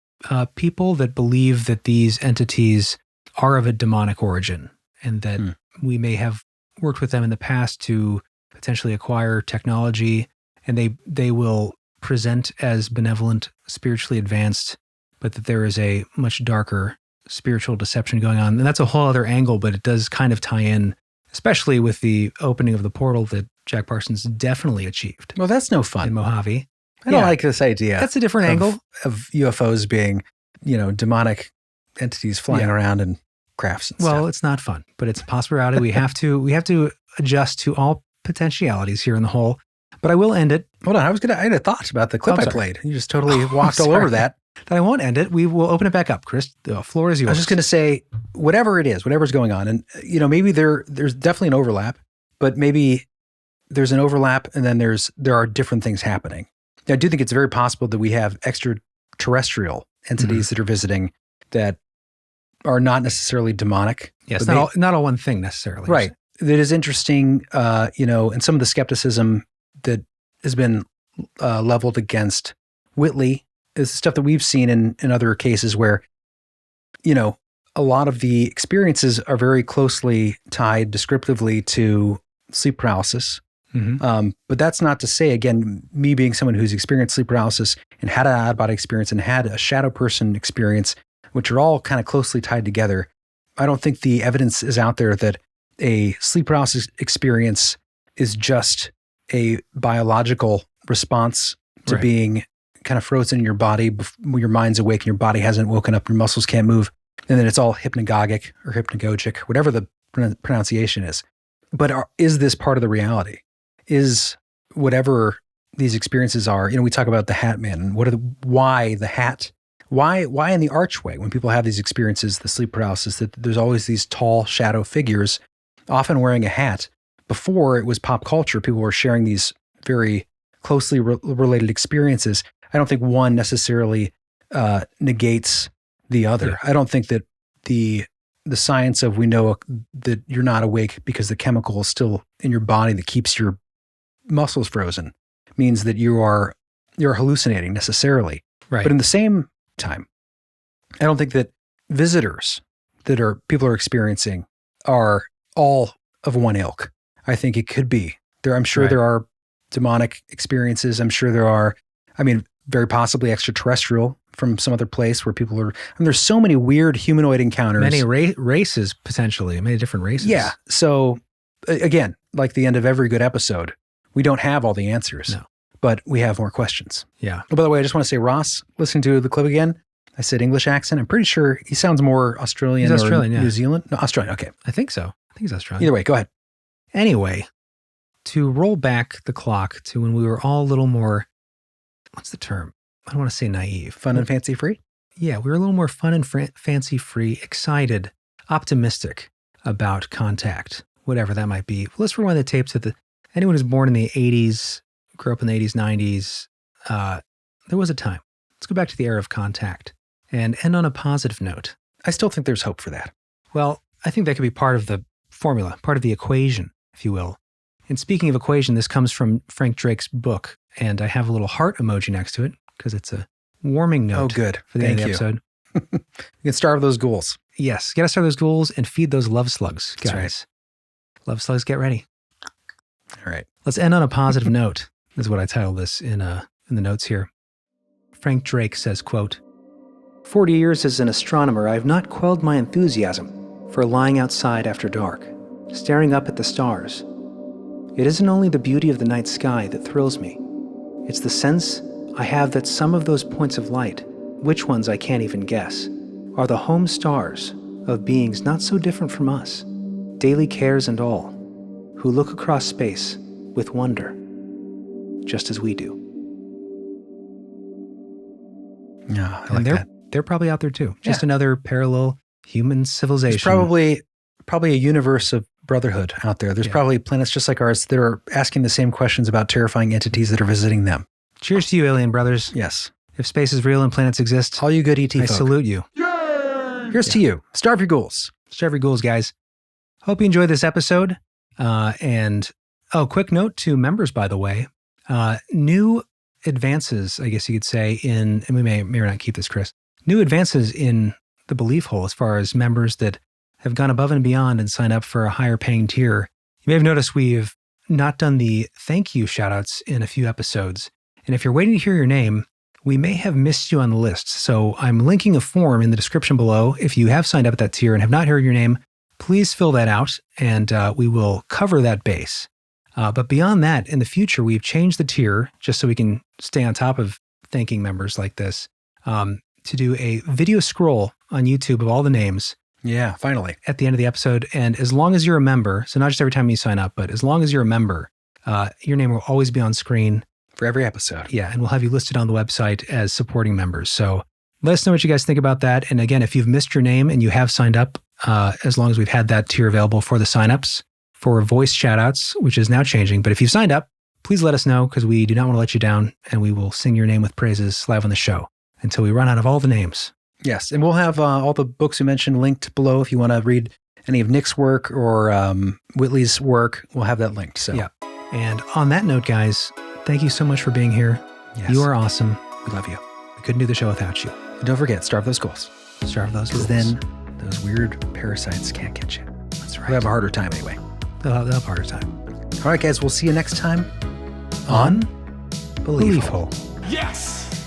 people that believe that these entities are of a demonic origin, and that we may have worked with them in the past to potentially acquire technology, and they will present as benevolent, spiritually advanced, but that there is a much darker spiritual deception going on. And that's a whole other angle, but it does kind of tie in, especially with the opening of the portal that Jack Parsons definitely achieved. Well, that's no fun. In Mojave. I don't like this idea. That's a different angle of UFOs being, demonic entities flying around in crafts and stuff. Well, it's not fun, but it's a possibility. We have to adjust to all potentialities here in the whole. But I will end it. Hold on, I had a thought about the clip I played. You just totally walked all over that. That I won't end it. We will open it back up, Chris. The floor is yours. I was just going to say, whatever it is, whatever's going on, and maybe there's definitely an overlap, but maybe there's an overlap, and then there are different things happening. Now, I do think it's very possible that we have extraterrestrial entities that are visiting that are not necessarily demonic. Yes, not all one thing necessarily. Right. That is interesting, and some of the skepticism that has been leveled against Whitley is stuff that we've seen in other cases where, a lot of the experiences are very closely tied descriptively to sleep paralysis. But that's not to say, again, me being someone who's experienced sleep paralysis and had an out-of-body experience and had a shadow person experience, which are all kind of closely tied together, I don't think the evidence is out there that a sleep paralysis experience is just a biological response to being kind of frozen in your body when your mind's awake and your body hasn't woken up, your muscles can't move, and then it's all hypnagogic or hypnagogic, whatever the pronunciation is. But is this part of the reality? Is whatever these experiences are, we talk about the Hat Man, and why the hat? Why in the archway, when people have these experiences, the sleep paralysis, that there's always these tall shadow figures, often wearing a hat. Before it was pop culture, people were sharing these very closely related experiences. I don't think one necessarily negates the other. Yeah. I don't think that the science of we know that you're not awake because the chemical is still in your body that keeps your muscles frozen means that you're hallucinating necessarily. Right. But in the same time, I don't think that visitors that people are experiencing are all of one ilk. I think it could be there. I'm sure there are demonic experiences. I'm sure there are, very possibly extraterrestrial from some other place where people are, there's so many weird humanoid encounters. Many races, potentially, many different races. Yeah. So again, like the end of every good episode, we don't have all the answers, but we have more questions. Yeah. Oh, by the way, I just want to say, Ross, listening to the clip again, I said English accent. I'm pretty sure he sounds more Australian or New Zealand. No, Australian. Okay. I think so. I think he's Australian. Either way, go ahead. Anyway, to roll back the clock to when we were all a little more, what's the term? I don't want to say naive. Fun and fancy free? Yeah, we were a little more fun and fancy free, excited, optimistic about contact, whatever that might be. Let's rewind the tape to anyone who's born in the 80s, grew up in the 80s, 90s, there was a time. Let's go back to the era of contact and end on a positive note. I still think there's hope for that. Well, I think that could be part of the formula, part of the equation, if you will. And speaking of equation, this comes from Frank Drake's book, and I have a little heart emoji next to it because it's a warming note. Oh, good. For the end of the episode. You can starve those ghouls. Yes, got to starve those ghouls and feed those love slugs, guys. That's right. Love slugs, get ready. All right. Let's end on a positive note, is what I titled this in the notes here. Frank Drake says, quote, 40 years as an astronomer, I have not quelled my enthusiasm for lying outside after dark, staring up at the stars. It isn't only the beauty of the night sky that thrills me. It's the sense I have that some of those points of light, which ones I can't even guess, are the home stars of beings not so different from us, daily cares and all, who look across space with wonder, just as we do. Yeah, I like that. They're probably out there too. Just another parallel human civilization. There's probably a universe of brotherhood out there. There's probably planets just like ours that are asking the same questions about terrifying entities that are visiting them. Cheers to you, alien brothers. Yes. If space is real and planets exist, all you good ET folk, I salute you. Yay! Here's to you. Starve your ghouls. Starve your ghouls, guys. Hope you enjoyed this episode. Quick note to members, by the way. New advances, I guess you could say, and we may or not keep this, Chris. New advances in the belief hole as far as members that have gone above and beyond and signed up for a higher paying tier. You may have noticed we've not done the thank you shoutouts in a few episodes. And if you're waiting to hear your name, we may have missed you on the list. So I'm linking a form in the description below. If you have signed up at that tier and have not heard your name, please fill that out and we will cover that base. But beyond that, in the future, we've changed the tier just so we can stay on top of thanking members like this, to do a video scroll on YouTube of all the names. Yeah, finally. At the end of the episode. And as long as you're a member, so not just every time you sign up, but as long as you're a member, your name will always be on screen. For every episode. Yeah, and we'll have you listed on the website as supporting members. So let us know what you guys think about that. And again, if you've missed your name and you have signed up, as long as we've had that tier available for the signups, for voice shoutouts, which is now changing. But if you've signed up, please let us know because we do not want to let you down and we will sing your name with praises live on the show until we run out of all the names. Yes, and we'll have all the books we mentioned linked below if you want to read any of Nick's work or Whitley's work. We'll have that linked. So. Yeah. And on that note, guys, thank you so much for being here. Yes. You are awesome. We love you. We couldn't do the show without you. And don't forget, starve those ghouls. Starve those ghouls. Because then those weird parasites can't get you. That's right. They'll have a harder time anyway. They'll have a harder time. All right, guys, we'll see you next time on Belief Hole. Yes!